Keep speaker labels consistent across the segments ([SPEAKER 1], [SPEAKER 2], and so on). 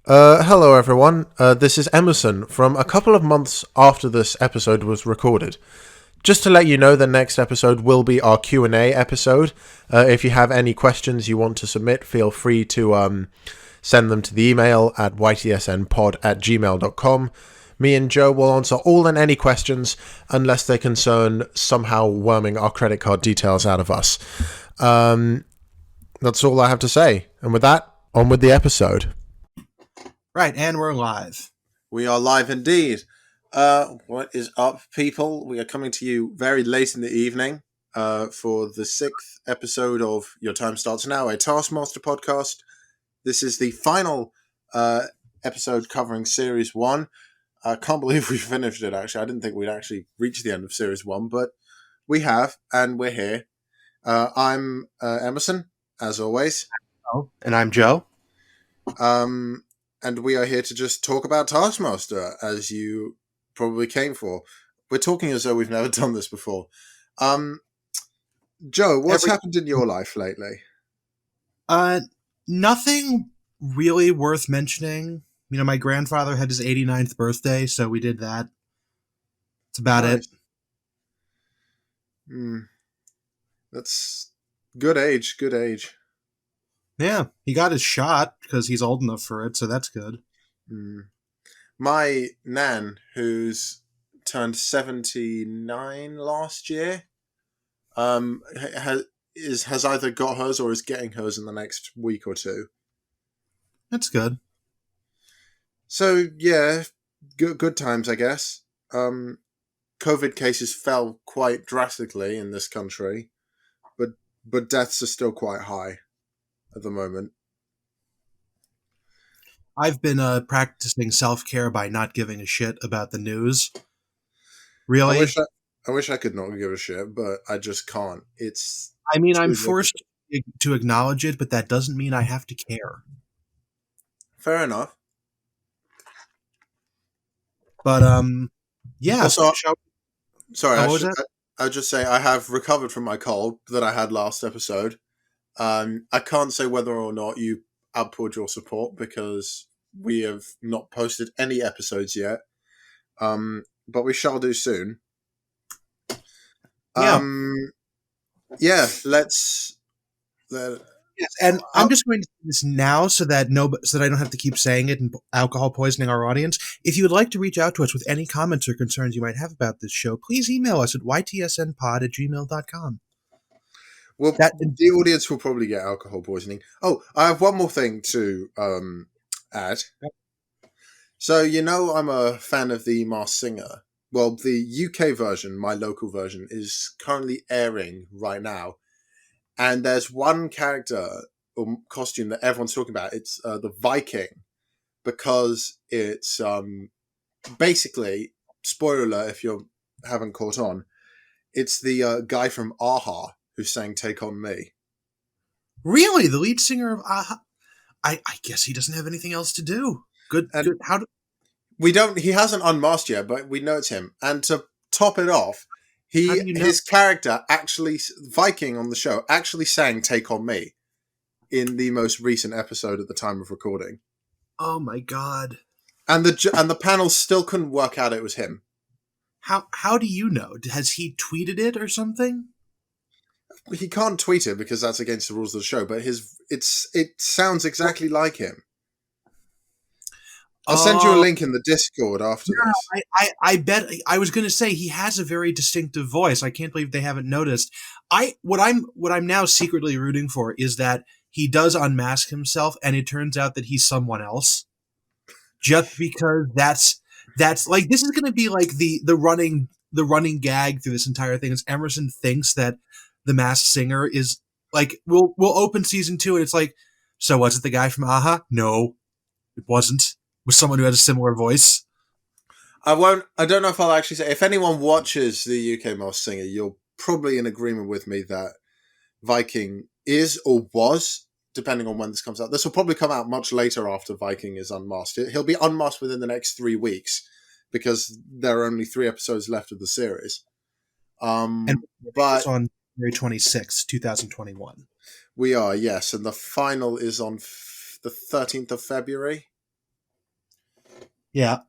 [SPEAKER 1] Hello everyone. This is Emerson from a couple of months after this episode was recorded. Just to let you know, the next episode will be our Q&A episode. If you have any questions you want to submit, feel free to send them to the email at ytsnpod@gmail.com. Me and Joe will answer all and any questions unless they concern somehow worming our credit card details out of us. That's all I have to say. And with that, on with the episode.
[SPEAKER 2] Right, and we're live.
[SPEAKER 1] We are live indeed. What is up, people? We are coming to you very late in the evening for the 6th episode of Your Time Starts Now, a Taskmaster podcast. This is the final episode covering Series 1. I can't believe we finished it, actually. I didn't think we'd actually reach the end of Series 1, but we have, and we're here. I'm Emerson, as always.
[SPEAKER 2] Oh, and I'm Joe.
[SPEAKER 1] And we are here to just talk about Taskmaster, as you probably came for. We're talking as though we've never done this before. Joe, what's happened in your life lately?
[SPEAKER 2] Nothing really worth mentioning. You know, my grandfather had his 89th birthday, so we did that. That's about it.
[SPEAKER 1] That's good age, good age.
[SPEAKER 2] Yeah, he got his shot because he's old enough for it, so that's good.
[SPEAKER 1] My nan, who's turned 79 last year, has either got hers or is getting hers in the next week or two.
[SPEAKER 2] That's good.
[SPEAKER 1] So, yeah, good times, I guess. COVID cases fell quite drastically in this country, but deaths are still quite high at the moment.
[SPEAKER 2] I've been practicing self-care by not giving a shit about the news. Really?
[SPEAKER 1] I wish I could not give a shit, but I just can't.
[SPEAKER 2] I'm forced to acknowledge it, but that doesn't mean I have to care.
[SPEAKER 1] Fair enough.
[SPEAKER 2] But, yeah.
[SPEAKER 1] Also, sorry, I'll just say I have recovered from my cold that I had last episode. I can't say whether or not you outpoured your support because we have not posted any episodes yet. But we shall do soon. Let's.
[SPEAKER 2] Yes, and I'm just going to do this now so that I don't have to keep saying it and alcohol poisoning our audience. If you would like to reach out to us with any comments or concerns you might have about this show, please email us at ytsnpod@gmail.com.
[SPEAKER 1] Well, the audience will probably get alcohol poisoning. Oh, I have one more thing to add. Yep. So, you know, I'm a fan of The Masked Singer. Well, the UK version, my local version, is currently airing right now. And there's one character or costume that everyone's talking about. It's the Viking, because it's basically, spoiler alert if you haven't caught on, it's the guy from Aha who sang Take On Me.
[SPEAKER 2] Really? The lead singer of Aha? I guess he doesn't have anything else to do. Good.
[SPEAKER 1] He hasn't unmasked yet, but we know it's him. And to top it off, his character Viking on the show actually sang Take On Me in the most recent episode at the time of recording.
[SPEAKER 2] Oh my god.
[SPEAKER 1] And the panel still couldn't work out it was him.
[SPEAKER 2] How do you know? Has he tweeted it or something?
[SPEAKER 1] He can't tweet it because that's against the rules of the show, but it sounds exactly like him. I'll send you a link in the Discord after this.
[SPEAKER 2] I bet I was going to say he has a very distinctive voice. I can't believe they haven't noticed. What I'm now secretly rooting for is that he does unmask himself, and it turns out that he's someone else. Just because that's like, this is going to be like the running gag through this entire thing. Is Emerson thinks that the Masked Singer is like, we'll open season 2 and it's like, so was it the guy from Aha? No, it wasn't. With someone who had a similar voice.
[SPEAKER 1] I don't know if I'll actually say, if anyone watches the UK Masked Singer, you're probably in agreement with me that Viking is or was, depending on when this comes out. This will probably come out much later after Viking is unmasked. He'll be unmasked within the next 3 weeks because there are only 3 episodes left of the series.
[SPEAKER 2] But it's on February 26, 2021.
[SPEAKER 1] We are, yes, and the final is on the 13th of February.
[SPEAKER 2] Yeah.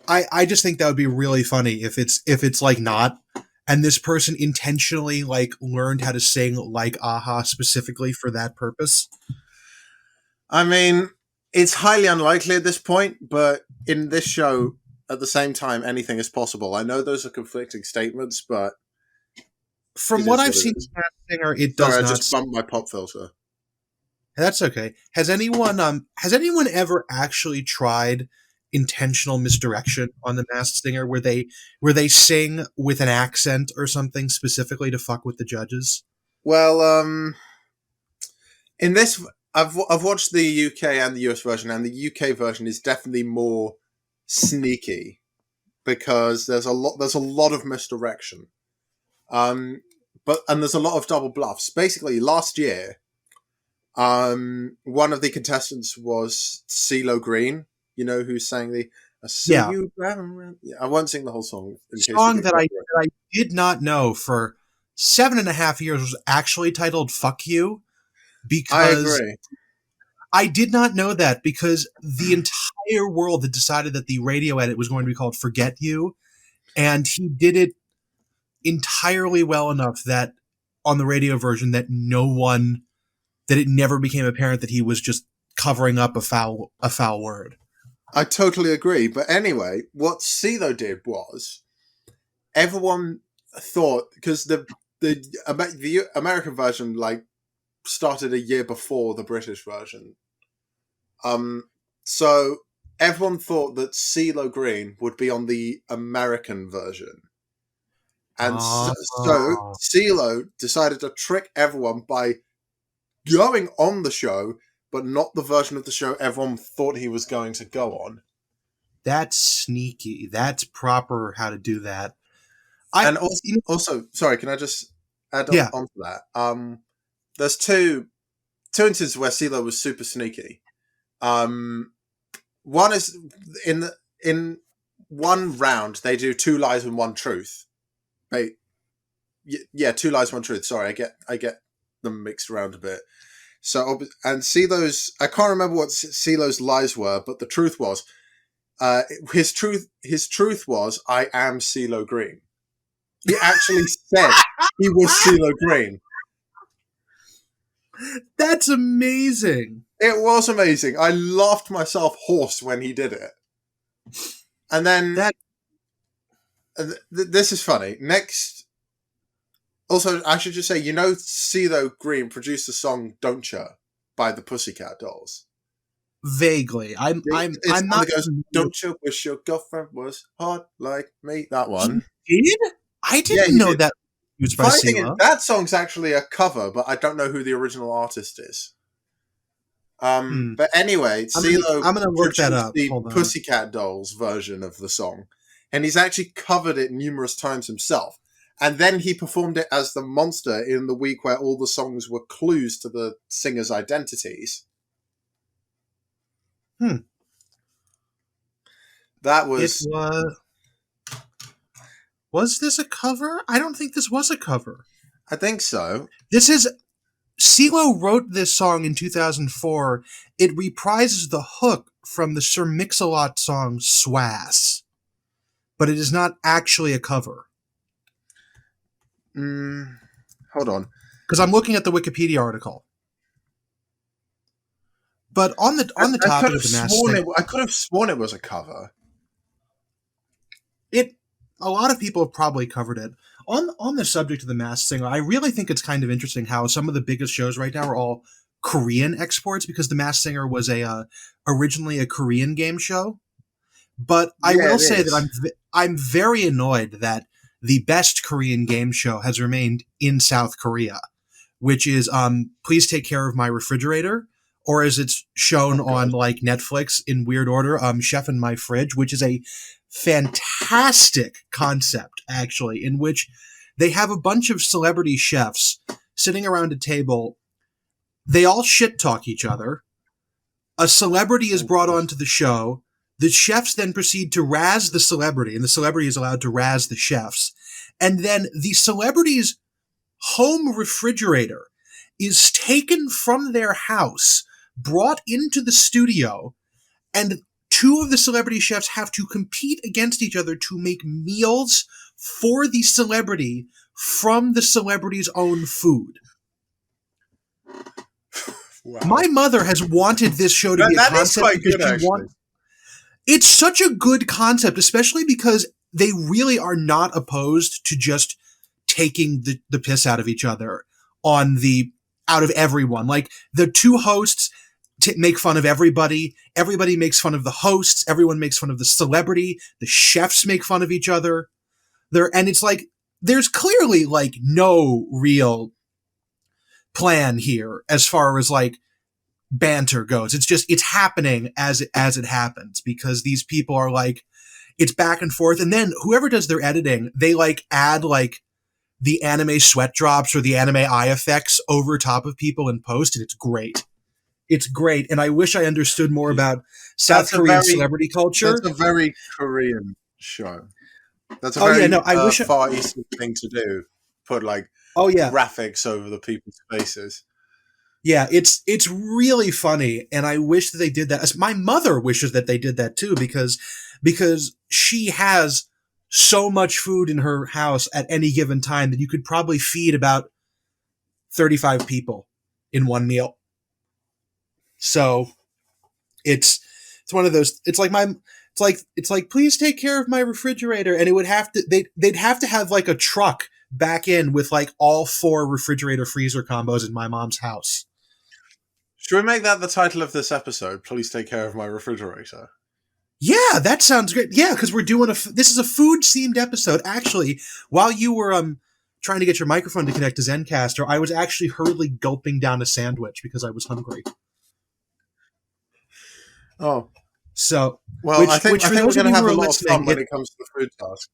[SPEAKER 2] I just think that would be really funny if it's like not, and this person intentionally like learned how to sing like Aha specifically for that purpose.
[SPEAKER 1] I mean, it's highly unlikely at this point, but in this show, at the same time, anything is possible. I know those are conflicting statements, but
[SPEAKER 2] From
[SPEAKER 1] it
[SPEAKER 2] what
[SPEAKER 1] is
[SPEAKER 2] I've
[SPEAKER 1] what it
[SPEAKER 2] seen,
[SPEAKER 1] is.
[SPEAKER 2] Masked Singer, it
[SPEAKER 1] Sorry,
[SPEAKER 2] does
[SPEAKER 1] I
[SPEAKER 2] not.
[SPEAKER 1] just bumped my pop filter.
[SPEAKER 2] That's okay. Has anyone ever actually tried intentional misdirection on the Masked Singer where they sing with an accent or something specifically to fuck with the judges?
[SPEAKER 1] Well, in this, I've watched the UK and the US version, and the UK version is definitely more sneaky because there's a lot of misdirection. And there's a lot of double bluffs. Basically, last year, one of the contestants was CeeLo Green. You know who sang the "I See
[SPEAKER 2] Yeah,
[SPEAKER 1] You Driving Around." Yeah, I won't sing the whole song in case we
[SPEAKER 2] song
[SPEAKER 1] get
[SPEAKER 2] that I
[SPEAKER 1] copyright.
[SPEAKER 2] that I did not know for 7.5 years was actually titled "Fuck You,"
[SPEAKER 1] I
[SPEAKER 2] because
[SPEAKER 1] agree.
[SPEAKER 2] I did not know that because the entire world had decided that the radio edit was going to be called "Forget You," and he did it entirely well enough that on the radio version that it never became apparent that he was just covering up a foul word.
[SPEAKER 1] I totally agree. But anyway, what CeeLo did was everyone thought because the American version like started a year before the British version. So everyone thought that CeeLo Green would be on the American version. And so
[SPEAKER 2] Oh,
[SPEAKER 1] CeeLo decided to trick everyone by going on the show, but not the version of the show everyone thought he was going to go on.
[SPEAKER 2] that's sneaky. That's proper how to do that. I
[SPEAKER 1] And also, sorry, can I just add
[SPEAKER 2] Yeah.
[SPEAKER 1] on to that? There's two instances where CeeLo was super sneaky. One is in one round they do 2 lies and 1 truth. Yeah, 2 lies, 1 truth. Sorry, I get them mixed around a bit. So and CeeLo's, I can't remember what CeeLo's lies were, but the truth was, his truth was, I am CeeLo Green. He actually said he was CeeLo Green.
[SPEAKER 2] That's amazing.
[SPEAKER 1] It was amazing. I laughed myself hoarse when he did it. And then
[SPEAKER 2] That
[SPEAKER 1] this is funny. Next, also, I should just say, CeeLo Green produced the song "Don't Ya" by the Pussycat Dolls.
[SPEAKER 2] vaguely. I'm
[SPEAKER 1] It's
[SPEAKER 2] I'm
[SPEAKER 1] the one
[SPEAKER 2] not.
[SPEAKER 1] that goes, "Don't you wish your girlfriend was hot like me?" That one.
[SPEAKER 2] He did? I
[SPEAKER 1] Yeah,
[SPEAKER 2] didn't
[SPEAKER 1] he
[SPEAKER 2] know
[SPEAKER 1] did.
[SPEAKER 2] that was by
[SPEAKER 1] Funny thing is,
[SPEAKER 2] CeeLo.
[SPEAKER 1] that song's actually a cover, but I don't know who the original artist is. But anyway, CeeLo
[SPEAKER 2] I'm gonna look that
[SPEAKER 1] produced
[SPEAKER 2] up.
[SPEAKER 1] the
[SPEAKER 2] Hold on.
[SPEAKER 1] Pussycat Dolls version of the song, and he's actually covered it numerous times himself. And then he performed it as the monster in the week where all the songs were clues to the singers' identities. That
[SPEAKER 2] It
[SPEAKER 1] was,
[SPEAKER 2] was this a cover? I don't think this was a cover.
[SPEAKER 1] I think so.
[SPEAKER 2] This is CeeLo wrote this song in 2004. It reprises the hook from the Sir Mix-a-Lot song "Swass," but it is not actually a cover.
[SPEAKER 1] Hold on.
[SPEAKER 2] Because I'm looking at the Wikipedia article. But on the
[SPEAKER 1] I
[SPEAKER 2] topic
[SPEAKER 1] could
[SPEAKER 2] of
[SPEAKER 1] have
[SPEAKER 2] the Masked
[SPEAKER 1] sworn
[SPEAKER 2] Singer,
[SPEAKER 1] I could have sworn it was a cover.
[SPEAKER 2] a lot of people have probably covered it. On the subject of the Masked Singer, I really think it's kind of interesting how some of the biggest shows right now are all Korean exports because the Masked Singer was originally a Korean game show. But I
[SPEAKER 1] Yeah,
[SPEAKER 2] will
[SPEAKER 1] it
[SPEAKER 2] say
[SPEAKER 1] is.
[SPEAKER 2] that I'm very annoyed that the best Korean game show has remained in South Korea, which is Please Take Care of My Refrigerator, or as it's shown on like Netflix in weird order, Chef in My Fridge, which is a fantastic concept actually, in which they have a bunch of celebrity chefs sitting around a table. They all shit talk each other. A celebrity is brought onto the show. The chefs then proceed to razz the celebrity, and the celebrity is allowed to razz the chefs. And then the celebrity's home refrigerator is taken from their house, brought into the studio, and two of the celebrity chefs have to compete against each other to make meals for the celebrity from the celebrity's own food.
[SPEAKER 1] Wow.
[SPEAKER 2] My mother has wanted this show to be a
[SPEAKER 1] That
[SPEAKER 2] concept
[SPEAKER 1] is quite
[SPEAKER 2] because
[SPEAKER 1] good, actually.
[SPEAKER 2] It's such a good concept, especially because they really are not opposed to just taking the piss out of each other out of everyone. Like, the two hosts make fun of everybody. Everybody makes fun of the hosts. Everyone makes fun of the celebrity. The chefs make fun of each other. And it's like, there's clearly like no real plan here as far as like banter goes. It's happening as it happens, because these people are like, it's back and forth. And then whoever does their editing, they like add like the anime sweat drops or the anime eye effects over top of people in post. And it's great. It's great. And I wish I understood more about South Korean celebrity culture.
[SPEAKER 1] That's a very Korean show. That's a very Far Eastern thing to do. Put like graphics over the people's faces.
[SPEAKER 2] Yeah, it's really funny, and I wish that they did that. My mother wishes that they did that too, because she has so much food in her house at any given time that you could probably feed about 35 people in one meal. So it's one of those. It's like please take care of my refrigerator, and it would have to they'd have to have like a truck back in with like all 4 refrigerator freezer combos in my mom's house.
[SPEAKER 1] Should we make that the title of this episode? Please take care of my refrigerator.
[SPEAKER 2] Yeah, that sounds great. Yeah, because we're doing this is a food themed episode. Actually, while you were trying to get your microphone to connect to Zencaster, I was actually hurriedly gulping down a sandwich because I was hungry.
[SPEAKER 1] Oh,
[SPEAKER 2] so
[SPEAKER 1] I think we're going to have a lot of fun when it comes to the food task.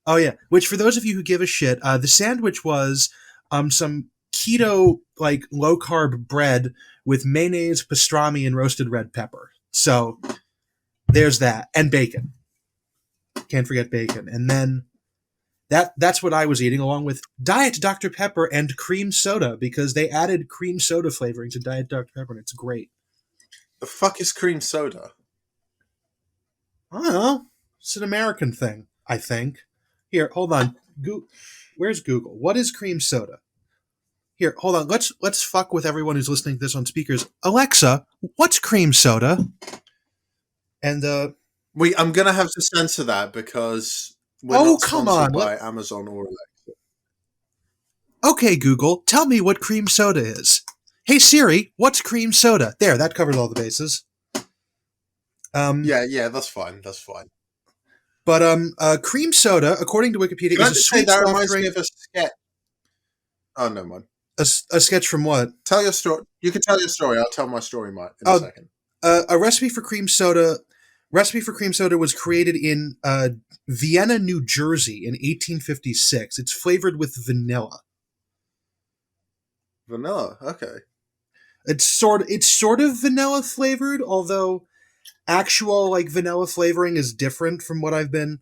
[SPEAKER 2] Oh yeah, which for those of you who give a shit, the sandwich was some keto like low carb bread with mayonnaise, pastrami, and roasted red pepper. So there's that, and bacon. Can't forget bacon. And then that's what I was eating, along with Diet Dr. Pepper and cream soda, because they added cream soda flavoring to Diet Dr. Pepper, and it's great.
[SPEAKER 1] The fuck is cream soda?
[SPEAKER 2] I don't know. It's an American thing, I think. Here, hold on. Where's Google? What is cream soda? Here, hold on. Let's fuck with everyone who's listening to this on speakers. Alexa, what's cream soda? And
[SPEAKER 1] I'm gonna have to censor that because we're not sponsored by Amazon or Alexa.
[SPEAKER 2] Okay, Google, tell me what cream soda is. Hey Siri, what's cream soda? There, that covers all the bases.
[SPEAKER 1] Yeah, that's fine. That's fine.
[SPEAKER 2] But cream soda, according to Wikipedia, is a sweet
[SPEAKER 1] that
[SPEAKER 2] soft
[SPEAKER 1] reminds
[SPEAKER 2] drink.
[SPEAKER 1] me of a sketch. Oh, no, man.
[SPEAKER 2] A sketch from what?
[SPEAKER 1] Tell your story. You can tell your story. I'll tell my story in a second.
[SPEAKER 2] A recipe for cream soda. Recipe for cream soda was created in Vienna, New Jersey, in 1856. It's flavored with vanilla.
[SPEAKER 1] Vanilla, okay.
[SPEAKER 2] It's sort of vanilla flavored, although actual like vanilla flavoring is different from what I've been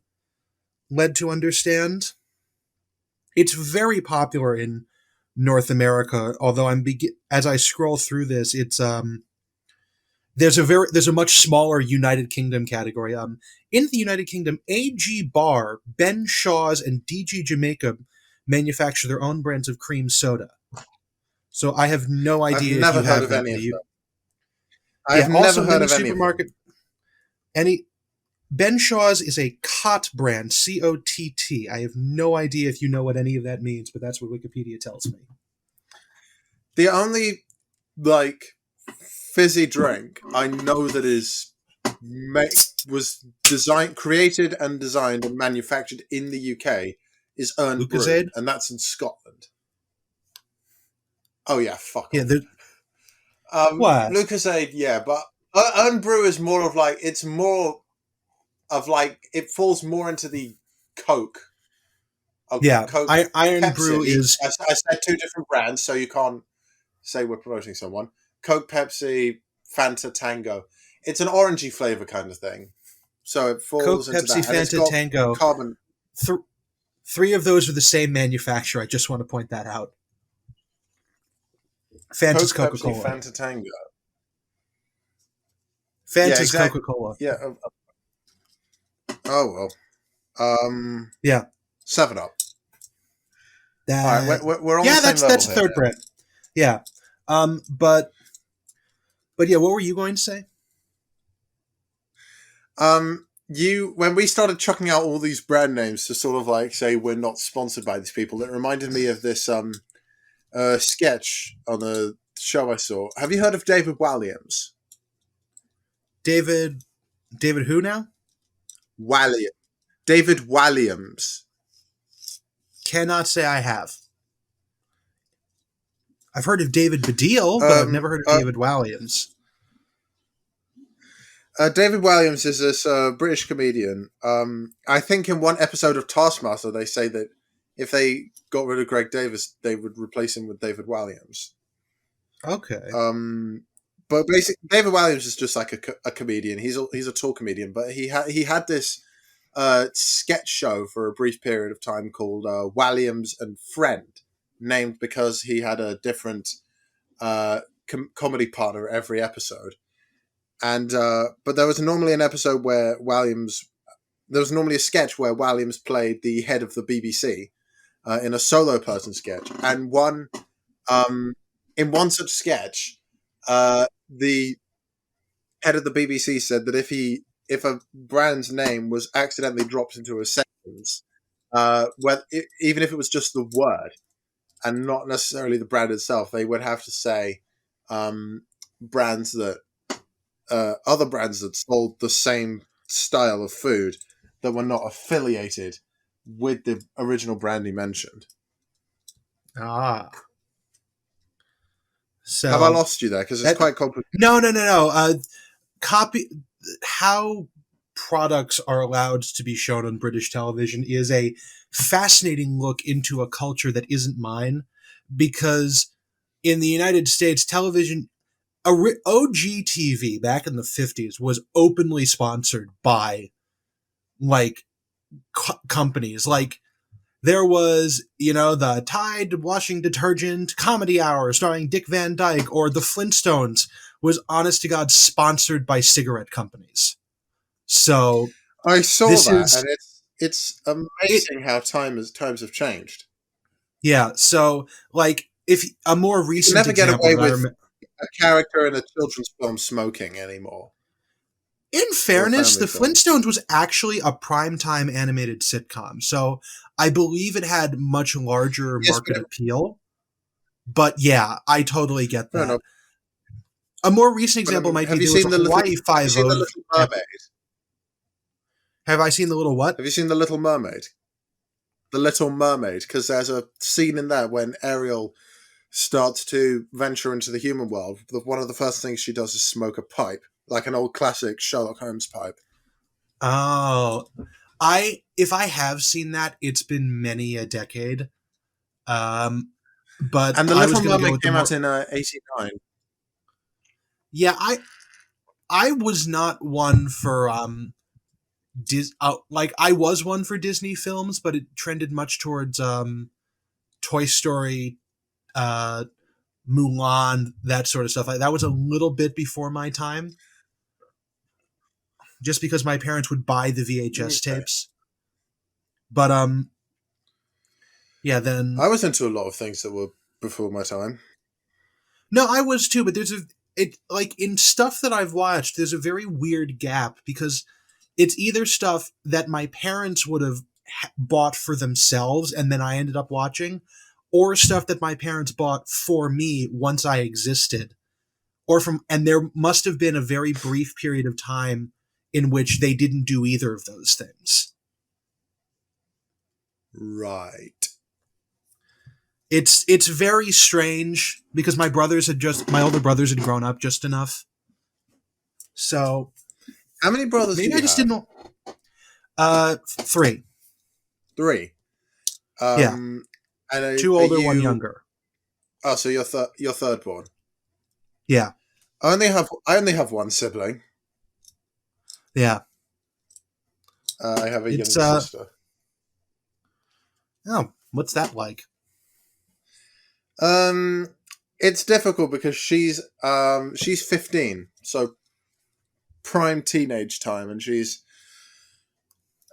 [SPEAKER 2] led to understand. It's very popular in North America, although as I scroll through this, it's there's a much smaller United Kingdom category. In the United Kingdom, AG Bar, Ben Shaw's, and DG Jamaica manufacture their own brands of cream soda. So I have no idea.
[SPEAKER 1] I've never heard of any of them. I've never heard of any supermarket.
[SPEAKER 2] Ben Shaw's is a Cott brand, COTT. I have no idea if you know what any of that means, but that's what Wikipedia tells me.
[SPEAKER 1] The only fizzy drink I know that was created and designed and manufactured in the UK is Earn Brew, and that's in Scotland. Oh yeah, fuck.
[SPEAKER 2] Yeah,
[SPEAKER 1] what? Lucozade, yeah, but Earn Brew is more of it falls more into the Coke.
[SPEAKER 2] Yeah,
[SPEAKER 1] Coke,
[SPEAKER 2] Iron Brew is.
[SPEAKER 1] I said 2 different brands, so you can't say we're promoting someone. Coke, Pepsi, Fanta, Tango. It's an orangey flavor kind of thing. So it falls
[SPEAKER 2] Coke,
[SPEAKER 1] into
[SPEAKER 2] Pepsi,
[SPEAKER 1] that.
[SPEAKER 2] Fanta, Tango.
[SPEAKER 1] Carbon.
[SPEAKER 2] 3 of those are the same manufacturer. I just want to point that out. Fanta's
[SPEAKER 1] Coke,
[SPEAKER 2] Coca-Cola.
[SPEAKER 1] Pepsi, Fanta, Tango. Yeah,
[SPEAKER 2] Fanta's
[SPEAKER 1] exactly.
[SPEAKER 2] Coca-Cola.
[SPEAKER 1] Yeah. Oh well. 7-Up. All right,
[SPEAKER 2] That
[SPEAKER 1] we're on the
[SPEAKER 2] yeah,
[SPEAKER 1] same level
[SPEAKER 2] that's a
[SPEAKER 1] here
[SPEAKER 2] third brand. Yeah. But yeah, what were you going to say?
[SPEAKER 1] now. When we started chucking out all these brand names to sort of like say we're not sponsored by these people, it reminded me of this sketch on a show I saw. Have you heard of David Walliams?
[SPEAKER 2] David who now?
[SPEAKER 1] Walliam. David Walliams.
[SPEAKER 2] Cannot say I have. I've heard of David Baddiel, but I've
[SPEAKER 1] Um,
[SPEAKER 2] never heard of
[SPEAKER 1] uh,
[SPEAKER 2] David Walliams.
[SPEAKER 1] David Walliams is this British comedian. I think in one episode of Taskmaster, they say that if they got rid of Greg Davis, they would replace him with David Walliams.
[SPEAKER 2] Okay.
[SPEAKER 1] But basically, David Walliams is just like a comedian. He's a tall comedian, but he had this sketch show for a brief period of time called Walliams and Friend, named because he had a different comedy partner every episode. And but there was normally an episode where there was normally a sketch where Walliams played the head of the BBC in a solo person sketch, and in one such sketch, the head of the BBC said that if a brand's name was accidentally dropped into a sentence, even if it was just the word and not necessarily the brand itself, they would have to say brands that other brands that sold the same style of food that were not affiliated with the original brand he mentioned.
[SPEAKER 2] Ah. So
[SPEAKER 1] have I lost you there? Because it's quite complicated.
[SPEAKER 2] No. Copy how products are allowed to be shown on British television is a fascinating look into a culture that isn't mine, because in the United States, television, OG TV back in the 50s was openly sponsored by like companies. Like there was, the Tide washing detergent comedy hour starring Dick Van Dyke, or the Flintstones was honest to God sponsored by cigarette companies. So
[SPEAKER 1] I saw that, and it's amazing how times have changed.
[SPEAKER 2] Yeah, so like if a more recent
[SPEAKER 1] you can never get away with
[SPEAKER 2] a
[SPEAKER 1] character in a children's film smoking anymore.
[SPEAKER 2] In fairness, the Flintstones was actually a primetime animated sitcom, so I believe it had much larger market appeal. But yeah, I totally get that.
[SPEAKER 1] No.
[SPEAKER 2] A more recent example might be there was a Hawaii Five-O.
[SPEAKER 1] Have you seen The Little Mermaid?
[SPEAKER 2] Have I seen The Little what?
[SPEAKER 1] Have you seen The Little Mermaid? The Little Mermaid, because there's a scene in there when Ariel starts to venture into the human world. One of the first things she does is smoke a pipe, like an old classic Sherlock Holmes pipe.
[SPEAKER 2] Oh, if I have seen that, it's been many a decade. But
[SPEAKER 1] and The Little Mermaid came out in '89.
[SPEAKER 2] Yeah, I was not one for I was one for Disney films, but it trended much towards Toy Story, Mulan, that sort of stuff. That was a little bit before my time, just because my parents would buy the VHS tapes. But yeah, then
[SPEAKER 1] I was into a lot of things that were before my time.
[SPEAKER 2] No, I was too, but in stuff that I've watched, there's a very weird gap, because it's either stuff that my parents would have bought for themselves and then I ended up watching, or stuff that my parents bought for me once I existed. And there must have been a very brief period of time in which they didn't do either of those things.
[SPEAKER 1] Right.
[SPEAKER 2] It's very strange, because my older brothers had grown up just enough. So
[SPEAKER 1] how many brothers
[SPEAKER 2] maybe
[SPEAKER 1] do you
[SPEAKER 2] I just
[SPEAKER 1] have?
[SPEAKER 2] Didn't 3.
[SPEAKER 1] 3.
[SPEAKER 2] Yeah.
[SPEAKER 1] And
[SPEAKER 2] 2 older, 1 younger.
[SPEAKER 1] Oh, so you're third born.
[SPEAKER 2] Yeah.
[SPEAKER 1] I only have one sibling.
[SPEAKER 2] Yeah.
[SPEAKER 1] I have a younger sister.
[SPEAKER 2] Oh, what's that like?
[SPEAKER 1] It's difficult because she's 15, so prime teenage time, and she's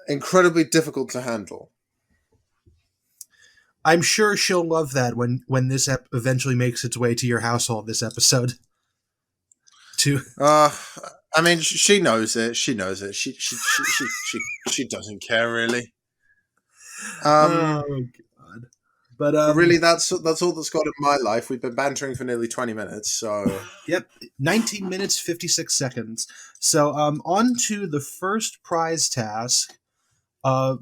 [SPEAKER 1] incredibly difficult to handle.
[SPEAKER 2] I'm sure she'll love that when this eventually makes its way to your household. This episode, too.
[SPEAKER 1] I mean, she knows it. She knows it. She doesn't care really.
[SPEAKER 2] Oh God! But
[SPEAKER 1] really, that's all that's got in my life. We've been bantering for nearly 20 minutes, so
[SPEAKER 2] yep, 19 minutes 56 seconds. So on to the first prize task to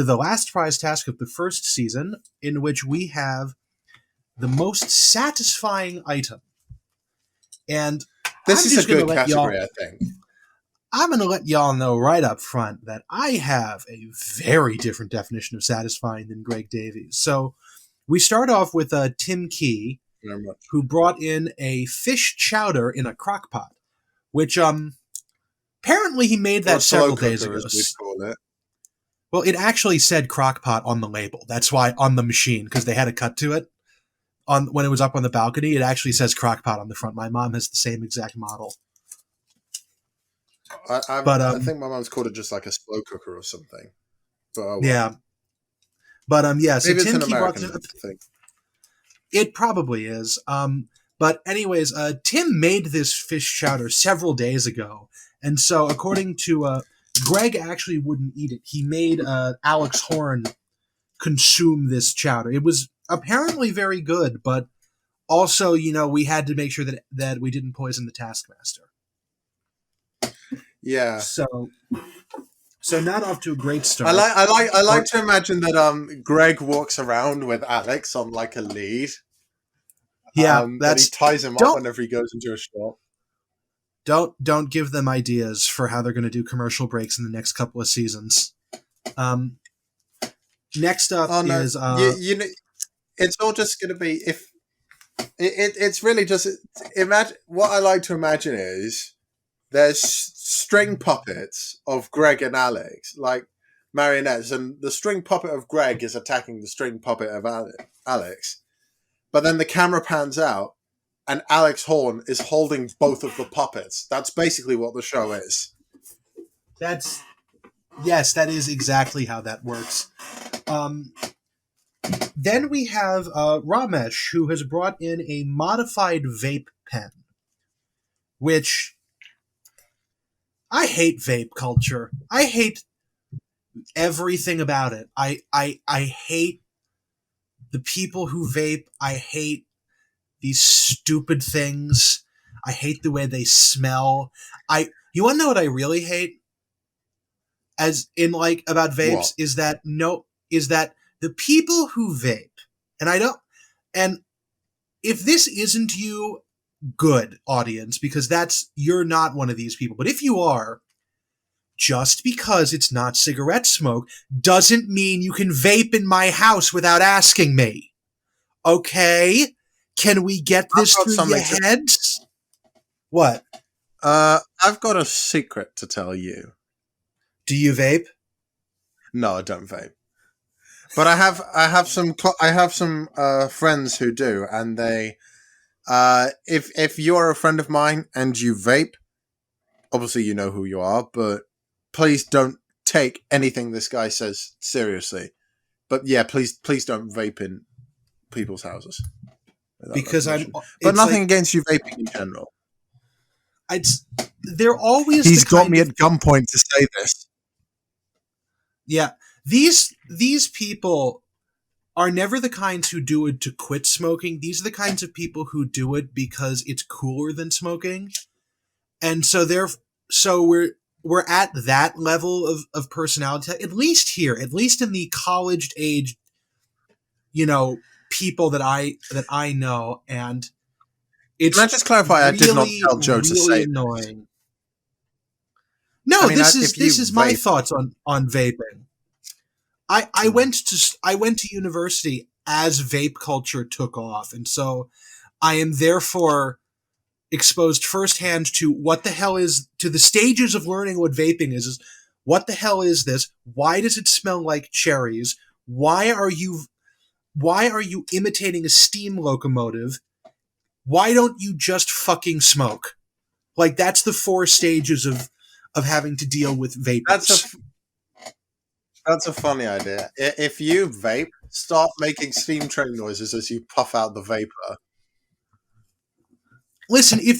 [SPEAKER 2] the last prize task of the first season, in which we have the most satisfying item. And
[SPEAKER 1] this is a good category, I think.
[SPEAKER 2] I'm going to let y'all know right up front that I have a very different definition of satisfying than Greg Davies. So we start off with Tim Key, who brought in a fish chowder in a crock pot, which apparently he made that several days ago.
[SPEAKER 1] As we call it.
[SPEAKER 2] Well, it actually said crock pot on the label. That's why on the machine, because they had a cut to it. When it was up on the balcony, it actually says crock pot on the front. My mom has the same exact model.
[SPEAKER 1] I think my mom's called it just like a slow cooker or something. But, well.
[SPEAKER 2] Yeah. But yeah, so
[SPEAKER 1] maybe
[SPEAKER 2] Tim
[SPEAKER 1] it's an American
[SPEAKER 2] thing. It probably is. But anyways, Tim made this fish chowder several days ago. And so according to Greg actually wouldn't eat it. He made Alex Horn consume this chowder. It was apparently very good, but also, we had to make sure that we didn't poison the Taskmaster.
[SPEAKER 1] Yeah.
[SPEAKER 2] So not off to a great start.
[SPEAKER 1] I like to imagine that Greg walks around with Alex on like a lead.
[SPEAKER 2] Yeah,
[SPEAKER 1] that he ties him up whenever he goes into a shop.
[SPEAKER 2] Don't give them ideas for how they're going to do commercial breaks in the next couple of seasons. Next up is
[SPEAKER 1] it's all just going to be it's really just imagine. What I like to imagine is there's string puppets of Greg and Alex, like marionettes, and the string puppet of Greg is attacking the string puppet of Alex. But then the camera pans out, and Alex Horn is holding both of the puppets. That's basically what the show is.
[SPEAKER 2] Yes, that is exactly how that works. Then we have Romesh, who has brought in a modified vape pen, which I hate vape culture. I hate everything about it. I hate the people who vape. I hate these stupid things. I hate the way they smell. You want to know what I really hate? As in, like, about vapes, is that the people who vape, and if this isn't you, good audience, because you're not one of these people. But if you are, just because it's not cigarette smoke doesn't mean you can vape in my house without asking me. Okay? Can we get this through your heads? What?
[SPEAKER 1] I've got a secret to tell you.
[SPEAKER 2] Do you vape?
[SPEAKER 1] No, I don't vape. But I have some friends who do, and they if you're a friend of mine and you vape, obviously you know who you are, but please don't take anything this guy says seriously. But yeah, please don't vape in people's houses.
[SPEAKER 2] Because
[SPEAKER 1] but nothing against you vaping in general.
[SPEAKER 2] They're always.
[SPEAKER 1] He's got me at gunpoint to say this.
[SPEAKER 2] Yeah, these people are never the kinds who do it to quit smoking. These are the kinds of people who do it because it's cooler than smoking, and so we're at that level of personality. At least in the college age, people that I know, and it's.
[SPEAKER 1] Can I just clarify? Really, I did not tell Joe
[SPEAKER 2] really
[SPEAKER 1] to say
[SPEAKER 2] annoying. This. No, this is my thoughts on vaping. I went to university as vape culture took off, and so I am therefore exposed firsthand to what the hell is to the stages of learning what vaping is what the hell is this? Why does it smell like cherries? Why are you imitating a steam locomotive? Why don't you just fucking smoke? Like that's the 4 stages of having to deal with vapors.
[SPEAKER 1] That's a funny idea. If you vape, start making steam train noises as you puff out the vapor.
[SPEAKER 2] Listen, if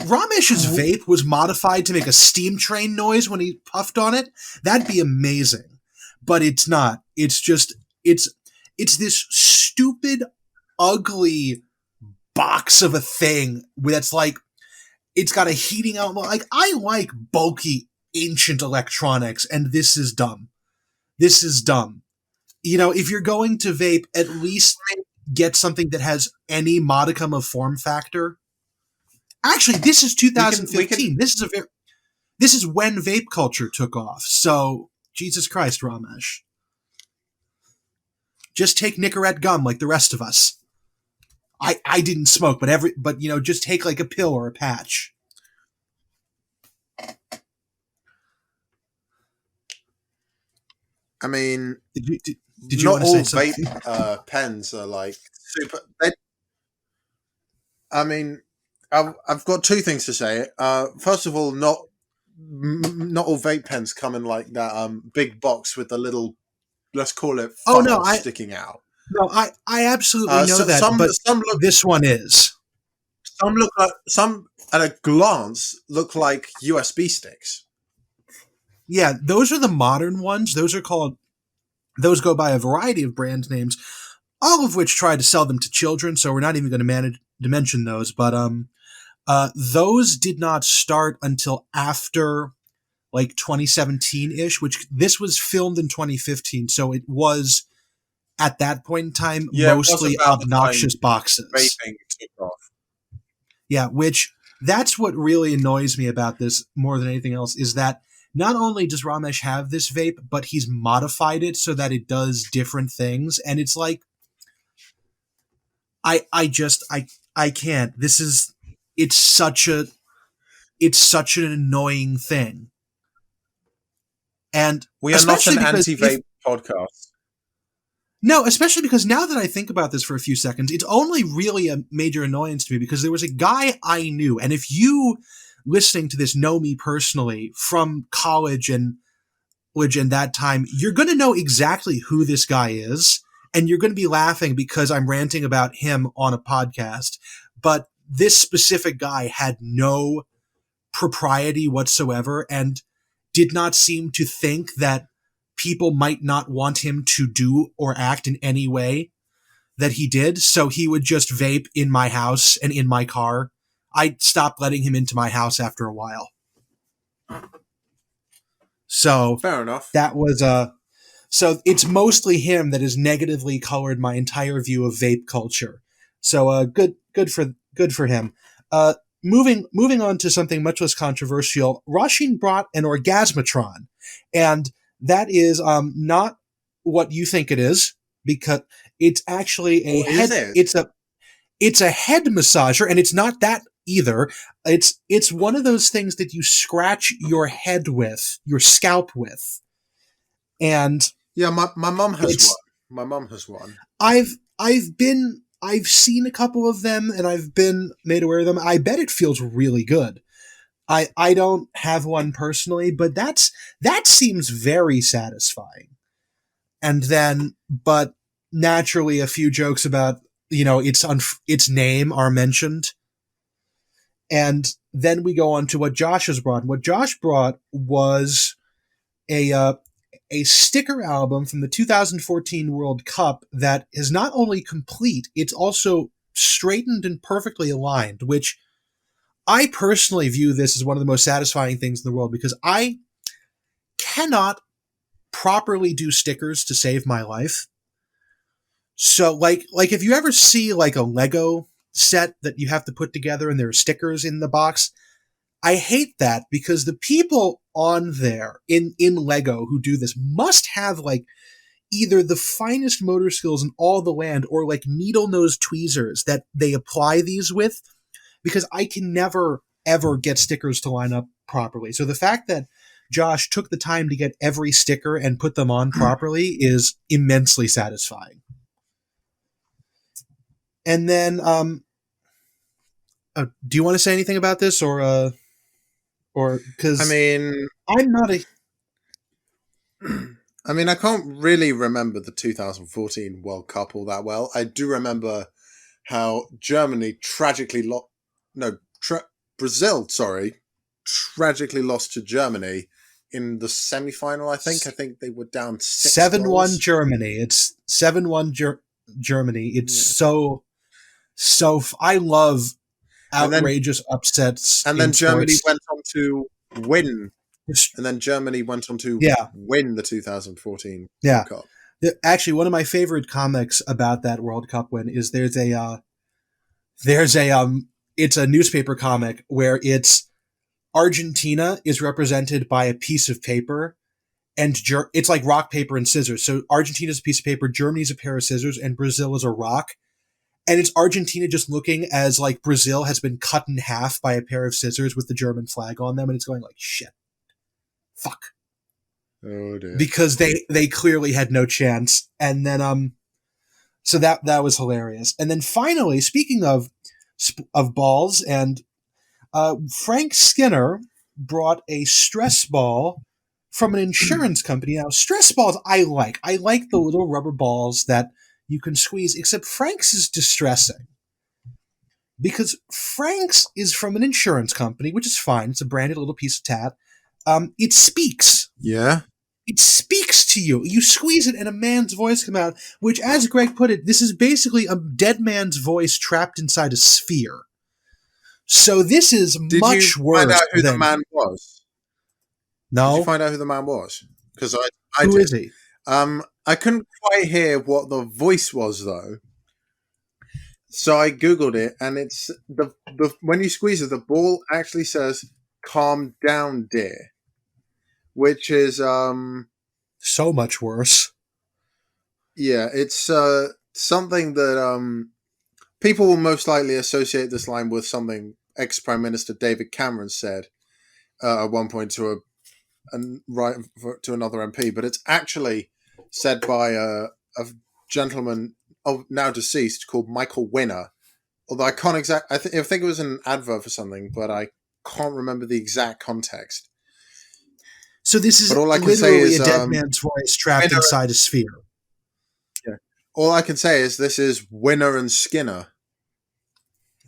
[SPEAKER 2] Romesh's vape was modified to make a steam train noise when he puffed on it, that'd be amazing. But it's not. It's just it's this stupid, ugly box of a thing that's like it's got a heating element. Like I like bulky ancient electronics, and this is dumb. This is dumb. You know, if you're going to vape, at least get something that has any modicum of form factor. Actually, this is 2015. This is when vape culture took off. So, Jesus Christ, Romesh. Just take Nicorette gum like the rest of us. I didn't smoke, but you know, just take like a pill or a patch.
[SPEAKER 1] I mean,
[SPEAKER 2] did you
[SPEAKER 1] not
[SPEAKER 2] all
[SPEAKER 1] vape pens are like super. I mean, I've got 2 things to say. First of all, not all vape pens come in like that big box with the little, let's call it, funnel sticking out.
[SPEAKER 2] No, I absolutely know that. But some look, this one is.
[SPEAKER 1] Some at a glance look like USB sticks.
[SPEAKER 2] Yeah, those are the modern ones. Those go by a variety of brand names, all of which try to sell them to children. So we're not even going to mention those. But those did not start until after like 2017-ish, which this was filmed in 2015. So it was at that point in time mostly obnoxious boxes.
[SPEAKER 1] Vaping took off.
[SPEAKER 2] Yeah, which that's what really annoys me about this more than anything else is that not only does Romesh have this vape, but he's modified it so that it does different things. And it's like, I can't. It's such an annoying thing. And
[SPEAKER 1] we are not an anti-vape podcast.
[SPEAKER 2] No, especially because now that I think about this for a few seconds, it's only really a major annoyance to me because there was a guy I knew. And if you listening to this know me personally from college and that time, you're going to know exactly who this guy is. And you're going to be laughing because I'm ranting about him on a podcast. But this specific guy had no propriety whatsoever and did not seem to think that people might not want him to do or act in any way that he did. So he would just vape in my house and in my car. I stopped letting him into my house after a while. So
[SPEAKER 1] fair enough.
[SPEAKER 2] That was so it's mostly him that has negatively colored my entire view of vape culture. So good for him. Moving on to something much less controversial. Roshin brought an orgasmatron, and that is not what you think it is, because it's actually a head. It's a head massager, and it's not that either. It's one of those things that you scratch your head with, your scalp with, and
[SPEAKER 1] yeah, my mom has one. My mom has one.
[SPEAKER 2] I've seen a couple of them, and I've been made aware of them. I bet it feels really good. I don't have one personally, but that seems very satisfying. And then, but naturally, a few jokes about its name are mentioned. And then we go on to what Josh has brought. What Josh brought was a sticker album from the 2014 World Cup that is not only complete, it's also straightened and perfectly aligned, which I personally view this as one of the most satisfying things in the world because I cannot properly do stickers to save my life. So like if you ever see like a Lego set that you have to put together and there are stickers in the box, I hate that because the people on there in Lego who do this must have like either the finest motor skills in all the land or like needle nose tweezers that they apply these with, because I can never ever get stickers to line up properly. So the fact that Josh took the time to get every sticker and put them on properly is immensely satisfying. And then, do you want to say anything about this or? Or because
[SPEAKER 1] mean,
[SPEAKER 2] I'm not a
[SPEAKER 1] I can't really remember the 2014 World Cup all that well. I do remember how Germany Brazil, sorry, tragically lost to Germany in the semi-final. I think they were down
[SPEAKER 2] 7-1
[SPEAKER 1] 6 goals.
[SPEAKER 2] Germany. It's 7-1 Germany. It's
[SPEAKER 1] Yeah.
[SPEAKER 2] I love
[SPEAKER 1] And then
[SPEAKER 2] outrageous upsets
[SPEAKER 1] and
[SPEAKER 2] in
[SPEAKER 1] then Germany
[SPEAKER 2] sports.
[SPEAKER 1] went on to win. And then Germany went on to
[SPEAKER 2] Yeah,
[SPEAKER 1] win the 2014
[SPEAKER 2] yeah.
[SPEAKER 1] World Cup.
[SPEAKER 2] Actually, one of my favorite comics about that World Cup win is there's a it's a newspaper comic where it's Argentina is represented by a piece of paper, and it's like rock, paper, and scissors. So Argentina's a piece of paper, Germany's a pair of scissors, and Brazil is a rock. And it's Argentina just looking as like Brazil has been cut in half by a pair of scissors with the German flag on them, and it's going like, shit, fuck.
[SPEAKER 1] Oh dear.
[SPEAKER 2] Because they clearly had no chance. And then so that was hilarious. And then finally, speaking of balls, and Frank Skinner brought a stress ball from an insurance company. Now, stress balls I like. I like the little rubber balls that you can squeeze, except Frank's is distressing. Because Frank's is from an insurance company, which is fine. It's a branded little piece of tat. It speaks.
[SPEAKER 1] Yeah.
[SPEAKER 2] It speaks to you. You squeeze it and a man's voice comes out, which, as Greg put it, this is basically a dead man's voice trapped inside a sphere. So this is much worse.
[SPEAKER 1] Did you find out who the man was?
[SPEAKER 2] No.
[SPEAKER 1] Did you find out who the man was? Because I
[SPEAKER 2] Who
[SPEAKER 1] did.
[SPEAKER 2] is he?
[SPEAKER 1] I couldn't quite hear what the voice was though. So I googled it, and it's the when you squeeze it, the ball actually says "Calm down, dear," which is
[SPEAKER 2] so much worse.
[SPEAKER 1] Yeah, it's something that people will most likely associate this line with something ex-Prime Minister David Cameron said at one point to to another MP, but it's actually said by a gentleman now deceased called Michael Winner. Although I can't I think it was an advert for something, but I can't remember the exact context.
[SPEAKER 2] So this is
[SPEAKER 1] all I can
[SPEAKER 2] literally
[SPEAKER 1] say is,
[SPEAKER 2] a dead man's voice trapped inside a sphere.
[SPEAKER 1] Yeah. All I can say is this is Winner and Skinner.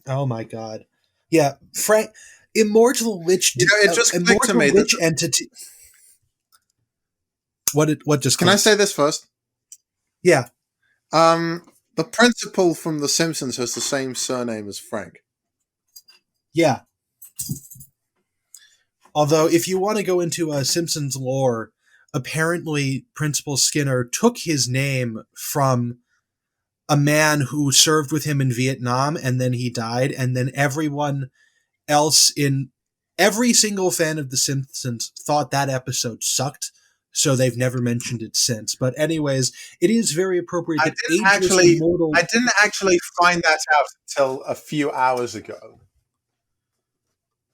[SPEAKER 2] Oh my god! Yeah, Frank, immortal lich.
[SPEAKER 1] It just clicked to me.
[SPEAKER 2] Lich entity. What just?
[SPEAKER 1] Can I say this first?
[SPEAKER 2] Yeah.
[SPEAKER 1] The principal from The Simpsons has the same surname as Frank.
[SPEAKER 2] Yeah. Although, if you want to go into Simpsons lore, apparently Principal Skinner took his name from a man who served with him in Vietnam, and then he died, and then everyone else every single fan of The Simpsons thought that episode sucked, so they've never mentioned it since. But anyways, it is very appropriate that
[SPEAKER 1] I didn't actually find that out until a few hours ago.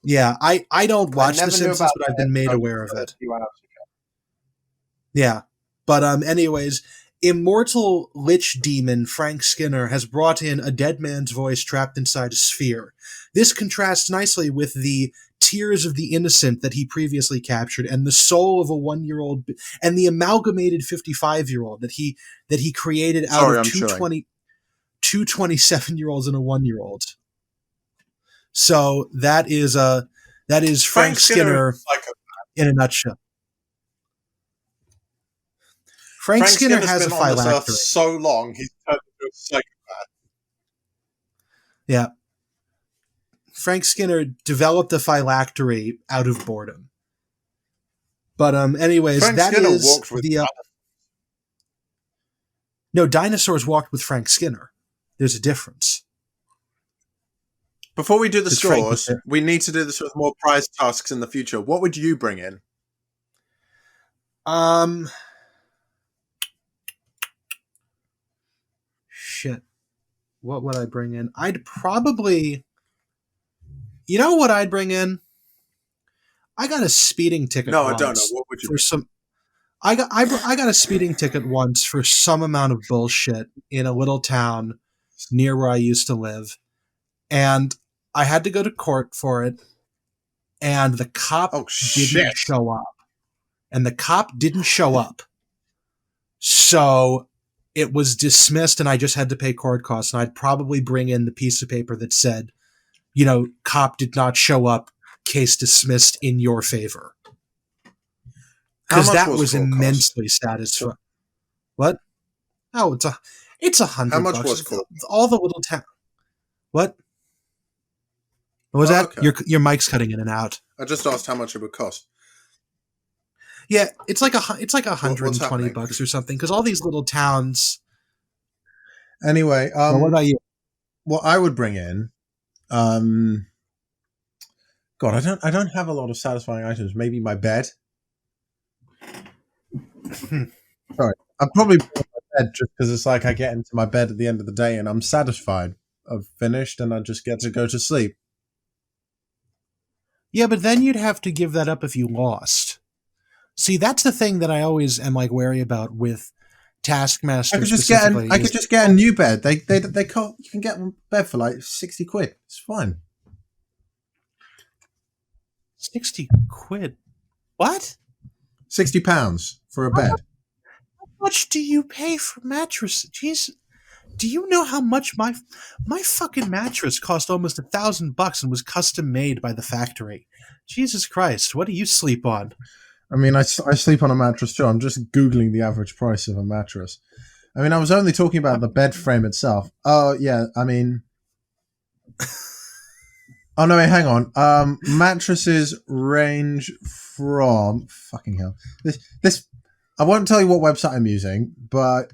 [SPEAKER 2] Yeah, I don't watch The Simpsons, but I've been made aware of it. Yeah, but anyways, immortal lich demon Frank Skinner has brought in a dead man's voice trapped inside a sphere. This contrasts nicely with the tears of the innocent that he previously captured, and the soul of a 1-year-old, and the amalgamated 55-year-old that he created out of two 27-year-olds and a 1-year-old. So that is Frank Skinner in a nutshell. Frank Skinner has been a phylactery. On this earth
[SPEAKER 1] so long, he's turned into a psychopath.
[SPEAKER 2] Yeah. Frank Skinner developed a phylactery out of boredom. But anyways,
[SPEAKER 1] Frank
[SPEAKER 2] that
[SPEAKER 1] Skinner
[SPEAKER 2] is
[SPEAKER 1] walked with
[SPEAKER 2] No, dinosaurs walked with Frank Skinner. There's a difference.
[SPEAKER 1] Before we do the scores, we need to do this with more prize tasks in the future. What would you bring in?
[SPEAKER 2] Shit. What would I bring in? I'd probably... You know what I'd bring in? I got a speeding ticket once.
[SPEAKER 1] I don't know. What would you
[SPEAKER 2] bring? I got a speeding ticket once for some amount of bullshit in a little town near where I used to live. And I had to go to court for it. and the cop didn't show up. So it was dismissed, and I just had to pay court costs, and I'd probably bring in the piece of paper that said, cop did not show up, case dismissed in your favor. Because that was immensely satisfying. What? Oh, it's $100.
[SPEAKER 1] How much was court?
[SPEAKER 2] All the little town. What? What was that? Okay. Your mic's cutting in and out.
[SPEAKER 1] I just asked how much it would cost.
[SPEAKER 2] Yeah, it's like $120 or something, because all these little towns.
[SPEAKER 3] Anyway,
[SPEAKER 2] what about you?
[SPEAKER 3] What I would bring in, God, I don't have a lot of satisfying items. Maybe my bed. Sorry, I'm probably bring my bed just because it's like I get into my bed at the end of the day and I'm satisfied. I've finished and I just get to go to sleep.
[SPEAKER 2] Yeah, but then you'd have to give that up if you lost. See, that's the thing that I always am wary about with Taskmaster.
[SPEAKER 3] I could just get a new bed. They call, you can get a bed for like £60. It's fine.
[SPEAKER 2] £60? What?
[SPEAKER 3] £60 for a bed.
[SPEAKER 2] How much do you pay for mattresses? Jeez, do you know how much my fucking mattress cost? Almost $1,000 and was custom made by the factory. Jesus Christ, what do you sleep on?
[SPEAKER 3] I mean, I sleep on a mattress too. I'm just Googling the average price of a mattress. I mean, I was only talking about the bed frame itself. Oh, yeah, I mean... Oh, no, wait, hang on. Mattresses range from... Fucking hell. This I won't tell you what website I'm using, but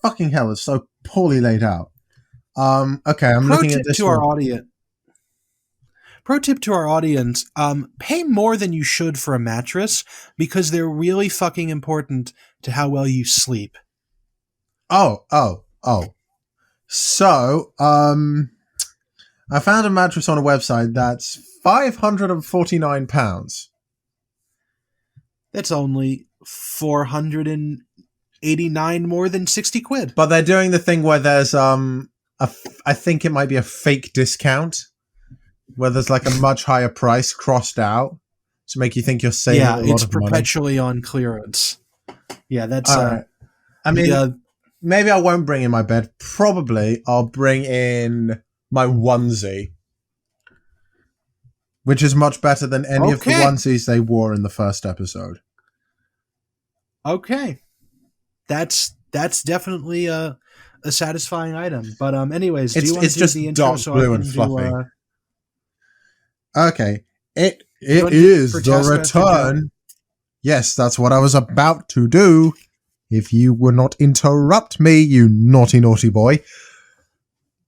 [SPEAKER 3] fucking hell, it's so poorly laid out. Okay, I'm looking at this one.
[SPEAKER 2] Pro tip to our audience, pay more than you should for a mattress because they're really fucking important to how well you sleep.
[SPEAKER 3] Oh. So, I found a mattress on a website that's £549.
[SPEAKER 2] That's only $489 more than £60.
[SPEAKER 3] But they're doing the thing where there's, I think it might be a fake discount. Where there's like a much higher price crossed out to make you think you're saving a lot of money. Yeah, it's
[SPEAKER 2] perpetually on clearance. Yeah, that's...
[SPEAKER 3] Right. I mean, maybe I won't bring in my bed. Probably I'll bring in my onesie. Which is much better than any of the onesies they wore in the first episode.
[SPEAKER 2] Okay. That's definitely a satisfying item. But anyways, do you want to do the intro
[SPEAKER 3] dark blue and fluffy. Okay, it is the return. Yes, that's what I was about to do. If you would not interrupt me, you naughty boy.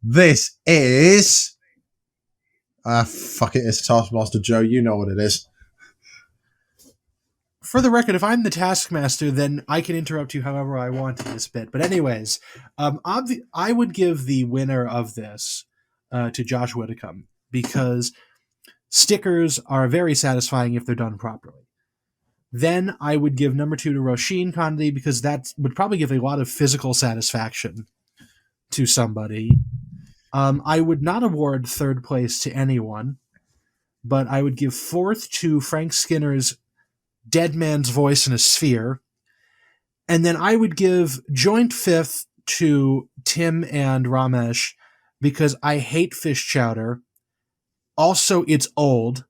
[SPEAKER 3] This is... fuck it, it's Taskmaster Joe. You know what it is.
[SPEAKER 2] For the record, if I'm the Taskmaster, then I can interrupt you however I want in this bit. But anyways, I would give the winner of this to Josh Whitcomb because... stickers are very satisfying if they're done properly. Then I would give number 2 to Roisin Candies because that would probably give a lot of physical satisfaction to somebody. I would not award third place to anyone, but I would give fourth to Frank Skinner's Dead Man's Voice in a Sphere. And then I would give joint fifth to Tim and Romesh because I hate fish chowder. Also, it's old,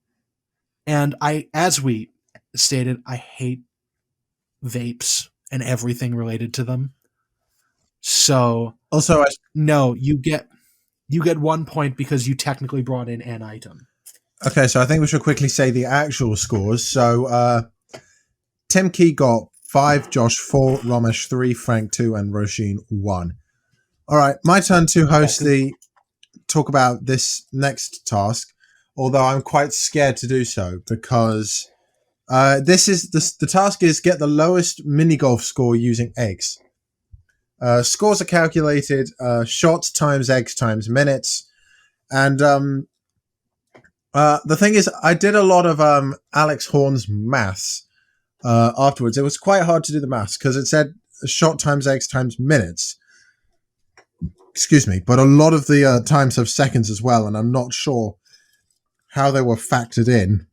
[SPEAKER 2] and as we stated, I hate vapes and everything related to them. So,
[SPEAKER 3] also,
[SPEAKER 2] no, you get 1 point because you technically brought in an item.
[SPEAKER 3] Okay, so I think we should quickly say the actual scores. So, Tim Key got 5, Josh 4, Romesh 3, Frank 2, and Roisin 1. All right, my turn to talk about this next task. Although I'm quite scared to do so because the task is get the lowest mini golf score using eggs. Scores are calculated shots times eggs times minutes, and the thing is, I did a lot of Alex Horn's maths afterwards. It was quite hard to do the maths because it said shot times eggs times minutes. Excuse me, but a lot of the times have seconds as well, and I'm not sure how they were factored in.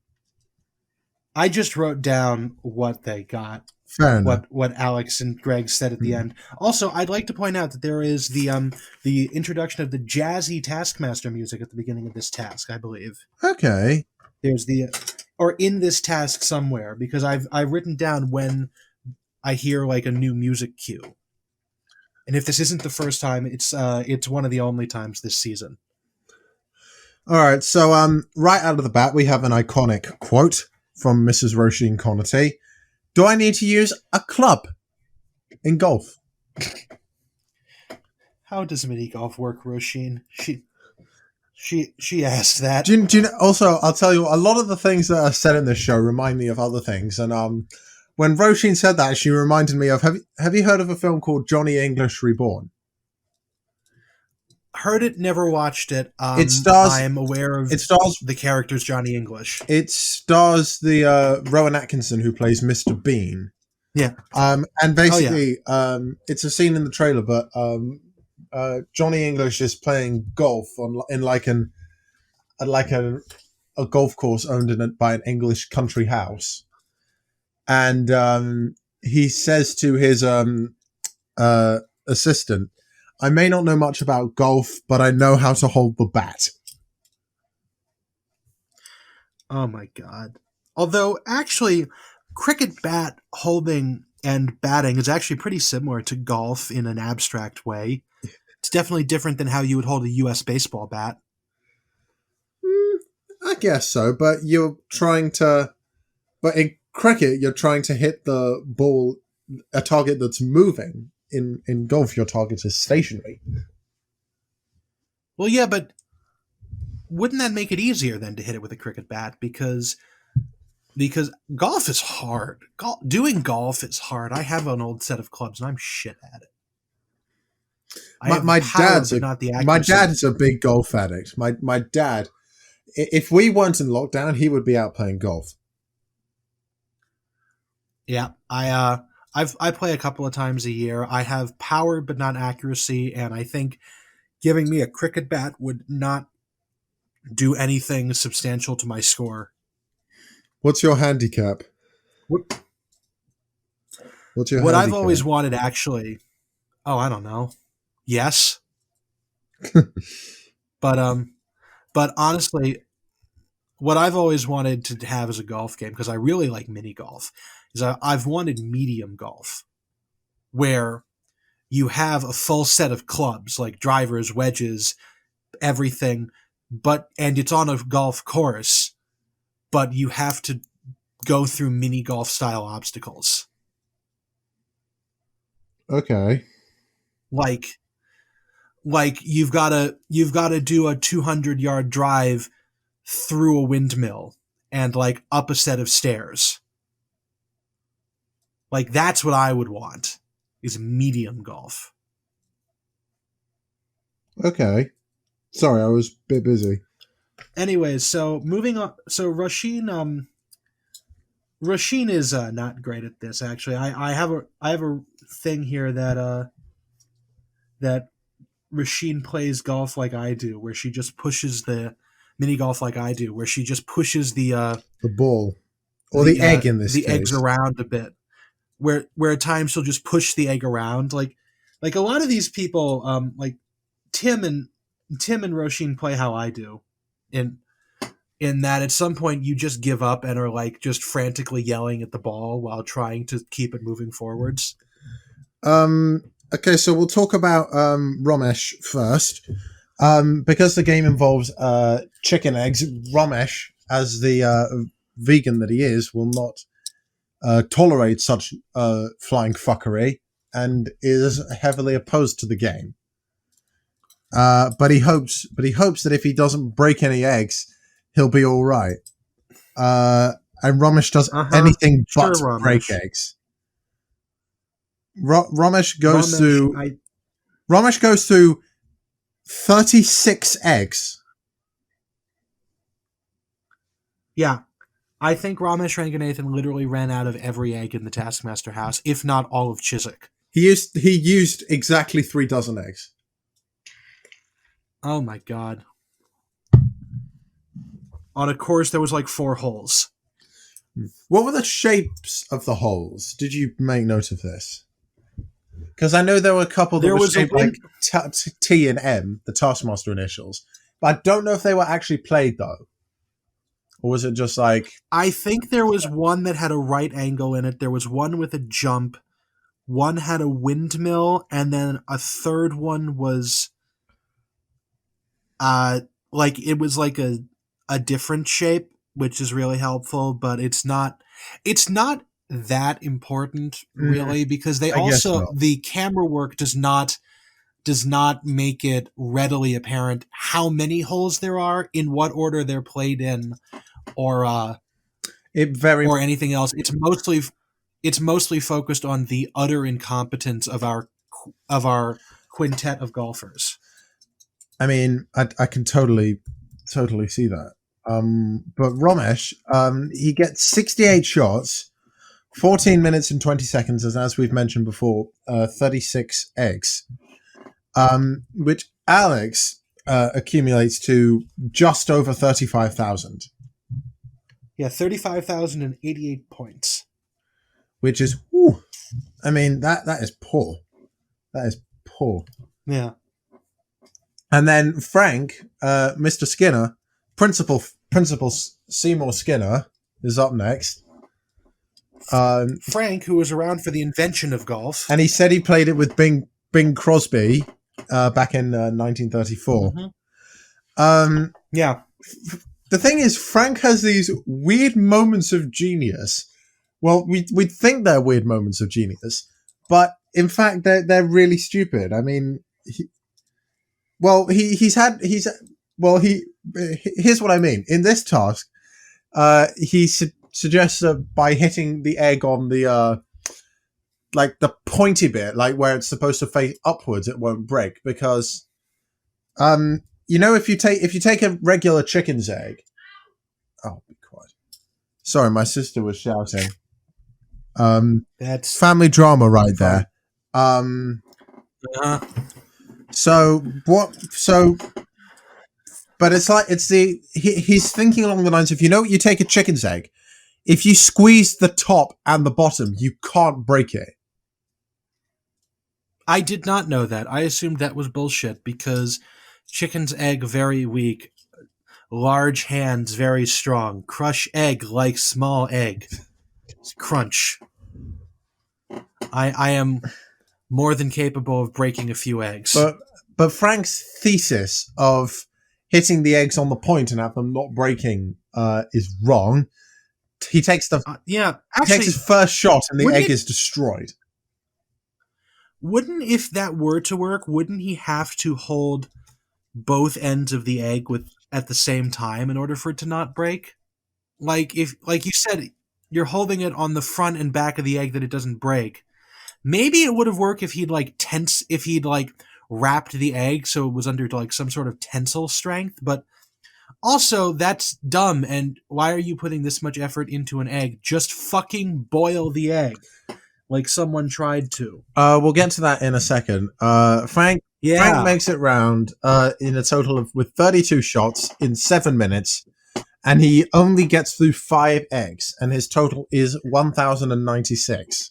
[SPEAKER 2] I just wrote down what they got.
[SPEAKER 3] Fair enough.
[SPEAKER 2] What Alex and Greg said at the end. Also, I'd like to point out that there is the introduction of the jazzy Taskmaster music at the beginning of this task, I believe.
[SPEAKER 3] Okay.
[SPEAKER 2] There's or in this task somewhere, because I've written down when I hear like a new music cue. And if this isn't the first time, it's one of the only times this season.
[SPEAKER 3] All right, so right out of the bat, we have an iconic quote from Mrs. Roisin Connerty. Do I need to use a club in golf?
[SPEAKER 2] How does mini golf work, Roisin? She asked that.
[SPEAKER 3] Do you know, also, I'll tell you, a lot of the things that are said in this show remind me of other things. And when Roisin said that, she reminded me of, have you heard of a film called Johnny English Reborn?
[SPEAKER 2] Heard it, never watched it.
[SPEAKER 3] It stars.
[SPEAKER 2] I am aware of the characters Johnny English.
[SPEAKER 3] It stars the Rowan Atkinson who plays Mr. Bean.
[SPEAKER 2] Yeah.
[SPEAKER 3] And basically, it's a scene in the trailer, but Johnny English is playing golf in a golf course owned by an English country house, and he says to his assistant, I may not know much about golf, but I know how to hold the bat.
[SPEAKER 2] Oh my god. Although, actually, cricket bat holding and batting is actually pretty similar to golf in an abstract way. It's definitely different than how you would hold a US baseball bat.
[SPEAKER 3] I guess so, but in cricket, you're trying to hit the ball, a target that's moving. In golf, your target is stationary.
[SPEAKER 2] Well, yeah, but wouldn't that make it easier then to hit it with a cricket bat? Because golf is hard. Doing golf is hard. I have an old set of clubs, and I'm shit at it.
[SPEAKER 3] My dad is a big golf addict. My dad, if we weren't in lockdown, he would be out playing golf.
[SPEAKER 2] Yeah, I play a couple of times a year. I have power but not accuracy, and I think giving me a cricket bat would not do anything substantial to my score.
[SPEAKER 3] What's your handicap?
[SPEAKER 2] What I've always wanted, actually. Oh, I don't know. Yes. But honestly, what I've always wanted to have as a golf game, because I really like mini golf, is I've wanted medium golf, where you have a full set of clubs, like drivers, wedges, everything, and it's on a golf course, but you have to go through mini golf style obstacles.
[SPEAKER 3] Okay.
[SPEAKER 2] Like you've got to do a 200-yard drive through a windmill and like up a set of stairs. Like, that's what I would want, is medium golf.
[SPEAKER 3] Okay. Sorry, I was a bit busy.
[SPEAKER 2] Anyways, so moving on. So Roisin is not great at this, actually. I have a thing here that Roisin plays golf like I do, where she just pushes the mini golf like I do, where she just pushes the
[SPEAKER 3] ball or the egg in this
[SPEAKER 2] the
[SPEAKER 3] case.
[SPEAKER 2] Eggs around a bit. Where at times she'll just push the egg around, like a lot of these people, like Tim and Roisin play how I do, in that at some point you just give up and are like just frantically yelling at the ball while trying to keep it moving forwards.
[SPEAKER 3] Okay, so we'll talk about Romesh first, because the game involves chicken eggs. Romesh, as the vegan that he is, will not tolerate such flying fuckery and is heavily opposed to the game. But he hopes that if he doesn't break any eggs, he'll be all right. And Romesh does anything but break eggs. Romesh goes through 36 eggs.
[SPEAKER 2] Yeah. I think Romesh Ranganathan literally ran out of every egg in the Taskmaster house, if not all of Chiswick.
[SPEAKER 3] He used exactly 3 dozen eggs.
[SPEAKER 2] Oh my god. On a course there was like 4 holes.
[SPEAKER 3] What were the shapes of the holes? Did you make note of this? Because I know there were a couple that were shaped like T and M, the Taskmaster initials. But I don't know if they were actually played, though. Or was it just like...
[SPEAKER 2] I think there was one that had a right angle in it. There was one with a jump. One had a windmill. And then a third one was... it was like a different shape, which is really helpful, but it's not that important really, because the camera work does not make it readily apparent how many holes there are, in what order they're played in, or anything else. It's mostly focused on the utter incompetence of our quintet of golfers.
[SPEAKER 3] I mean, I can totally see that. But Romesh, he gets 68 shots, 14 minutes and 20 seconds, as we've mentioned before, 36 eggs, which Alex accumulates to just over 35,000.
[SPEAKER 2] Yeah, 35,088 points.
[SPEAKER 3] Which is, I mean, that is poor. That is poor.
[SPEAKER 2] Yeah.
[SPEAKER 3] And then Frank, Mr. Skinner, Principal Seymour Skinner is up next.
[SPEAKER 2] Frank, who was around for the invention of golf.
[SPEAKER 3] And he said he played it with Bing Crosby back in 1934.
[SPEAKER 2] Mm-hmm. Yeah.
[SPEAKER 3] The thing is, Frank has these weird moments of genius. Well, we'd think they're weird moments of genius, but in fact, they're really stupid. I mean, here's what I mean. In this task, he suggests that by hitting the egg on the the pointy bit, like where it's supposed to face upwards, it won't break, because if you take a regular chicken's egg. Oh, be quiet. Sorry, my sister was shouting.
[SPEAKER 2] That's
[SPEAKER 3] family drama right there. But he's thinking along the lines of, you take a chicken's egg, if you squeeze the top and the bottom, you can't break it.
[SPEAKER 2] I did not know that. I assumed that was bullshit, because chicken's egg very weak, large hands very strong, crush egg like small egg. Crunch. I am more than capable of breaking a few eggs.
[SPEAKER 3] But Frank's thesis of hitting the eggs on the point and have them not breaking is wrong. He takes takes his first shot and the egg is destroyed.
[SPEAKER 2] If that were to work, wouldn't he have to hold both ends of the egg at the same time in order for it to not break? Like you said, you're holding it on the front and back of the egg that it doesn't break. Maybe it would have worked if he'd wrapped the egg so it was under some sort of tensile strength, but also that's dumb, and why are you putting this much effort into an egg? Just fucking boil the egg like someone tried to.
[SPEAKER 3] We'll get to that in a second. Frank makes it round in a total with 32 shots in 7 minutes, and he only gets through 5 eggs, and his total is 1,096.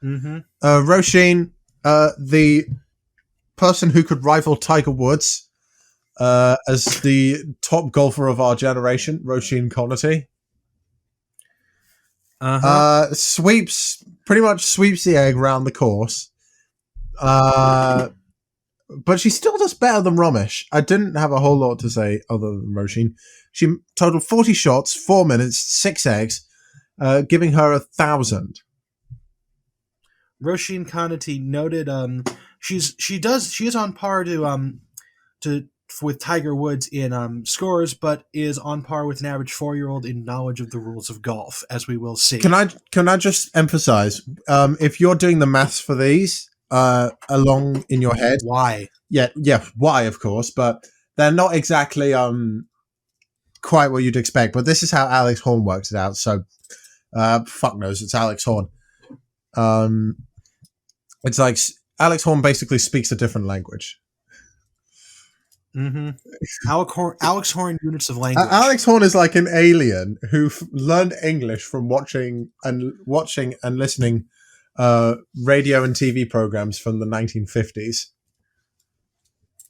[SPEAKER 2] Mm-hmm.
[SPEAKER 3] Roisin, the person who could rival Tiger Woods as the top golfer of our generation, Roisin Connerty, pretty much sweeps the egg around the course. But she still does better than Romesh. I didn't have a whole lot to say other than Roisin. She totaled 40 shots, 4 minutes, 6 eggs, giving her 1,000.
[SPEAKER 2] Roisin Connerty noted she is on par with Tiger Woods in scores, but is on par with an average 4-year-old in knowledge of the rules of golf, as we will see.
[SPEAKER 3] Can I just emphasize, if you're doing the maths for these along in your head,
[SPEAKER 2] why?
[SPEAKER 3] Yeah, why, of course, but they're not exactly quite what you'd expect. But this is how Alex Horn worked it out. So, fuck knows, it's Alex Horn. It's like Alex Horn basically speaks a different language.
[SPEAKER 2] Mm-hmm. Alex Horn units of language.
[SPEAKER 3] Alex Horn is like an alien who learned English from watching and listening radio and TV programs from the 1950s.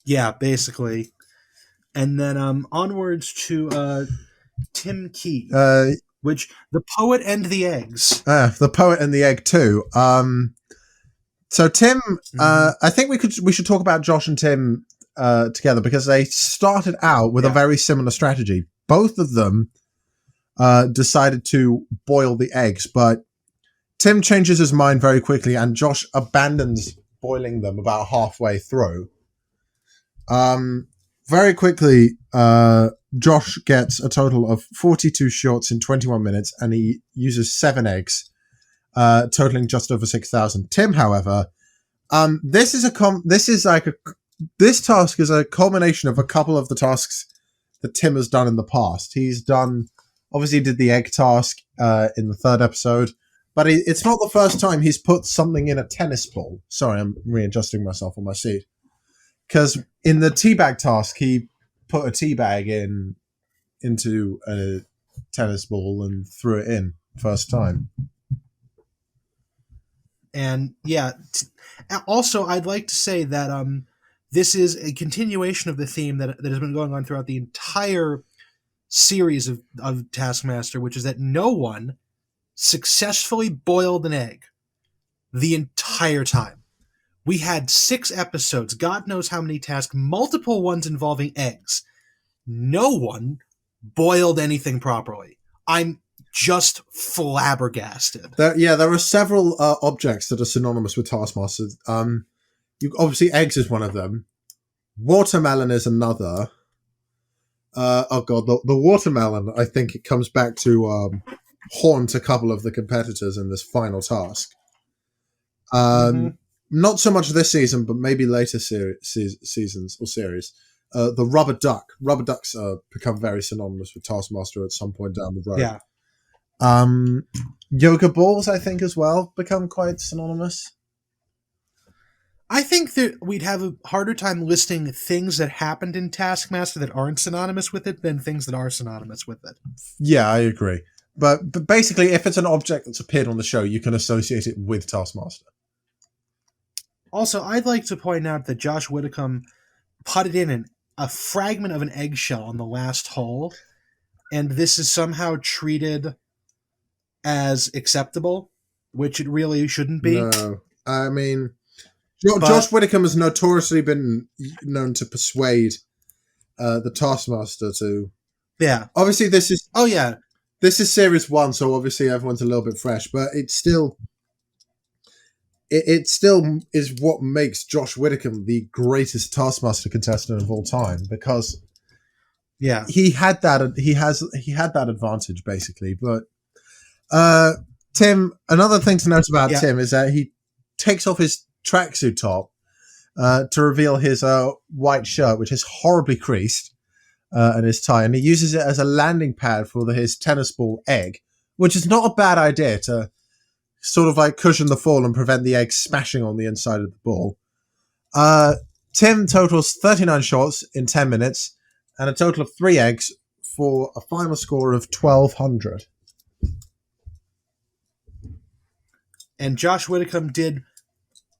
[SPEAKER 2] Yeah, basically. And then onwards to Tim Key, which the poet and the eggs.
[SPEAKER 3] The poet and the egg too. So Tim, I think we should talk about Josh and Tim together because they started out with a very similar strategy. Both of them decided to boil the eggs, but Tim changes his mind very quickly, and Josh abandons boiling them about halfway through. Very quickly, Josh gets a total of 42 shots in 21 minutes, and he uses 7 eggs, totaling just over 6,000. Tim, however, this task is a culmination of a couple of the tasks that Tim has done in the past. He's obviously did the egg task in the 3rd episode, but it's not the first time he's put something in a tennis ball. Sorry, I'm readjusting myself on my seat. Because in the teabag task, he put a teabag into a tennis ball and threw it in first time.
[SPEAKER 2] And yeah, also I'd like to say that this is a continuation of the theme that has been going on throughout the entire series of Taskmaster, which is that no one successfully boiled an egg the entire time. We had 6 episodes, God knows how many tasks, multiple ones involving eggs. No one boiled anything properly. I'm just flabbergasted.
[SPEAKER 3] There are several objects that are synonymous with Taskmaster. Obviously, eggs is one of them. Watermelon is another. The watermelon, I think it comes back to haunt a couple of the competitors in this final task. Not so much this season, but maybe later seasons or series. The rubber duck. Rubber ducks become very synonymous with Taskmaster at some point down the road.
[SPEAKER 2] Yeah.
[SPEAKER 3] Yoga balls, I think, as well, become quite synonymous.
[SPEAKER 2] I think that we'd have a harder time listing things that happened in Taskmaster that aren't synonymous with it than things that are synonymous with it.
[SPEAKER 3] Yeah, I agree. But basically, if it's an object that's appeared on the show, you can associate it with Taskmaster.
[SPEAKER 2] Also, I'd like to point out that Josh Widdicombe putted in a fragment of an eggshell on the last hole, and this is somehow treated as acceptable, which it really shouldn't be.
[SPEAKER 3] No, I mean, Josh Widdicombe has notoriously been known to persuade the Taskmaster to...
[SPEAKER 2] Yeah.
[SPEAKER 3] Obviously, this is...
[SPEAKER 2] Oh, yeah.
[SPEAKER 3] This is series 1, so obviously everyone's a little bit fresh, but it's still... It still is what makes Josh Widdicombe the greatest Taskmaster contestant of all time, because he had that advantage basically. But Tim, another thing to note about Tim is that he takes off his tracksuit top to reveal his white shirt, which is horribly creased, and his tie, and he uses it as a landing pad for his tennis ball egg, which is not a bad idea to sort of like cushion the fall and prevent the egg smashing on the inside of the ball. Tim totals 39 shots in 10 minutes and a total of 3 eggs for a final score of 1,200.
[SPEAKER 2] And Josh Widdicombe did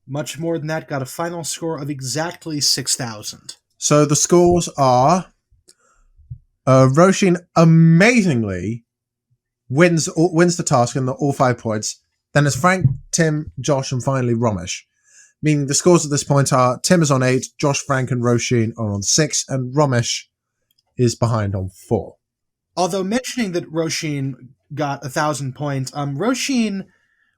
[SPEAKER 2] much more than that, got a final score of exactly 6,000.
[SPEAKER 3] So the scores are Roshin amazingly wins the task in all 5 points. Then it's Frank, Tim, Josh, and finally Romesh. Meaning the scores at this point are Tim is on 8, Josh, Frank, and Roshin are on 6, and Romesh is behind on 4.
[SPEAKER 2] Although mentioning that Roshin got 1,000 points, Roshin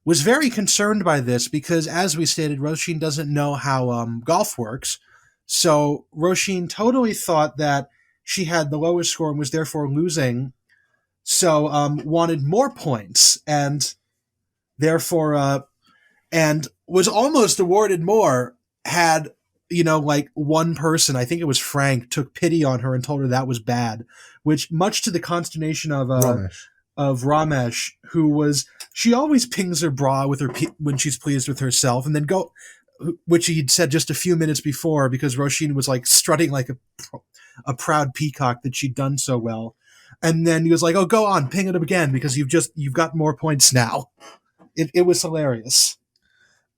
[SPEAKER 2] was very concerned by this because, as we stated, Roshin doesn't know how golf works. So Roshin totally thought that she had the lowest score and was therefore losing. So wanted more points and therefore and was almost awarded more had, like one person, I think it was Frank, took pity on her and told her that was bad, which much to the consternation of Romesh, who she always pings her bra with her when she's pleased with herself and then which he'd said just a few minutes before, because Roisin was like strutting like a proud peacock that she'd done so well. And then he was like, "Oh, go on, ping it up again because you've got more points now." It was hilarious.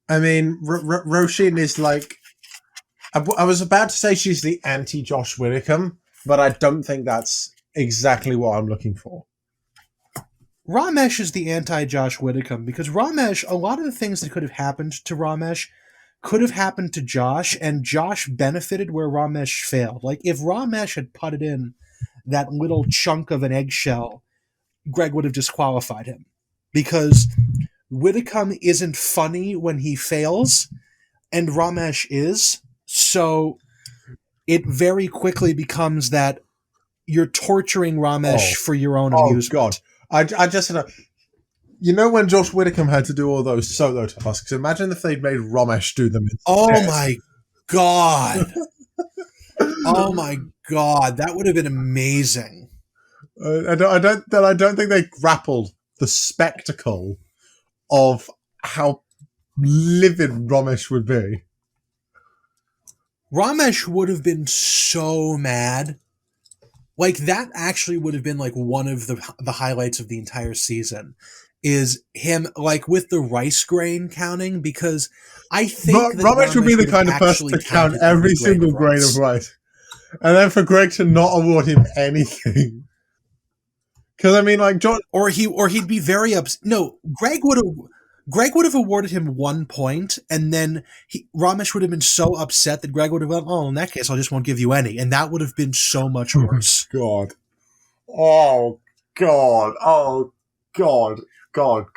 [SPEAKER 3] I mean, Roisin is like, I was about to say she's the anti-Josh Widdicombe, but I don't think that's exactly what I'm looking for.
[SPEAKER 2] Romesh is the anti-Josh Widdicombe because Romesh, a lot of the things that could have happened to Romesh could have happened to Josh, and Josh benefited where Romesh failed. Like, if Romesh had putted in that little chunk of an eggshell, Greg would have disqualified him. Because Widdicombe isn't funny when he fails, and Romesh is, so it very quickly becomes that you're torturing Romesh for your own amusement.
[SPEAKER 3] Oh, God. I just said, you know, when Josh Widdicombe had to do all those solo tasks, imagine if they'd made Romesh do them instead.
[SPEAKER 2] Oh my God. Oh my God. That would have been amazing.
[SPEAKER 3] I don't think they grappled the spectacle of how livid Romesh would be.
[SPEAKER 2] Romesh would have been so mad. Like, that actually would have been like one of the highlights of the entire season, is him like with the rice grain counting, because I think that
[SPEAKER 3] Romesh would be the kind of person to count every single grain of rice, and then for Greg to not award him anything. Because I mean, like John,
[SPEAKER 2] or he'd be very upset. No, Greg would have awarded him 1 point, and then Romesh would have been so upset that Greg would have gone, "Oh, in that case, I just won't give you any," and that would have been so much worse.
[SPEAKER 3] God. Oh God. Oh God. God.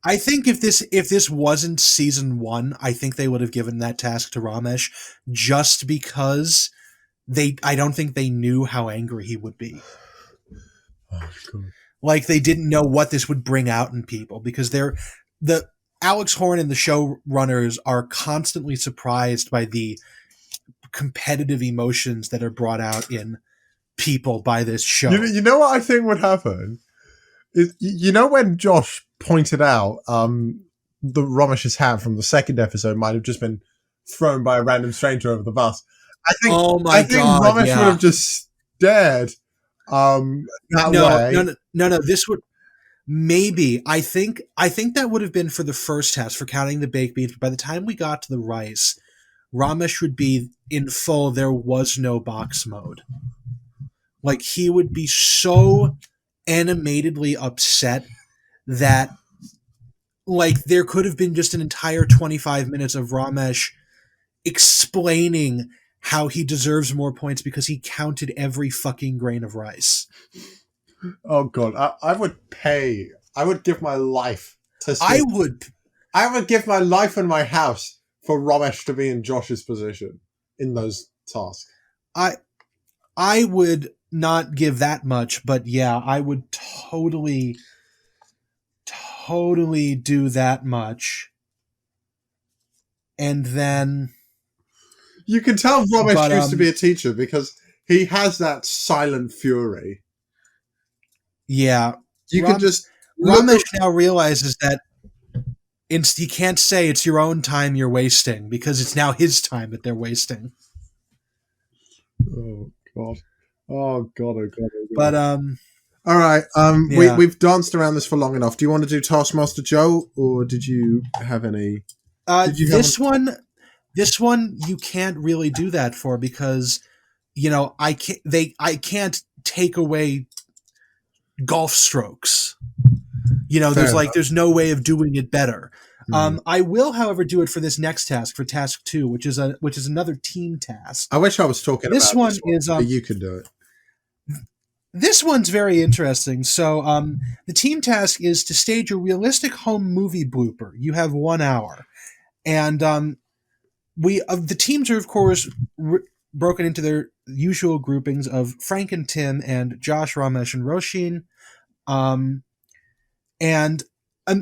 [SPEAKER 2] I think if this wasn't season 1, I think they would have given that task to Romesh, just because I don't think they knew how angry he would be.
[SPEAKER 3] Oh God.
[SPEAKER 2] Like, they didn't know what this would bring out in people, because the Alex Horn and the showrunners are constantly surprised by the competitive emotions that are brought out in people by this show.
[SPEAKER 3] You know what I think would happen? You know when Josh pointed out the Romesh's hat from the second episode might have just been thrown by a random stranger over the bus. I think Romesh would have just stared that way.
[SPEAKER 2] No. This would maybe. I think that would have been for the first test for counting the baked beans. But by the time we got to the rice, Romesh would be in full. There was no box mode. Like, he would be so animatedly upset that, like, there could have been just an entire 25 minutes of Romesh explaining how he deserves more points because he counted every fucking grain of rice.
[SPEAKER 3] Oh God, I would give my life to see. I would give my life and my house for Romesh to be in Josh's position in those tasks.
[SPEAKER 2] I would not give that much, but yeah, I would totally do that much. And then
[SPEAKER 3] you can tell Romesh used to be a teacher because he has that silent fury.
[SPEAKER 2] Yeah.
[SPEAKER 3] Romesh
[SPEAKER 2] now realizes that he can't say it's your own time you're wasting, because it's now his time that they're wasting.
[SPEAKER 3] Oh God. Oh God.
[SPEAKER 2] But
[SPEAKER 3] all right.
[SPEAKER 2] Yeah.
[SPEAKER 3] We've danced around this for long enough. Do you want to do Taskmaster Joe, or did you have any?
[SPEAKER 2] This one you can't really do that for, because I can't take away golf strokes. There's no way of doing it better. I will, however, do it for this next task, for task 2, which is another team task.
[SPEAKER 3] I wish I was talking about this one. But you can do it.
[SPEAKER 2] This one's very interesting. So, the team task is to stage a realistic home movie blooper. You have 1 hour, and the teams are, of course, broken into their usual groupings of Frank and Tim, and Josh, Romesh, and Roisin. And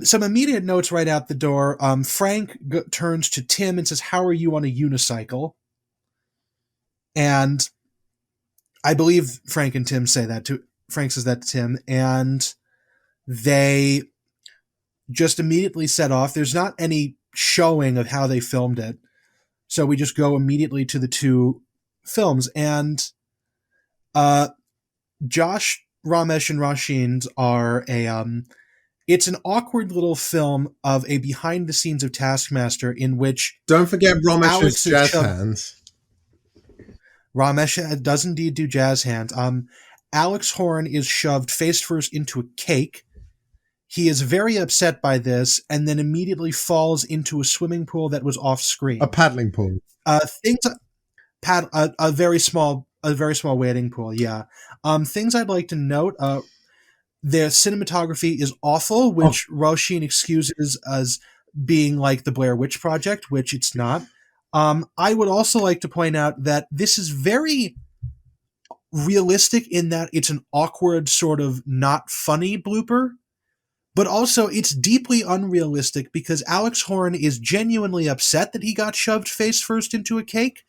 [SPEAKER 2] some immediate notes right out the door. Frank turns to Tim and says, "How are you on a unicycle?" And I believe Frank and Tim say that to Frank says that to Tim, and they just immediately set off. There's not any showing of how they filmed it. So we just go immediately to the two films, and Josh, Romesh, and Rasheen's are it's an awkward little film of a behind the scenes of Taskmaster in which
[SPEAKER 3] don't forget Romesh's jazz
[SPEAKER 2] shoved,
[SPEAKER 3] hands.
[SPEAKER 2] Romesh does indeed do jazz hands. Alex Horne is shoved face first into a cake. He is very upset by this, and then immediately falls into a swimming pool that was off screen.
[SPEAKER 3] A paddling pool.
[SPEAKER 2] A very small wading pool. Yeah. Things I'd like to note. Their cinematography is awful, which Roisin excuses as being like the Blair Witch Project, which it's not. I would also like to point out that this is very realistic in that it's an awkward, sort of not funny blooper, but also it's deeply unrealistic because Alex Horne is genuinely upset that he got shoved face first into a cake,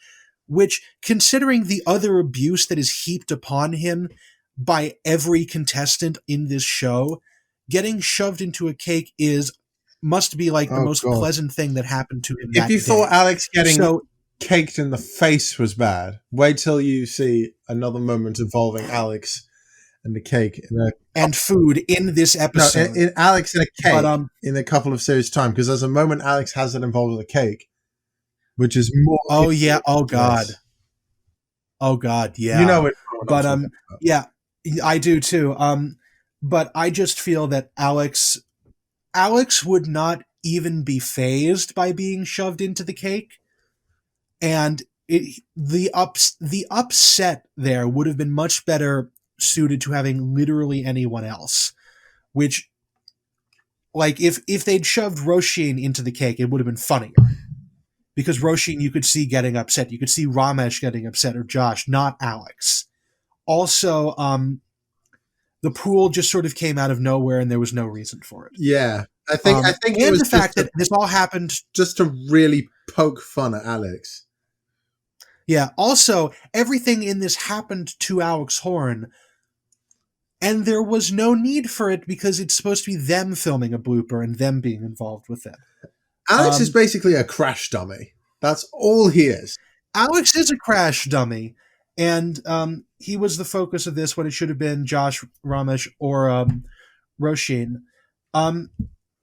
[SPEAKER 2] which, considering the other abuse that is heaped upon him by every contestant in this show, getting shoved into a cake must be like the most pleasant thing that happened to him.
[SPEAKER 3] If you thought Alex getting caked in the face was bad, wait till you see another moment involving Alex and the cake
[SPEAKER 2] and food in this episode.
[SPEAKER 3] No, in Alex and a cake in a couple of series time, because there's a moment Alex has it involved with a cake, which is more.
[SPEAKER 2] Oh yeah! Oh god! Oh god! Yeah.
[SPEAKER 3] You know it,
[SPEAKER 2] but yeah, I do too. But I just feel that Alex would not even be fazed by being shoved into the cake, and the upset there would have been much better suited to having literally anyone else. Which, like, if they'd shoved Roisin into the cake, it would have been funnier. Because Roisin you could see getting upset. You could see Romesh getting upset, or Josh, not Alex. Also, the pool just sort of came out of nowhere and there was no reason for it.
[SPEAKER 3] Yeah. I think
[SPEAKER 2] and
[SPEAKER 3] it was
[SPEAKER 2] the fact that this all happened
[SPEAKER 3] just to really poke fun at Alex.
[SPEAKER 2] Yeah. Also, everything in this happened to Alex Horne, and there was no need for it because it's supposed to be them filming a blooper and them being involved with it.
[SPEAKER 3] Alex is basically a crash dummy. That's all he is.
[SPEAKER 2] Alex is a crash dummy, and he was the focus of this when it should have been Josh, Romesh, or Roisin.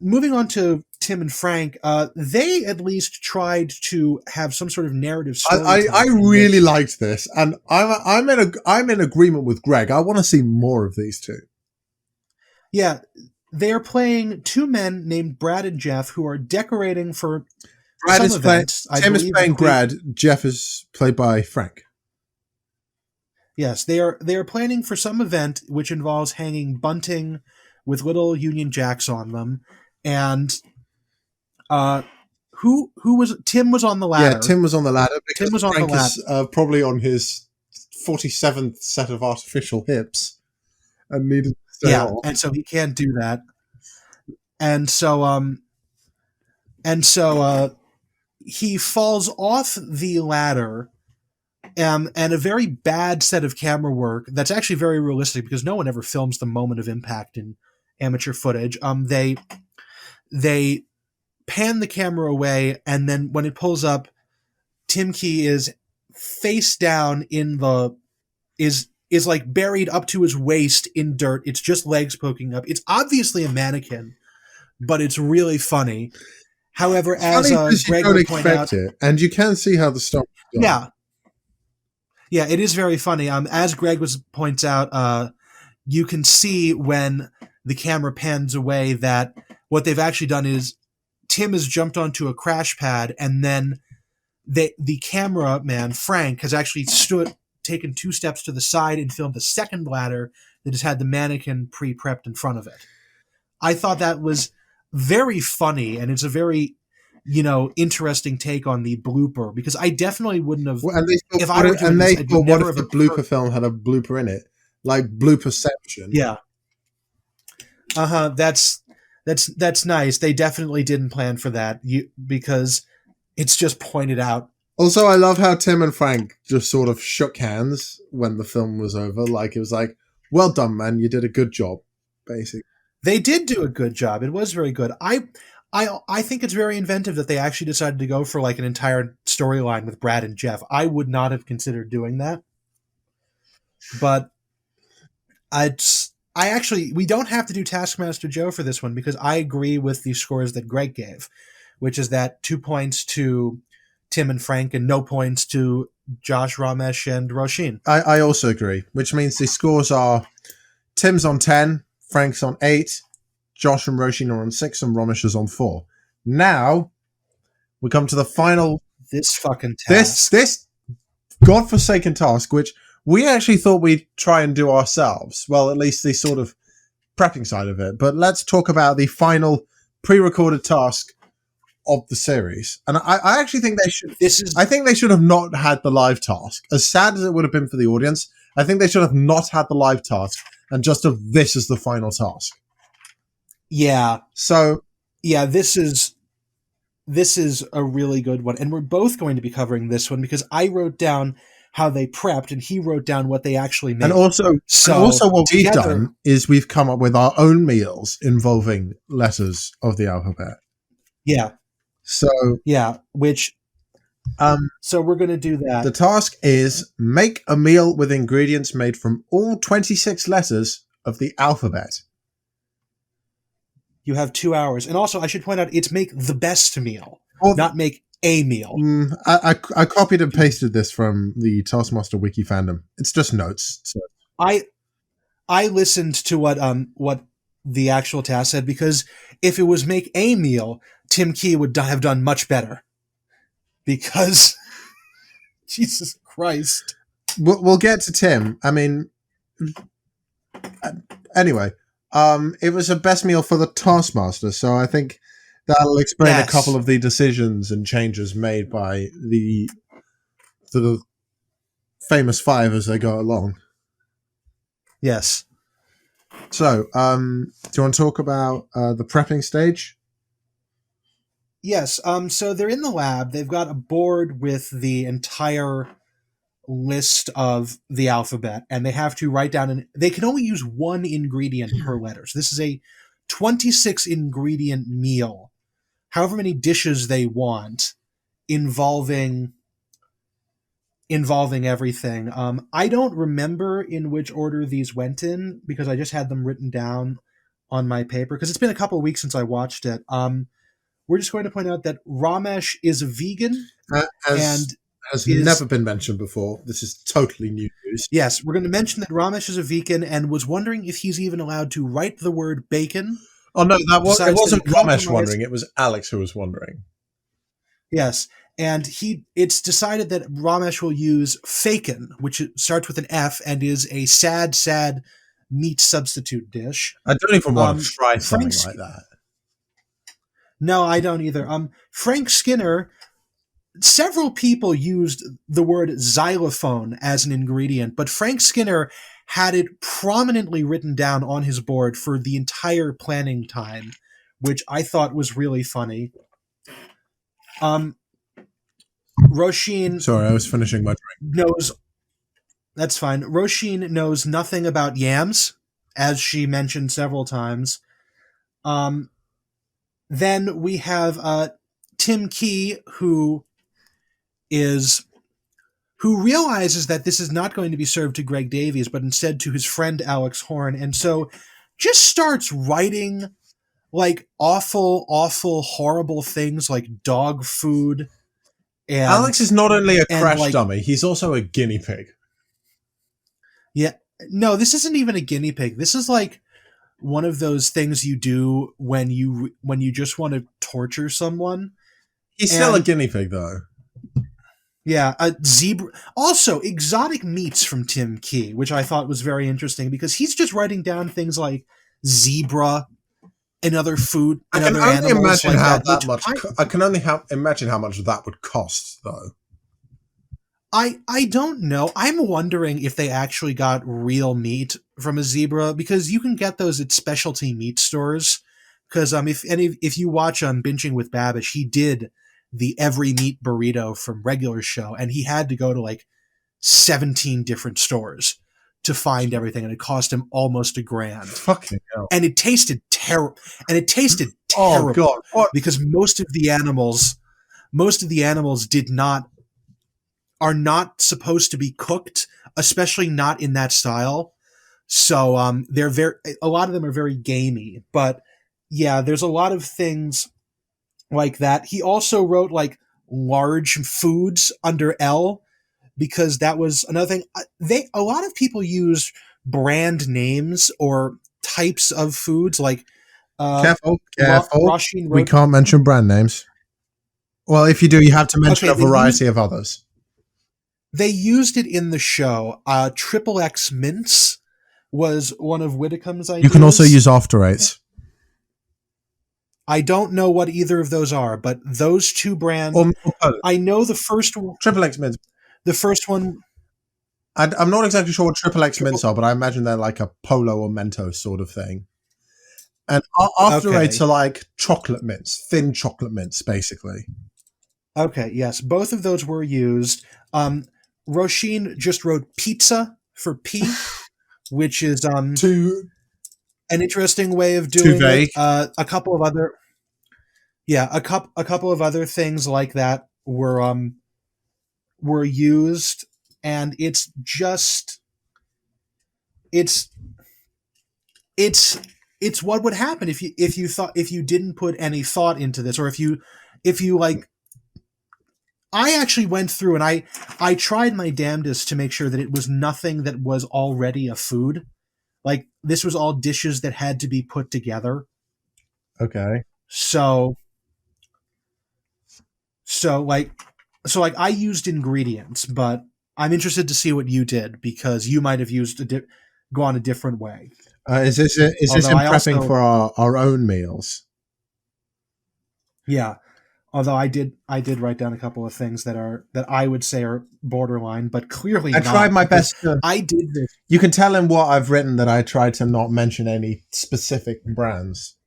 [SPEAKER 2] Moving on to Tim and Frank, they at least tried to have some sort of narrative story.
[SPEAKER 3] I really liked this, and I'm in agreement with Greg. I want to see more of these two.
[SPEAKER 2] Yeah, they are playing two men named Brad and Jeff who are decorating for some events.
[SPEAKER 3] Tim is playing Brad. Jeff is played by Frank.
[SPEAKER 2] Yes, they are planning for some event which involves hanging bunting with little Union Jacks on them. And who was Tim was on the ladder.
[SPEAKER 3] Yeah, Tim was on the ladder because
[SPEAKER 2] Tim was on
[SPEAKER 3] Frank
[SPEAKER 2] the ladder.
[SPEAKER 3] is probably on his 47th set of artificial hips and needed to stay off.
[SPEAKER 2] And so he can't do that. And so he falls off the ladder, and a very bad set of camera work that's actually very realistic because no one ever films the moment of impact in amateur footage. They pan the camera away, and then when it pulls up, Tim Key is face down is like buried up to his waist in dirt. It's just legs poking up. It's obviously a mannequin, but it's really funny. However, as Greg would point out,
[SPEAKER 3] and you can see how the stuff.
[SPEAKER 2] Yeah, it is very funny. As Greg points out, you can see when the camera pans away that what they've actually done is Tim has jumped onto a crash pad, and then the cameraman, Frank, has actually taken 2 steps to the side and filmed a second ladder that has had the mannequin pre-prepped in front of it. I thought that was very funny, and it's a very, interesting take on the blooper, because I definitely wouldn't have.
[SPEAKER 3] Well, they thought, what if the blooper film had a blooper in it, like Blooperception?
[SPEAKER 2] Yeah. That's nice. They definitely didn't plan for that, because it's just pointed out.
[SPEAKER 3] Also, I love how Tim and Frank just sort of shook hands when the film was over. Like, it was like, well done, man. You did a good job, basically.
[SPEAKER 2] They did do a good job. It was very good. I think it's very inventive that they actually decided to go for like an entire storyline with Brad and Jeff. I would not have considered doing that, but we don't have to do Taskmaster Joe for this one because I agree with the scores that Greg gave, which is that 2 points to Tim and Frank and no points to Josh, Romesh, and Roisin.
[SPEAKER 3] I also agree, which means the scores are Tim's on 10, Frank's on 8, Josh and Roisin are on 6, and Romesh is on 4. Now, we come to the final...
[SPEAKER 2] This fucking task.
[SPEAKER 3] This godforsaken task, which we actually thought we'd try and do ourselves. Well, at least the sort of prepping side of it. But let's talk about the final pre-recorded task of the series. And I actually think they should... I think they should have not had the live task. As sad as it would have been for the audience, I think they should have not had the live task and just have this as the final task.
[SPEAKER 2] Yeah.
[SPEAKER 3] So...
[SPEAKER 2] Yeah, this is a really good one. And we're both going to be covering this one because I wrote down how they prepped and he wrote down what they actually made.
[SPEAKER 3] And also what we've done is we've come up with our own meals involving letters of the alphabet.
[SPEAKER 2] Yeah.
[SPEAKER 3] So
[SPEAKER 2] so we're going to do that.
[SPEAKER 3] The task is make a meal with ingredients made from all 26 letters of the alphabet.
[SPEAKER 2] You have 2 hours. And also, I should point out, it's make the best meal, not make a meal.
[SPEAKER 3] I copied and pasted this from the Taskmaster wiki fandom. It's just notes. So.
[SPEAKER 2] I listened to what the actual task said, because if it was make a meal, Tim Key would have done much better. Because, Jesus Christ.
[SPEAKER 3] We'll get to Tim. I mean, anyway, it was a best meal for the Taskmaster, so I think that'll explain a couple of the decisions and changes made by the famous five as they go along.
[SPEAKER 2] Yes.
[SPEAKER 3] So, do you want to talk about the prepping stage?
[SPEAKER 2] Yes. So they're in the lab. They've got a board with the entire list of the alphabet, and they have to write down, and they can only use one ingredient per letter. So this is a 26 ingredient meal, however many dishes they want, involving everything. I don't remember in which order these went in because I just had them written down on my paper because it's been a couple of weeks since I watched it. We're just going to point out that Romesh is a vegan and
[SPEAKER 3] has never been mentioned before. This is totally new news.
[SPEAKER 2] Yes, we're going to mention that Romesh is a vegan and was wondering if he's even allowed to write the word bacon.
[SPEAKER 3] Oh no, it wasn't Romesh wondering. It was Alex who was wondering.
[SPEAKER 2] Yes, and it's decided that Romesh will use fakin, which starts with an F and is a sad meat substitute dish.
[SPEAKER 3] I don't even want to try something like that.
[SPEAKER 2] No, I don't either. Frank Skinner, several people used the word xylophone as an ingredient, but Frank Skinner had it prominently written down on his board for the entire planning time, which I thought was really funny. Roisin...
[SPEAKER 3] Sorry, I was finishing my drink.
[SPEAKER 2] That's fine. Roisin knows nothing about yams, as she mentioned several times. Then we have Tim Key, who realizes that this is not going to be served to Greg Davies, but instead to his friend Alex Horn, and so just starts writing like awful, horrible things like dog food. And
[SPEAKER 3] Alex is not only a crash dummy, he's also a guinea pig.
[SPEAKER 2] Yeah. No, this isn't even a guinea pig. This is like one of those things you do when you just want to torture someone.
[SPEAKER 3] He's still a guinea pig, though.
[SPEAKER 2] Yeah, a zebra. Also, exotic meats from Tim Key, which I thought was very interesting because he's just writing down things like zebra and other food and other animals.
[SPEAKER 3] I can only imagine how much that would cost, though.
[SPEAKER 2] I don't know. I'm wondering if they actually got real meat from a zebra, because you can get those at specialty meat stores. Because if you watch Binging with Babish, he did the every meat burrito from regular show, and he had to go to like 17 different stores to find everything, and it cost him almost $1,000.
[SPEAKER 3] Fucking hell.
[SPEAKER 2] And it tasted terrible. And it tasted terrible.
[SPEAKER 3] Oh God! What?
[SPEAKER 2] Because most of the animals are not supposed to be cooked, especially not in that style. So a lot of them are very gamey. But yeah, there's a lot of things like that. He also wrote like large foods under L, because that was another thing. A lot of people use brand names or types of foods, like
[SPEAKER 3] Careful.
[SPEAKER 2] Roshin
[SPEAKER 3] We
[SPEAKER 2] wrote.
[SPEAKER 3] can't mention brand names. Well, if you do, you have to mention
[SPEAKER 2] Okay,
[SPEAKER 3] a variety of others.
[SPEAKER 2] They used it in the show. Triple X Mints was one of Whitcomb's ideas.
[SPEAKER 3] You can also use After Eights.
[SPEAKER 2] I don't know what either of those are, but those two brands. I know the first one.
[SPEAKER 3] Triple X Mints.
[SPEAKER 2] The first one.
[SPEAKER 3] I'm not exactly sure what Triple X Mints are, but I imagine they're like a Polo or Mentos sort of thing. And After Eights are like chocolate mints, thin chocolate mints, basically.
[SPEAKER 2] Okay, yes. Both of those were used. Roshin just wrote pizza for P, which is an interesting way of doing it. A couple of other things like that were used, and it's what would happen if you didn't put any thought into this, or if you like. I actually went through and I tried my damnedest to make sure that it was nothing that was already a food. Like, this was all dishes that had to be put together.
[SPEAKER 3] Okay.
[SPEAKER 2] So I used ingredients, but I'm interested to see what you did, because you might have gone a different way.
[SPEAKER 3] Is this in prepping for our own meals?
[SPEAKER 2] Yeah. Although I did write down a couple of things that I would say are borderline, but clearly
[SPEAKER 3] I tried my best.
[SPEAKER 2] I did this.
[SPEAKER 3] You can tell in what I've written that I tried to not mention any specific brands.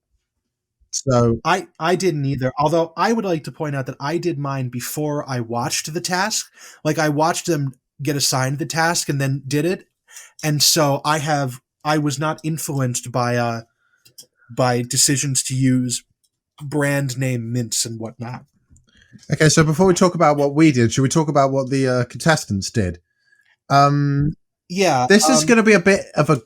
[SPEAKER 3] So
[SPEAKER 2] I didn't either. Although I would like to point out that I did mine before I watched the task. Like, I watched them get assigned the task and then did it, and so I was not influenced by decisions to use brand name mints and whatnot.
[SPEAKER 3] Okay, so before we talk about what we did, should we talk about what the contestants did?
[SPEAKER 2] Yeah,
[SPEAKER 3] this is going to be a bit of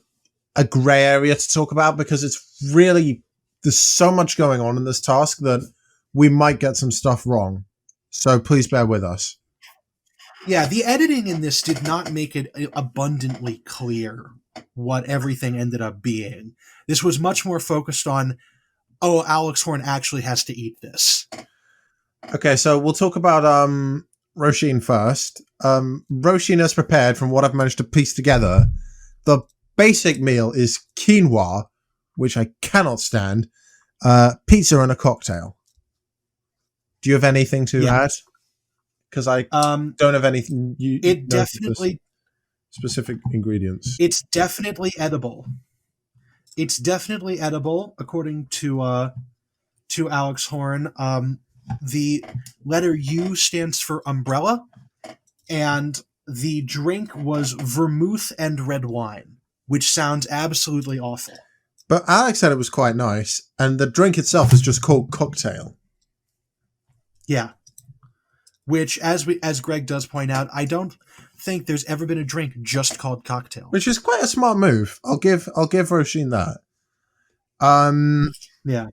[SPEAKER 3] a grey area to talk about, because there's so much going on in this task that we might get some stuff wrong. So please bear with us.
[SPEAKER 2] Yeah, the editing in this did not make it abundantly clear what everything ended up being. This was much more focused on, Alex Horne actually has to eat this.
[SPEAKER 3] Okay, so we'll talk about Roshin first. Roshin has prepared, from what I've managed to piece together, the basic meal is quinoa, which I cannot stand, pizza and a cocktail. Do you have anything to add? Because I don't have anything.
[SPEAKER 2] It definitely
[SPEAKER 3] specific ingredients.
[SPEAKER 2] It's definitely edible. It's definitely edible, according to Alex Horne. The letter U stands for umbrella, and the drink was vermouth and red wine, which sounds absolutely awful.
[SPEAKER 3] But Alex said it was quite nice, and the drink itself is just called cocktail.
[SPEAKER 2] Yeah. Which, as Greg does point out, I don't think there's ever been a drink just called cocktail.
[SPEAKER 3] Which is quite a smart move. I'll give Roshin that.
[SPEAKER 2] Yeah.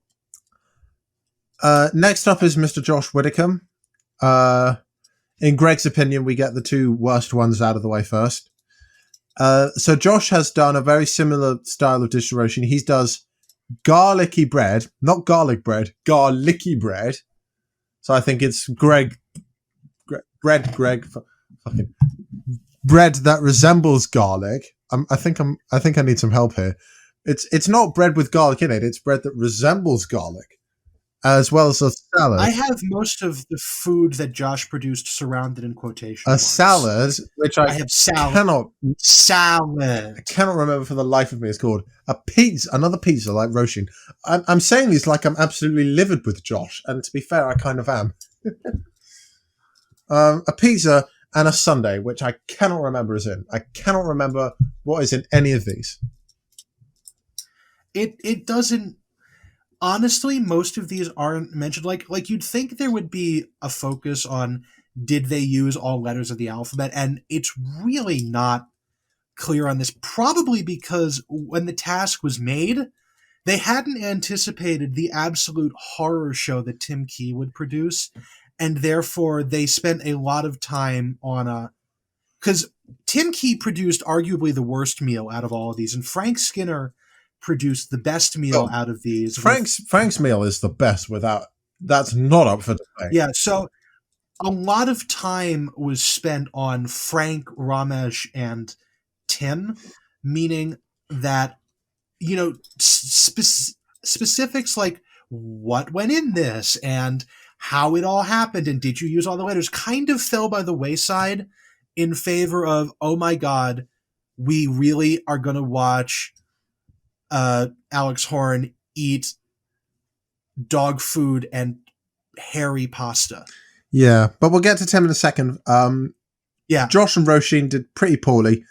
[SPEAKER 3] Next up is Mr. Josh Whitcomb. In Greg's opinion, we get the two worst ones out of the way first. So Josh has done a very similar style of dish to Roshin. He does garlicky bread, not garlic bread, garlicky bread. So I think it's bread that resembles garlic. I think I need some help here. It's not bread with garlic in it. It's bread that resembles garlic, as well as a salad.
[SPEAKER 2] I have most of the food that Josh produced surrounded in quotation
[SPEAKER 3] marks.
[SPEAKER 2] A
[SPEAKER 3] salad, which I have salad. I cannot remember for the life of me. It's called a pizza. Another pizza like Roshin. I'm saying these like I'm absolutely livid with Josh, and to be fair, I kind of am. A pizza and a sundae, which I cannot remember is in. I cannot remember what is in any of these.
[SPEAKER 2] It doesn't. honestly, most of these aren't mentioned. Like you'd think there would be a focus on did they use all letters of the alphabet, and it's really not clear on this. Probably because when the task was made, they hadn't anticipated the absolute horror show that Tim Key would produce, and therefore they spent a lot of time on a. Because Tim Key produced arguably the worst meal out of all of these, and Frank Skinner produced the best meal out of these.
[SPEAKER 3] Frank's meal is the best. That's not up for debate.
[SPEAKER 2] Yeah, so a lot of time was spent on Frank, Romesh, and Tim, meaning that specifics like what went in this and how it all happened and did you use all the letters kind of fell by the wayside in favor of, oh my god, we really are going to watch Alex Horn eat dog food and hairy pasta.
[SPEAKER 3] Yeah, but we'll get to Tim in a second.
[SPEAKER 2] Yeah.
[SPEAKER 3] Josh and Roisin did pretty poorly.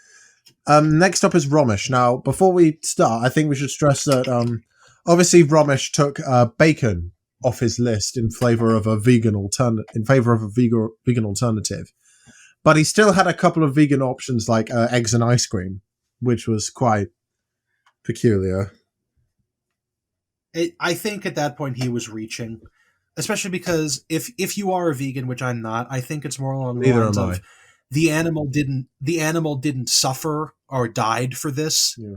[SPEAKER 3] Next up is Romesh. Now, before we start, I think we should stress that obviously Romesh took bacon off his list in favor of a vegan alternative, but he still had a couple of vegan options like eggs and ice cream, which was quite peculiar.
[SPEAKER 2] I think at that point he was reaching, especially because if you are a vegan, which I'm not, I think it's more along the lines of the animal didn't suffer or died for this.
[SPEAKER 3] Yeah.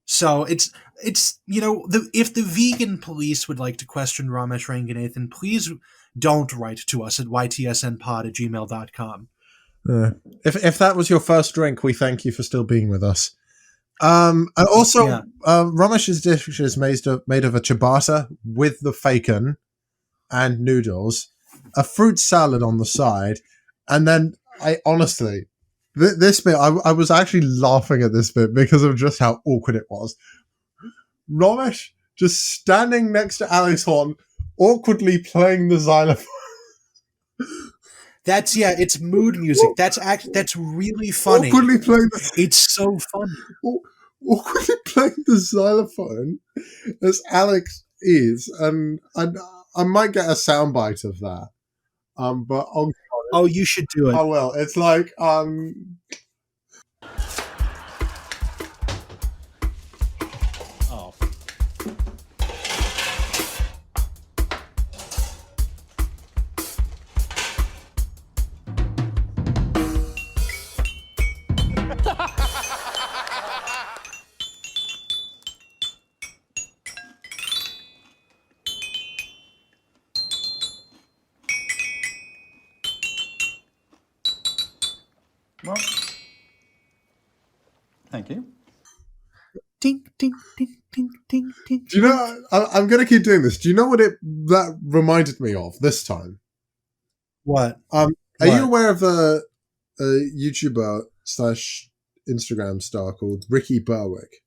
[SPEAKER 2] So it's if the vegan police would like to question Romesh Ranganathan, please don't write to us at ytsnpod@gmail.com.
[SPEAKER 3] If that was your first drink, we thank you for still being with us. And also, Romesh's dish is made of a ciabatta with the bacon and noodles, a fruit salad on the side, and then I honestly, this bit, I was actually laughing at this bit because of just how awkward it was. Romesh just standing next to Alex Horn, awkwardly playing the xylophone.
[SPEAKER 2] It's mood music. That's really funny.
[SPEAKER 3] Awkwardly playing
[SPEAKER 2] it's so funny.
[SPEAKER 3] Awkwardly playing the xylophone as Alex is, and I might get a soundbite of that. But
[SPEAKER 2] oh, you should do it.
[SPEAKER 3] Oh well, it's like
[SPEAKER 4] Well, thank you.
[SPEAKER 2] Ding, ding, ding, ding, ding, ding.
[SPEAKER 3] Do you know? I'm going to keep doing this. Do you know what that reminded me of this time?
[SPEAKER 2] What?
[SPEAKER 3] Are you aware of a YouTuber / Instagram star called Ricky Berwick?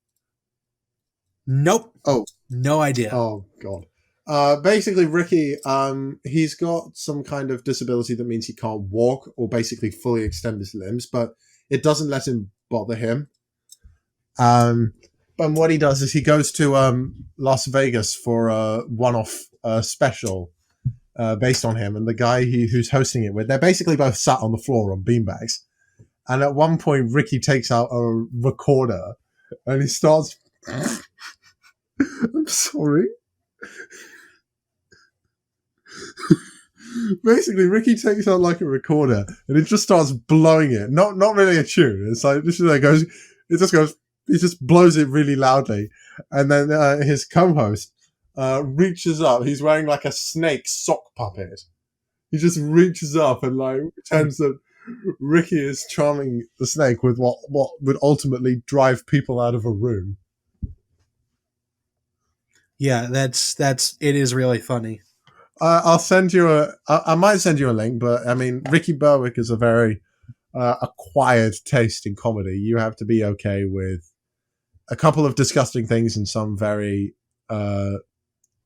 [SPEAKER 2] Nope.
[SPEAKER 3] Oh,
[SPEAKER 2] no idea.
[SPEAKER 3] Oh god. Basically, Ricky, he's got some kind of disability that means he can't walk or basically fully extend his limbs, but it doesn't let him bother him. But what he does is he goes to Las Vegas for a one-off special based on him, and the guy who's hosting it with, they're basically both sat on the floor on beanbags. And at one point, Ricky takes out a recorder and he starts... I'm sorry. Basically, Ricky takes out like a recorder and it just starts blowing it. Not really a tune. It's like this is like goes. It just goes. He just blows it really loudly, and then his co-host reaches up. He's wearing like a snake sock puppet. He just reaches up and like pretends that Ricky is charming the snake with what would ultimately drive people out of a room.
[SPEAKER 2] Yeah, that's it is really funny.
[SPEAKER 3] I'll send you I might send you a link, but I mean, Ricky Berwick is a very acquired taste in comedy. You have to be okay with a couple of disgusting things and some very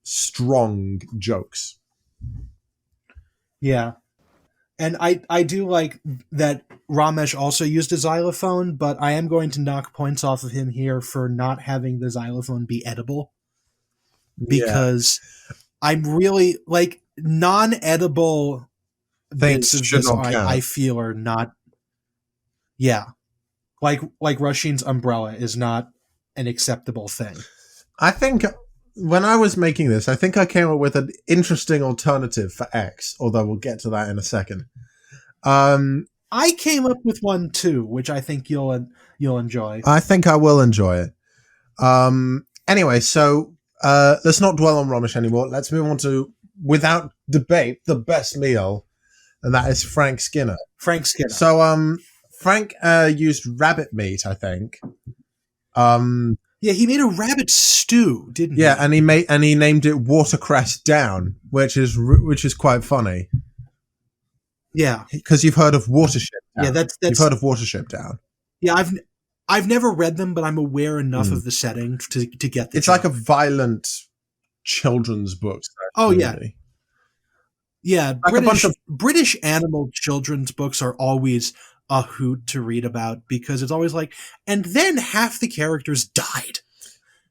[SPEAKER 3] strong jokes.
[SPEAKER 2] Yeah. And I do like that Romesh also used a xylophone, but I am going to knock points off of him here for not having the xylophone be edible. because I'm really like non-edible
[SPEAKER 3] Things
[SPEAKER 2] bits of
[SPEAKER 3] should
[SPEAKER 2] this.
[SPEAKER 3] not count.
[SPEAKER 2] I feel are not. Yeah, like Rasheen's umbrella is not an acceptable thing.
[SPEAKER 3] I think when I was making this, I think I came up with an interesting alternative for X, although we'll get to that in a second.
[SPEAKER 2] I came up with one too, which I think you'll enjoy.
[SPEAKER 3] I think I will enjoy it. Anyway, so let's not dwell on Romesh anymore. Let's move on to, without debate, the best meal, and that is Frank Skinner.
[SPEAKER 2] Frank Skinner.
[SPEAKER 3] So Frank used rabbit meat, I think.
[SPEAKER 2] Yeah, he made a rabbit stew, didn't he?
[SPEAKER 3] Yeah, and he named it Watercress Down, which is quite funny.
[SPEAKER 2] Yeah,
[SPEAKER 3] because you've heard of Watership Down.
[SPEAKER 2] Yeah, that's
[SPEAKER 3] you've heard of Watership Down.
[SPEAKER 2] Yeah, I've never read them, but I'm aware enough of the setting to get the
[SPEAKER 3] It's
[SPEAKER 2] joke.
[SPEAKER 3] like a violent children's book.
[SPEAKER 2] Oh
[SPEAKER 3] really.
[SPEAKER 2] yeah. Yeah,
[SPEAKER 3] Like
[SPEAKER 2] British animal children's books are always a hoot to read about because it's always like, and then half the characters died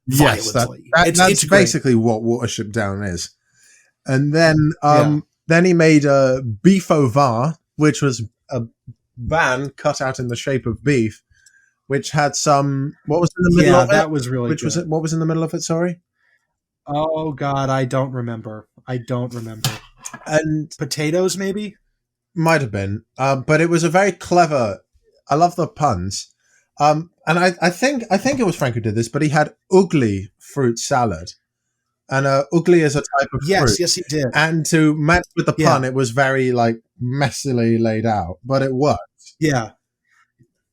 [SPEAKER 2] violently.
[SPEAKER 3] Yes, that's basically what Watership Down is. And then then he made a beef au vin, which was a van cut out in the shape of beef, which had some. What was in the middle of it?
[SPEAKER 2] That was really.
[SPEAKER 3] Was it? What was in the middle of it? Sorry.
[SPEAKER 2] Oh God, I don't remember.
[SPEAKER 3] And
[SPEAKER 2] potatoes, maybe.
[SPEAKER 3] Might have been, but it was a very clever. I love the puns, and I think it was Frank who did this, but he had ugly fruit salad, and ugly is a type of fruit.
[SPEAKER 2] Yes, he did.
[SPEAKER 3] And to match with the pun, it was very like messily laid out, but it worked.
[SPEAKER 2] Yeah,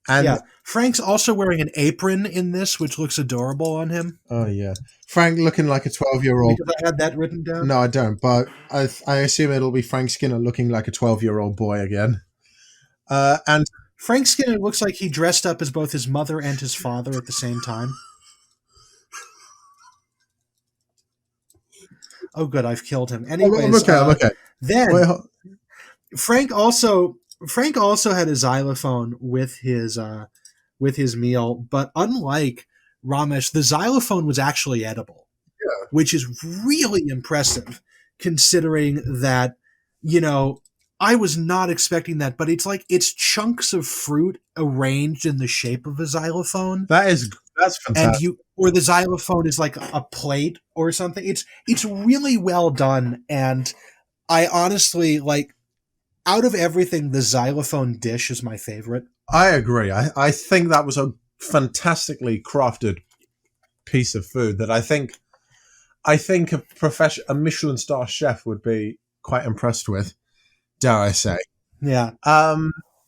[SPEAKER 3] and
[SPEAKER 2] Frank's also wearing an apron in this, which looks adorable on him.
[SPEAKER 3] Oh yeah, Frank looking like a 12-year-old.
[SPEAKER 2] Because I had that written down.
[SPEAKER 3] No, I don't, but I assume it'll be Frank Skinner looking like a 12-year-old boy again. And
[SPEAKER 2] Frank Skinner looks like he dressed up as both his mother and his father at the same time. Oh, good, I've killed him. Anyways,
[SPEAKER 3] I'm okay.
[SPEAKER 2] Then Frank also had a xylophone with his meal, but unlike Romesh, the xylophone was actually edible, which is really impressive considering that, I was not expecting that, but it's chunks of fruit arranged in the shape of a xylophone.
[SPEAKER 3] That's fantastic.
[SPEAKER 2] Or the xylophone is like a plate or something. It's really well done, and I honestly out of everything, the xylophone dish is my favorite.
[SPEAKER 3] I agree. I think that was a fantastically crafted piece of food that I think a Michelin star chef would be quite impressed with, dare I say.
[SPEAKER 2] Yeah.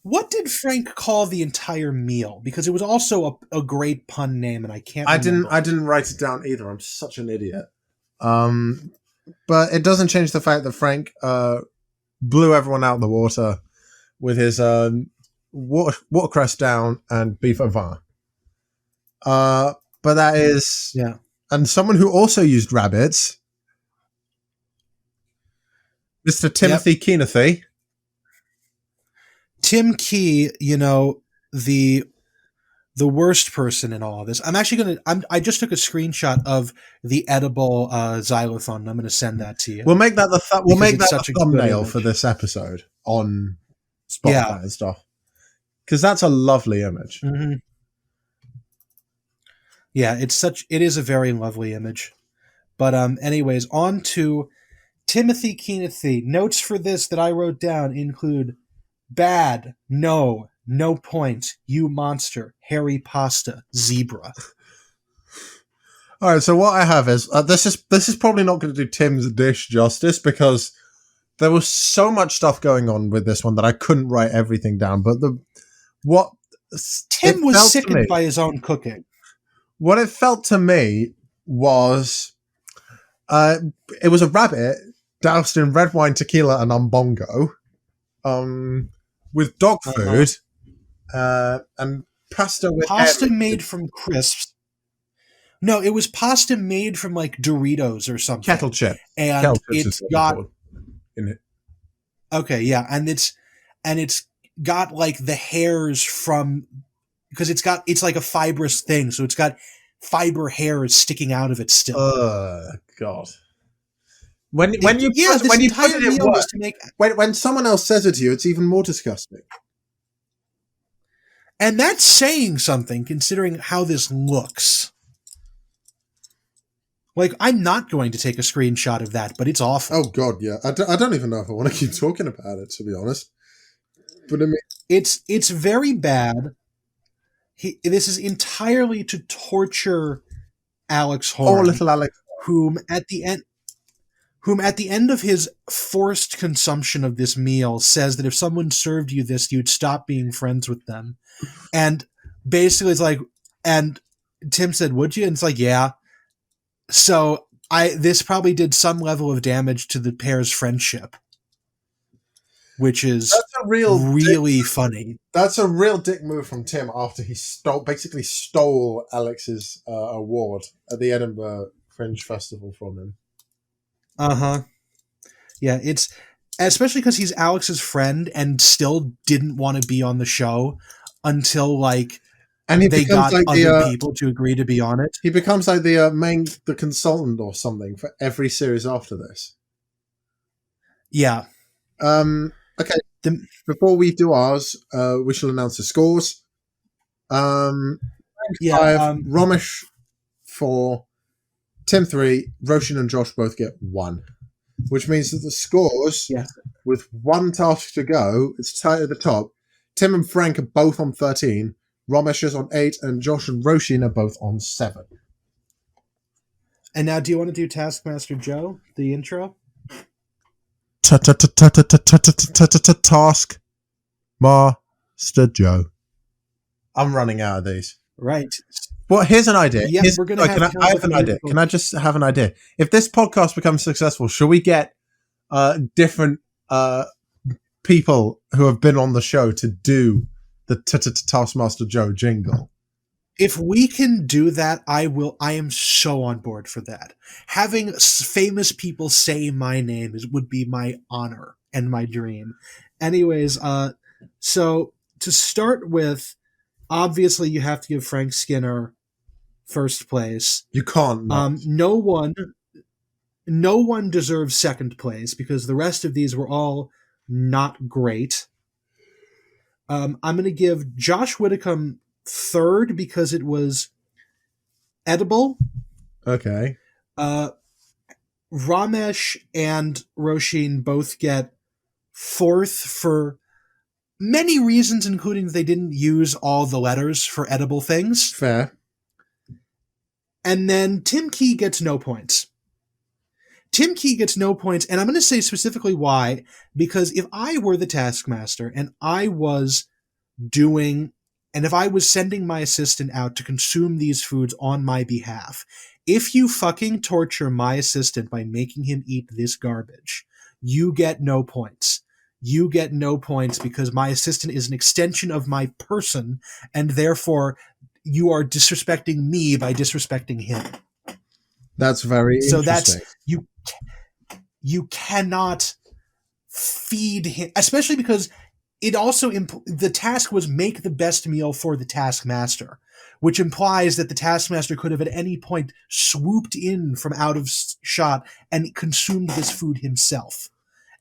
[SPEAKER 2] What did Frank call the entire meal? Because it was also a great pun name, and I can't remember.
[SPEAKER 3] I didn't write it down either. I'm such an idiot. But it doesn't change the fact that Frank blew everyone out of the water with his watercress down and beef au vin. But that is...
[SPEAKER 2] Yeah.
[SPEAKER 3] And someone who also used rabbits, Mr. Timothy Keanathy.
[SPEAKER 2] Tim Key, the worst person in all of this. I'm actually I just took a screenshot of the edible xylophone, and I'm gonna send that to you.
[SPEAKER 3] We'll make that the thumbnail for this episode on Spotify and stuff, because that's a lovely image.
[SPEAKER 2] Mm-hmm. Yeah, it is a very lovely image. But anyways, on to Timothy Keanathy. Notes for this that I wrote down include bad, no point, you monster, hairy pasta, zebra.
[SPEAKER 3] All right, so what I have is this is probably not going to do Tim's dish justice because there was so much stuff going on with this one that I couldn't write everything down. But
[SPEAKER 2] Tim was sickened by his own cooking.
[SPEAKER 3] What it felt to me was it was a rabbit doused in red wine, tequila, and umbongo, with dog food and pasta with
[SPEAKER 2] made from crisps. No, it was pasta made from Doritos or something.
[SPEAKER 3] Kettle chip,
[SPEAKER 2] and it's got
[SPEAKER 3] in it.
[SPEAKER 2] Okay, yeah, and it's got the hairs from, because it's like a fibrous thing, so it's got fiber hair is sticking out of it still.
[SPEAKER 3] God. When you put it in
[SPEAKER 2] meal
[SPEAKER 3] words,
[SPEAKER 2] was to make,
[SPEAKER 1] When someone else says it to you, it's even more disgusting.
[SPEAKER 2] and that's saying something considering how this looks. Like, I'm not going to take a screenshot of that, but it's awful.
[SPEAKER 1] Oh God, yeah. I don't even know if I want to keep talking about it, to be honest. But I mean,
[SPEAKER 2] it's very bad. This is entirely to torture Alex Horn,
[SPEAKER 3] little Alex,
[SPEAKER 2] whom at the end of his forced consumption of this meal says that if someone served you this, you'd stop being friends with them. And basically it's like, and Tim said, would you? And it's like, yeah. So this probably did some level of damage to the pair's friendship, which is really funny.
[SPEAKER 1] That's a real dick move from Tim after he basically stole Alex's award at the Edinburgh Fringe Festival from him.
[SPEAKER 2] Uh-huh. Yeah, it's especially because he's Alex's friend and still didn't want to be on the show until they got other people to agree to be on it.
[SPEAKER 1] He becomes like the consultant or something for every series after this.
[SPEAKER 2] Yeah.
[SPEAKER 1] Okay. Before we do ours, we shall announce the scores. Romesh 4, Tim 3, Roshan and Josh both get 1. Which means that the scores, with one task to go, it's tight at the top. Tim and Frank are both on 13, Romesh is on 8, and Josh and Roshan are both on 7.
[SPEAKER 2] And now, do you want to do Taskmaster Joe, the intro?
[SPEAKER 3] Taskmaster Joe. I'm running out of these.
[SPEAKER 2] Right.
[SPEAKER 3] Well, here's an idea.
[SPEAKER 2] Yeah, we're going to
[SPEAKER 3] I have an idea. Can I just have an idea? If this podcast becomes successful, should we get different people who have been on the show to do the Taskmaster Joe jingle?
[SPEAKER 2] If we can do that, I will. I am so on board for that. Having famous people say my name would be my honor and my dream. Anyways, so to start with, obviously you have to give Frank Skinner first place.
[SPEAKER 3] You can't.
[SPEAKER 2] No one deserves second place because the rest of these were all not great. I'm going to give Josh Widdicombe third because it was edible.
[SPEAKER 3] Okay.
[SPEAKER 2] Romesh and Roshin both get fourth for many reasons, including they didn't use all the letters for edible things.
[SPEAKER 3] Fair.
[SPEAKER 2] And then Tim Key gets no points. Tim Key gets no points, and I'm going to say specifically why, because if I were the Taskmaster and if I was sending my assistant out to consume these foods on my behalf, if you fucking torture my assistant by making him eat this garbage, you get no points. You get no points because my assistant is an extension of my person, and therefore you are disrespecting me by disrespecting him.
[SPEAKER 3] That's very interesting.
[SPEAKER 2] So that's you cannot feed him, especially because it also the task was make the best meal for the Taskmaster, which implies that the Taskmaster could have at any point swooped in from out of shot and consumed this food himself.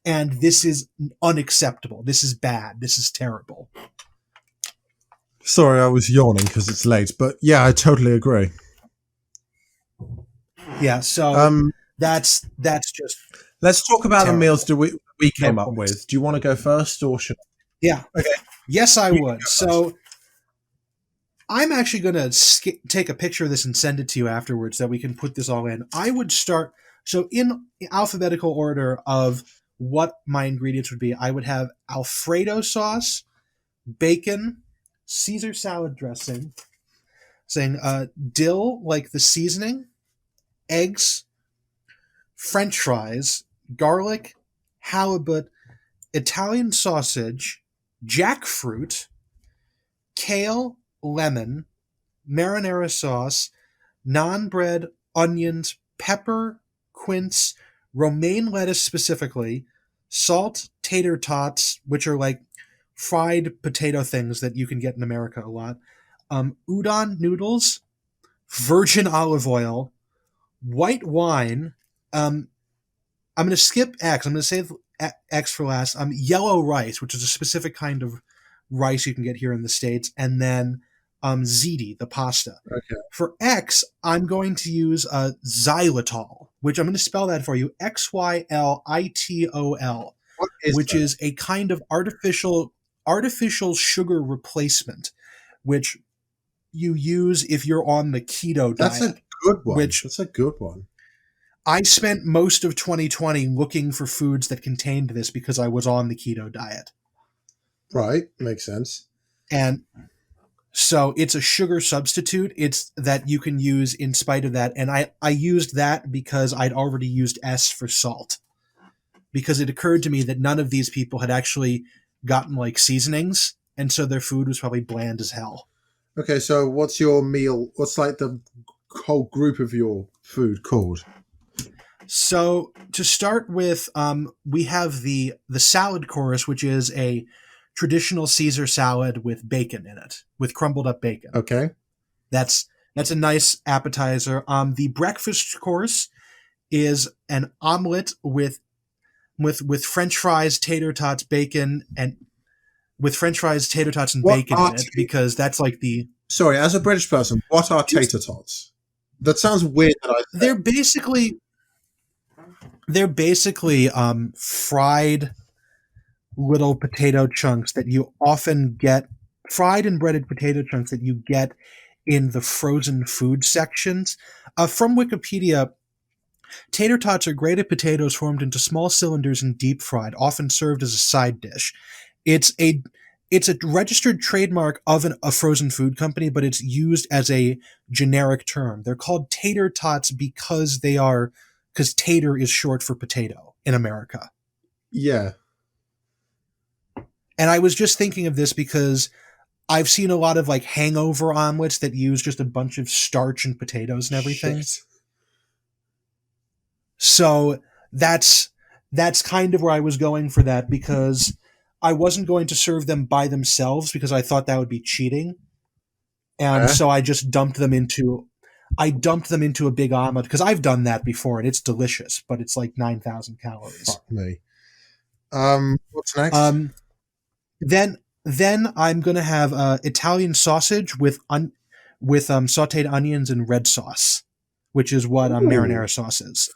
[SPEAKER 2] And this is unacceptable. This is bad. This is terrible.
[SPEAKER 3] Sorry, I was yawning because it's late, but yeah, I totally agree.
[SPEAKER 2] Yeah, so that's just.
[SPEAKER 3] Let's talk about
[SPEAKER 2] terrible.
[SPEAKER 3] the meals we came up with. Do you want to go first, or should?
[SPEAKER 2] Yeah.
[SPEAKER 3] Okay.
[SPEAKER 2] Yes, I would. So I'm actually going to take a picture of this and send it to you afterwards, so that we can put this all in. I would start. So in alphabetical order of what my ingredients would be, I would have Alfredo sauce, bacon, Caesar salad dressing, dill, like the seasoning, eggs, French fries, garlic, halibut, Italian sausage, jackfruit, kale, lemon, marinara sauce, naan bread, onions, pepper, quince, romaine lettuce specifically, salt, tater tots, which are like fried potato things that you can get in America a lot, udon noodles, virgin olive oil, white wine. I'm going to skip X. I'm going to save X for last. Yellow rice, which is a specific kind of rice you can get here in the States, and then ziti, the pasta.
[SPEAKER 1] Okay.
[SPEAKER 2] For X, I'm going to use xylitol, which I'm going to spell that for you, Xylitol, which
[SPEAKER 1] that?
[SPEAKER 2] is a kind of artificial sugar replacement, which you use if you're on the keto
[SPEAKER 1] That's
[SPEAKER 2] diet.
[SPEAKER 1] a good one. That's a good one.
[SPEAKER 2] I spent most of 2020 looking for foods that contained this because I was on the keto diet.
[SPEAKER 1] Right. Makes sense.
[SPEAKER 2] And so it's a sugar substitute. It's that you can use in spite of that. And I used that because I'd already used S for salt. Because it occurred to me that none of these people had actually gotten like seasonings. And so their food was probably bland as hell.
[SPEAKER 1] Okay, so what's your meal? What's like the whole group of your food called?
[SPEAKER 2] So to start with, we have the salad course, which is a traditional Caesar salad with bacon in it, with crumbled up bacon.
[SPEAKER 1] Okay.
[SPEAKER 2] That's a nice appetizer. The breakfast course is an omelet with French fries, tater tots, bacon, and with French fries, tater tots, and bacon in it, because that's like the...
[SPEAKER 1] Sorry, as a British person, what are tater tots? That sounds weird.
[SPEAKER 2] They're basically fried little potato chunks that you often get, fried and breaded potato chunks that you get in the frozen food sections. From Wikipedia, tater tots are grated potatoes formed into small cylinders and deep fried, often served as a side dish. It's a registered trademark of a frozen food company, but it's used as a generic term. They're called tater tots because tater is short for potato in America.
[SPEAKER 1] Yeah.
[SPEAKER 2] And I was just thinking of this because I've seen a lot of like hangover omelets that use just a bunch of starch and potatoes and everything.
[SPEAKER 1] Shit.
[SPEAKER 2] So that's kind of where I was going for that, because I wasn't going to serve them by themselves because I thought that would be cheating. And so I just dumped them into a big omelet, because I've done that before and it's delicious, but it's like 9,000 calories.
[SPEAKER 1] Fuck me. What's next?
[SPEAKER 2] Then I'm going to have Italian sausage with sauteed onions and red sauce, which is what marinara sauce is,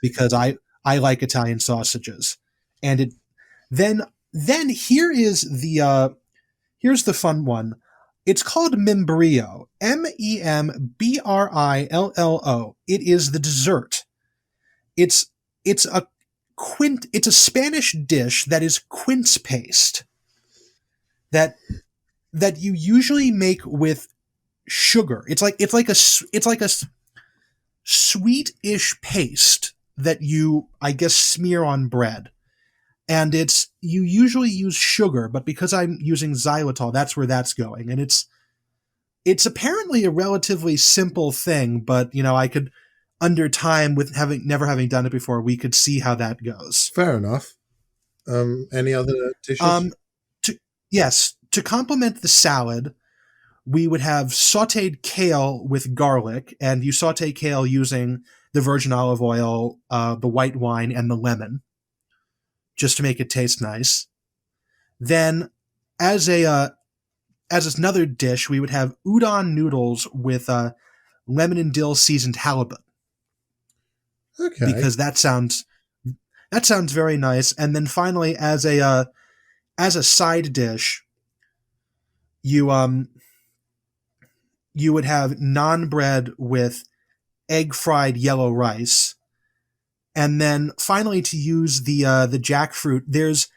[SPEAKER 2] because I like Italian sausages. And then here's the fun one. It's called membrillo. Membrillo. It is the dessert. It's a Spanish dish that is quince paste that you usually make with sugar. It's like a sweet-ish paste that you, I guess, smear on bread. And you usually use sugar, but because I'm using xylitol, that's where that's going. And it's apparently a relatively simple thing, but I could, under time, with never having done it before, we could see how that goes.
[SPEAKER 1] Fair enough. Any other dishes?
[SPEAKER 2] Yes, to complement the salad, we would have sauteed kale with garlic, and you saute kale using the virgin olive oil, the white wine, and the lemon, just to make it taste nice. Then, as another dish, we would have udon noodles with lemon and dill seasoned halibut.
[SPEAKER 1] Okay.
[SPEAKER 2] Because that sounds very nice. And then finally, as a side dish, you would have naan bread with egg fried yellow rice. And then finally, to use the jackfruit,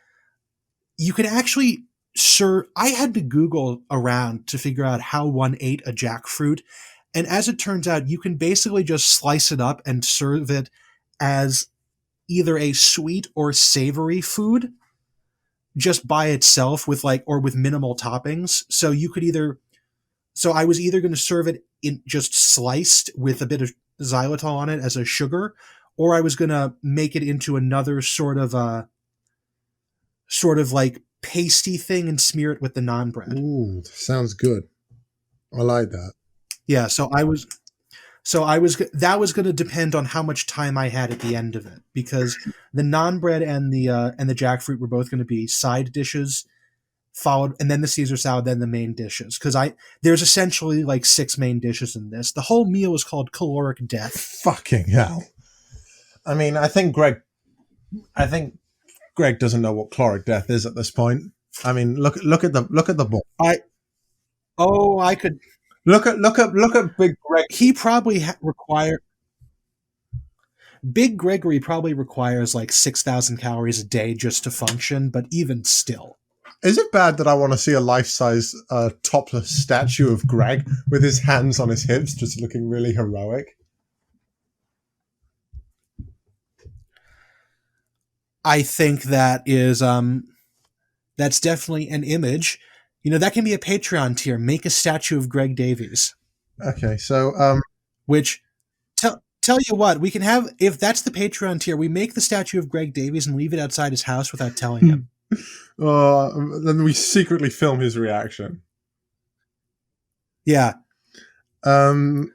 [SPEAKER 2] you could actually serve. I had to Google around to figure out how one ate a jackfruit. And as it turns out, you can basically just slice it up and serve it as either a sweet or savory food, just by itself with minimal toppings. So I was either going to serve it in just sliced with a bit of xylitol on it as a sugar, or I was going to make it into another sort of like pasty thing and smear it with the naan bread.
[SPEAKER 1] Ooh, sounds good. I like that.
[SPEAKER 2] Yeah, so I was So that was going to depend on how much time I had at the end of it, because the naan bread and the jackfruit were both going to be side dishes, followed, and then the Caesar salad, then the main dishes. Because there's essentially like 6 main dishes in this. The whole meal is called caloric death.
[SPEAKER 3] Fucking hell! I mean, I think Greg doesn't know what caloric death is at this point. I mean, look at the book.
[SPEAKER 2] I could.
[SPEAKER 3] Look at Big Greg.
[SPEAKER 2] He probably Big Gregory probably requires like 6,000 calories a day just to function, but even still.
[SPEAKER 3] Is it bad that I want to see a life-size topless statue of Greg with his hands on his hips, just looking really heroic?
[SPEAKER 2] I think that is that's definitely an image. That can be a Patreon tier. Make a statue of Greg Davies.
[SPEAKER 3] Okay, so
[SPEAKER 2] which tell you what, we can have, if that's the Patreon tier, we make the statue of Greg Davies and leave it outside his house without telling him.
[SPEAKER 3] Then we secretly film his reaction.
[SPEAKER 2] Yeah.
[SPEAKER 3] Okay.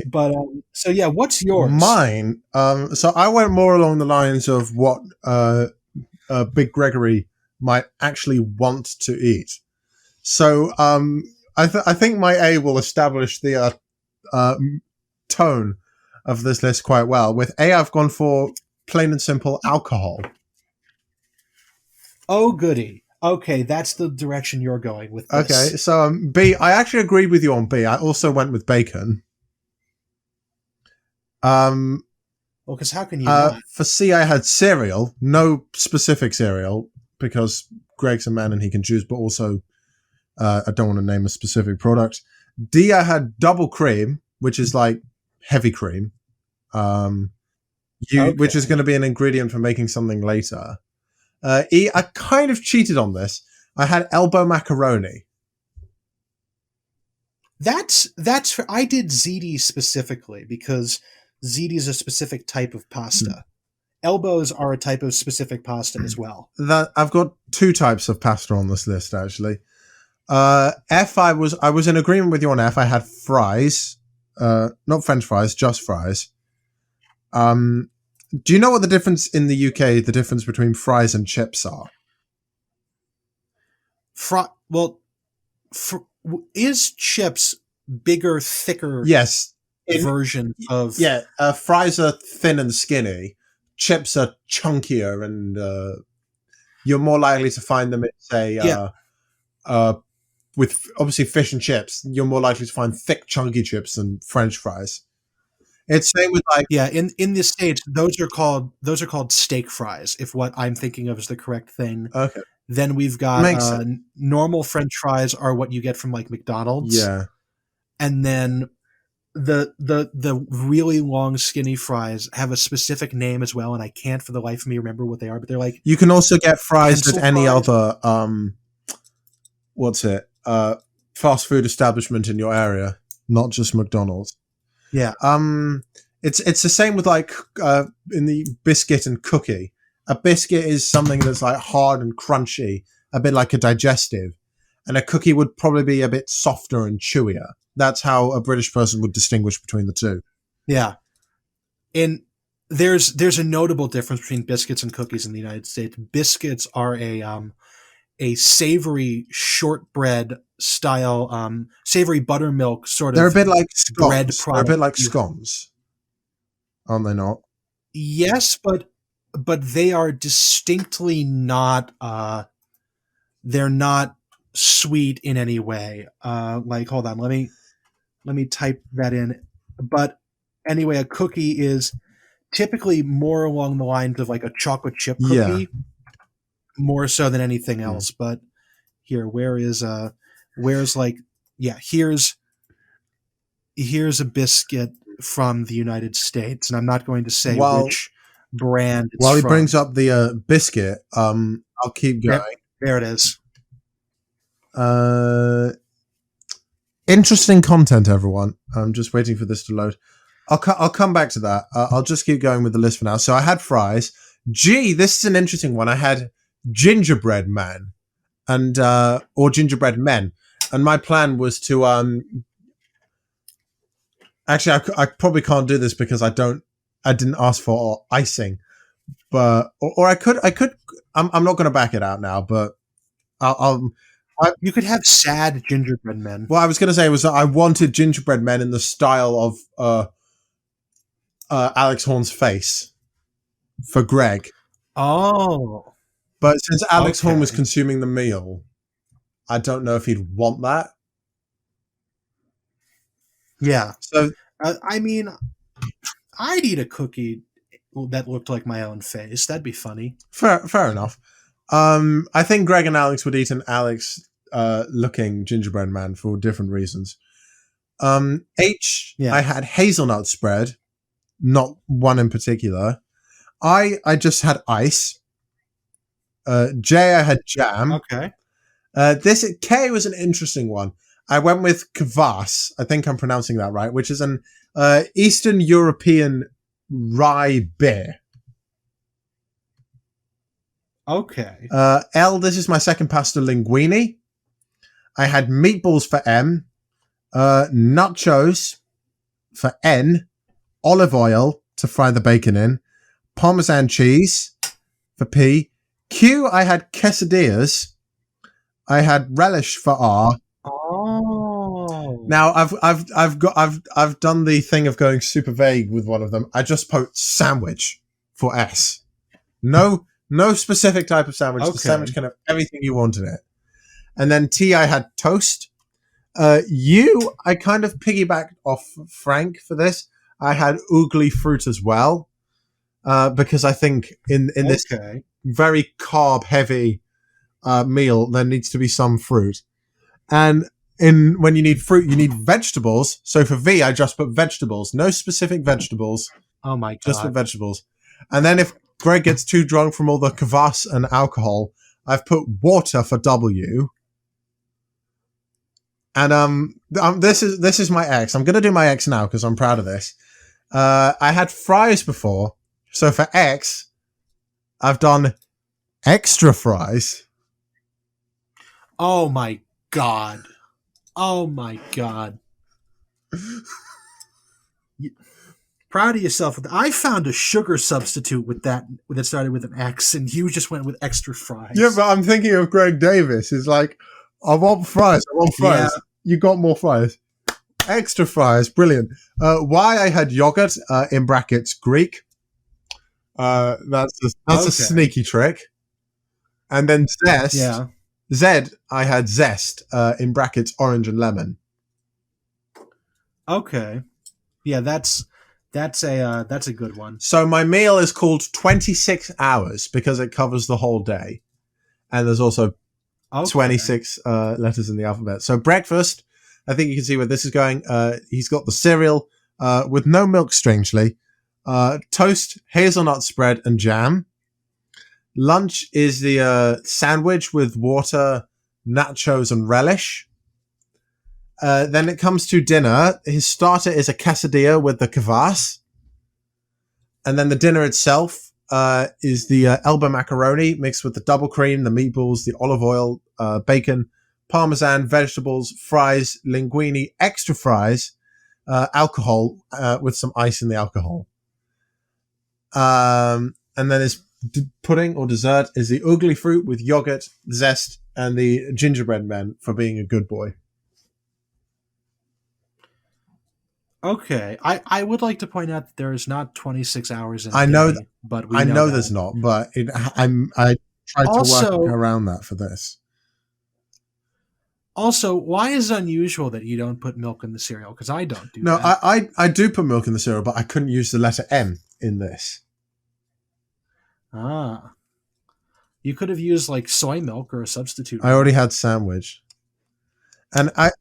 [SPEAKER 2] But so yeah, what's yours?
[SPEAKER 3] Mine. So I went more along the lines of what Big Gregory might actually want to eat. So I think my A will establish the tone of this list quite well. With A, I've gone for plain and simple alcohol.
[SPEAKER 2] Oh, goody. Okay, that's the direction you're going with this.
[SPEAKER 3] Okay, so B, I actually agreed with you on B. I also went with bacon.
[SPEAKER 2] Well, because how can you not?
[SPEAKER 3] For C, I had cereal. No specific cereal, because Greg's a man and he can choose, but also I don't want to name a specific product. D, I had double cream, which is like heavy cream, which is going to be an ingredient for making something later. E, I kind of cheated on this. I had elbow macaroni.
[SPEAKER 2] That's I did ziti specifically because ziti is a specific type of pasta. Elbows are a type of specific pasta as well.
[SPEAKER 3] I've got 2 types of pasta on this list actually. F, I was in agreement with you on F. I had fries, not French fries, just fries. Do you know what the difference in the UK, the difference between fries and chips are?
[SPEAKER 2] Is chips bigger, thicker?
[SPEAKER 3] Yes.
[SPEAKER 2] Version of
[SPEAKER 3] fries are thin and skinny. Chips are chunkier, and you're more likely to find them in, say, with obviously fish and chips. You're more likely to find thick, chunky chips than French fries. It's same with like
[SPEAKER 2] in the States, those are called steak fries. If what I'm thinking of is the correct thing.
[SPEAKER 3] Okay.
[SPEAKER 2] Then we've got normal French fries are what you get from like McDonald's.
[SPEAKER 3] Yeah.
[SPEAKER 2] And then the really long skinny fries have a specific name as well, and I can't for the life of me remember what they are, but they're like,
[SPEAKER 3] you can also get fries at any
[SPEAKER 2] fries.
[SPEAKER 3] Other fast food establishment in your area, not just McDonald's.
[SPEAKER 2] Yeah.
[SPEAKER 3] It's the same with like in the biscuit and cookie. A biscuit is something that's like hard and crunchy, a bit like a digestive, and a cookie would probably be a bit softer and chewier. That's how a British person would distinguish between the two.
[SPEAKER 2] Yeah. And there's a notable difference between biscuits and cookies in the United States. Biscuits are a savory shortbread style, savory buttermilk sort of.
[SPEAKER 3] They're a bit like scones.
[SPEAKER 2] Bread
[SPEAKER 3] They're a bit like scones, aren't they not?
[SPEAKER 2] Yes, but they are distinctly not. They're not sweet in any way. Like, hold on, let me type that in. But anyway, a cookie is typically more along the lines of like a chocolate chip cookie, more so than anything else. But here, here's a biscuit from the United States, and I'm not going to say which brand it's
[SPEAKER 3] while he
[SPEAKER 2] from.
[SPEAKER 3] brings up the biscuit, I'll keep going.
[SPEAKER 2] There it is.
[SPEAKER 3] Interesting content, everyone. I'm just waiting for this to load. I'll come back to that. I'll just keep going with the list for now. So I had fries. G, this is an interesting one. I had gingerbread man and or gingerbread men, and my plan was to Actually, I probably can't do this because I didn't ask for icing, but or I could. I'm not going to back it out now, but
[SPEAKER 2] you could have sad gingerbread men.
[SPEAKER 3] What I was going to say was that I wanted gingerbread men in the style of Alex Horn's face for Greg.
[SPEAKER 2] Oh.
[SPEAKER 3] But since Alex Horn was consuming the meal, I don't know if he'd want that.
[SPEAKER 2] Yeah.
[SPEAKER 3] So
[SPEAKER 2] I mean, I'd eat a cookie that looked like my own face. That'd be funny.
[SPEAKER 3] Fair enough. I think Greg and Alex would eat an Alex looking gingerbread man for different reasons. I had hazelnut spread, not one in particular. I just had ice. J, I had jam.
[SPEAKER 2] Okay.
[SPEAKER 3] This K was an interesting one. I went with kvass. I think I'm pronouncing that right, which is an Eastern European rye beer.
[SPEAKER 2] Okay.
[SPEAKER 3] L, this is my second pasta linguine. I had meatballs for M, nachos for N, olive oil to fry the bacon in, Parmesan cheese for P. Q, I had quesadillas. I had relish for R.
[SPEAKER 2] Oh.
[SPEAKER 3] Now I've done the thing of going super vague with one of them. I just put sandwich for S. No specific type of sandwich. Okay. The sandwich can have everything you want in it. And then T, I had toast. U, I kind of piggybacked off Frank for this. I had oogly fruit as well. Because I think in this very carb heavy meal, there needs to be some fruit. And when you need fruit, you need vegetables. So for V, I just put vegetables. No specific vegetables.
[SPEAKER 2] Oh my God.
[SPEAKER 3] Just put vegetables. And then if Greg gets too drunk from all the kvass and alcohol, I've put water for W. And this is my X. I'm going to do my X now because I'm proud of this. I had fries before. So for X, I've done Xtra Fries.
[SPEAKER 2] Oh my God. Oh my God. Proud of yourself. I found a sugar substitute with that started with an X, and you just went with Xtra Fries.
[SPEAKER 3] Yeah, but I'm thinking of Greg Davis. It's like, I want fries. Yeah. You got more fries. Xtra Fries. Brilliant. Y, I had yogurt, in brackets, Greek. That's a sneaky trick. And then zest.
[SPEAKER 2] Yeah.
[SPEAKER 3] Z, I had zest, in brackets, orange and lemon.
[SPEAKER 2] Okay. Yeah, that's a good one.
[SPEAKER 3] So my meal is called 26 hours because it covers the whole day. And there's also 26 letters in the alphabet. So breakfast, I think you can see where this is going. He's got the cereal with no milk, strangely. Toast, hazelnut spread, and jam. Lunch is the sandwich with water, nachos, and relish. Then it comes to dinner. His starter is a quesadilla with the kvass. And then the dinner itself is the Elba macaroni mixed with the double cream, the meatballs, the olive oil, bacon, parmesan, vegetables, fries, linguine, extra fries, alcohol with some ice in the alcohol. And then his pudding or dessert is the oogly fruit with yogurt, zest, and the gingerbread men for being a good boy.
[SPEAKER 2] Okay, I would like to point out that there is not 26 hours in a
[SPEAKER 3] I know,
[SPEAKER 2] day, but
[SPEAKER 3] I know there's not, but I tried to work around that for this.
[SPEAKER 2] Also, why is it unusual that you don't put milk in the cereal? Because I don't do that.
[SPEAKER 3] No, I do put milk in the cereal, but I couldn't use the letter M in this.
[SPEAKER 2] Ah. You could have used like soy milk or a substitute.
[SPEAKER 3] I already had sandwich. And I'd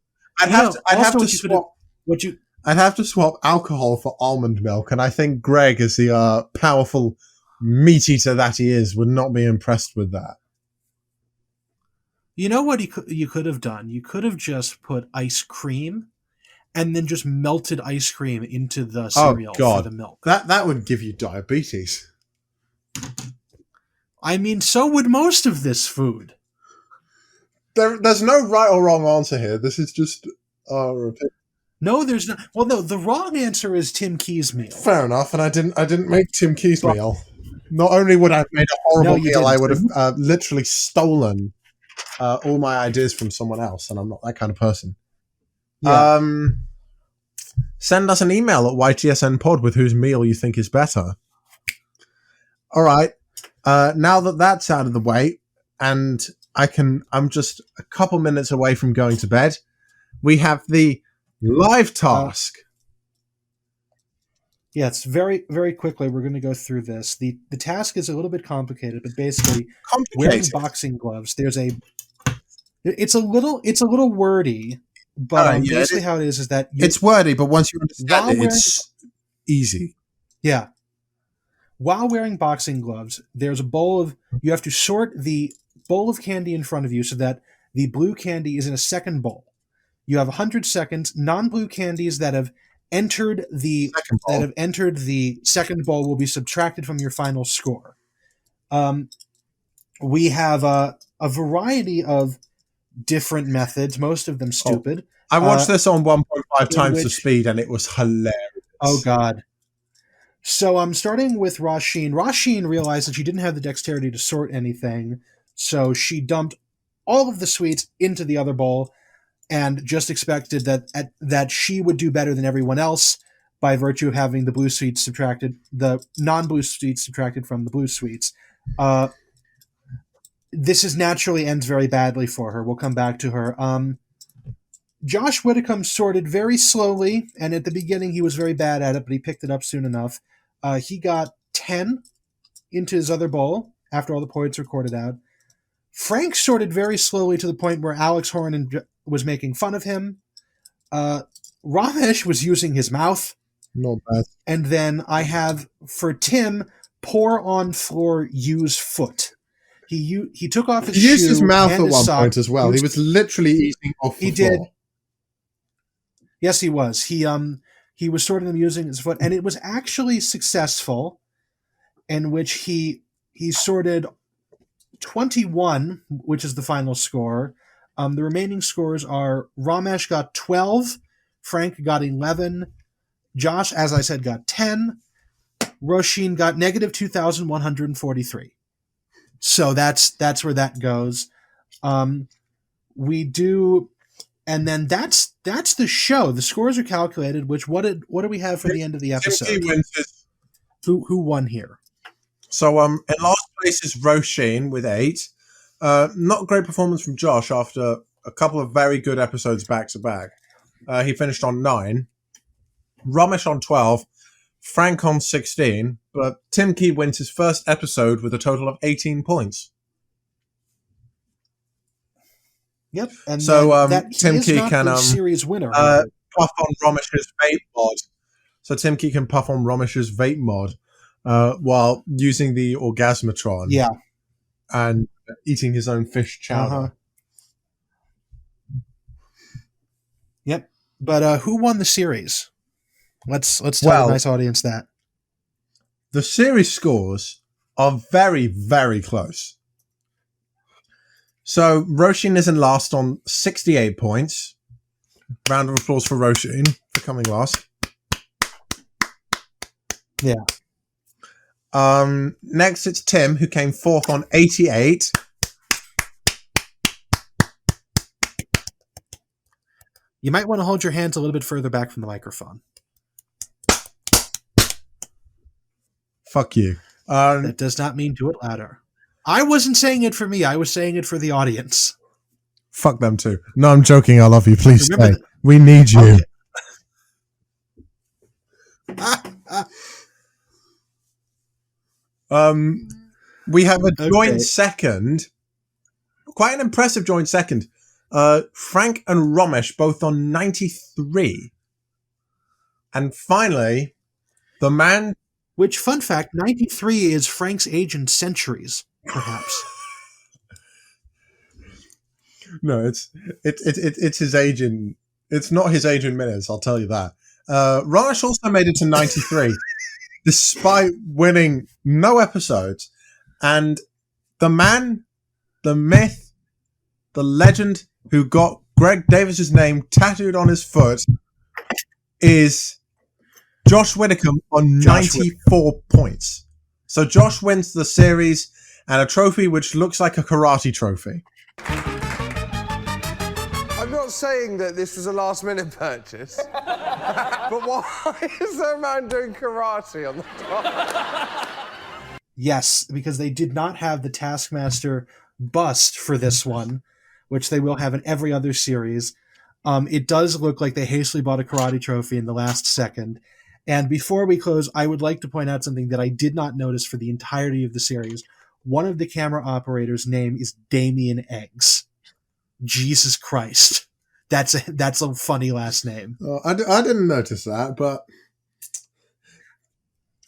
[SPEAKER 3] have to swap alcohol for almond milk, and I think Greg, as the powerful meat eater that he is, would not be impressed with that.
[SPEAKER 2] You know what you could have done? You could have just put ice cream and then just melted ice cream into the cereal for the milk.
[SPEAKER 3] That would give you diabetes.
[SPEAKER 2] I mean, so would most of this food.
[SPEAKER 3] There's no right or wrong answer here. This is just our opinion.
[SPEAKER 2] No, there's not. Well, no, the wrong answer is Tim Key's meal.
[SPEAKER 3] Fair enough, and I didn't make Tim Key's meal. Not only would I have made a horrible meal,
[SPEAKER 2] didn't.
[SPEAKER 3] I would have literally stolen all my ideas from someone else, and I'm not that kind of person.
[SPEAKER 2] Yeah.
[SPEAKER 3] Send us an email at ytsnpod with whose meal you think is better. All right. Now that that's out of the way, and I'm just a couple minutes away from going to bed, we have the live task.
[SPEAKER 2] Yeah, it's very, very quickly. We're going to go through this. The task is a little bit complicated, but basically, wearing boxing gloves. It's a little wordy, but basically how it is that
[SPEAKER 3] it's wordy, but once you understand it, it's easy.
[SPEAKER 2] Yeah. While wearing boxing gloves, there's a you have to sort the bowl of candy in front of you so that the blue candy is in a second bowl. You have 100 seconds. Non-blue candies that have entered the second bowl will be subtracted from your final score. We have a variety of different methods, most of them stupid.
[SPEAKER 3] I watched this on 1.5 times the speed, and it was hilarious.
[SPEAKER 2] Oh, God. So I'm starting with Rasheen. Rasheen realized that she didn't have the dexterity to sort anything, so she dumped all of the sweets into the other bowl and just expected that she would do better than everyone else by virtue of having the blue sweets subtracted, the non-blue sweets subtracted from the blue sweets. This naturally ends very badly for her. We'll come back to her. Josh Whitcomb sorted very slowly, and at the beginning he was very bad at it, but he picked it up soon enough. He got 10 into his other bowl after all the points were recorded out. Frank sorted very slowly to the point where Alex Horn was making fun of him. Romesh was using his mouth.
[SPEAKER 3] Not bad.
[SPEAKER 2] And then I have, for Tim, pour on floor, use foot. He took off his shoe.
[SPEAKER 3] He used his mouth
[SPEAKER 2] and
[SPEAKER 3] at
[SPEAKER 2] his
[SPEAKER 3] one
[SPEAKER 2] sock.
[SPEAKER 3] point as well. He was literally eating off the floor.
[SPEAKER 2] He did. Yes, he was. He was sorting them using his foot, and it was actually successful, in which he sorted 21, which is the final score. The remaining scores are Romesh got 12, Frank got 11, Josh, as I said, got 10, Roshin got negative 2,143. So that's where that goes. We do, and then that's the show. The scores are calculated. What do we have for the end of the episode? Who won here?
[SPEAKER 3] So in last place is Roshin with 8. Not a great performance from Josh after a couple of very good episodes back to back. He finished on 9. Romesh on 12. Frank on 16. But Tim Key wins his first episode with a total of 18 points.
[SPEAKER 2] Yep. And
[SPEAKER 3] so Tim Key can
[SPEAKER 2] series winner.
[SPEAKER 3] puff on Romesh's vape mod. So Tim Key can puff on Romesh's vape mod while using the Orgasmatron.
[SPEAKER 2] Yeah.
[SPEAKER 3] And eating his own fish chowder.
[SPEAKER 2] Uh-huh. Yep. But who won the series? Let's tell a nice audience that.
[SPEAKER 3] The series scores are very, very close. So Roshin is in last on 68 points. Round of applause for Roshin for coming last.
[SPEAKER 2] Yeah.
[SPEAKER 3] Next it's Tim, who came fourth on 88.
[SPEAKER 2] You might want to hold your hands a little bit further back from the microphone.
[SPEAKER 3] Fuck you.
[SPEAKER 2] That does not mean do it louder. I wasn't saying it for me. I was saying it for the audience.
[SPEAKER 3] Fuck them too. No, I'm joking. I love you. Please stay. We need you. Okay. We have a joint second. Quite an impressive joint second. Frank and Romesh both on 93. And finally, the man...
[SPEAKER 2] Which, fun fact, 93 is Frank's age in centuries, perhaps.
[SPEAKER 3] No, it's his age in... It's not his age in minutes, I'll tell you that. Romesh also made it to 93, despite winning no episodes. And the man, the myth, the legend who got Greg Davis's name tattooed on his foot is Josh Widdicombe on 94 points. So Josh wins the series and a trophy which looks like a karate trophy.
[SPEAKER 4] I'm not saying that this was a last-minute purchase, but why is there a man doing karate on the top?
[SPEAKER 2] Yes, because they did not have the Taskmaster bust for this one, which they will have in every other series. It does look like they hastily bought a karate trophy in the last second. And before we close, I would like to point out something that I did not notice for the entirety of the series. One of the camera operators' name is Damian Eggs. Jesus Christ. That's a funny last name.
[SPEAKER 1] Oh, I didn't notice that, but...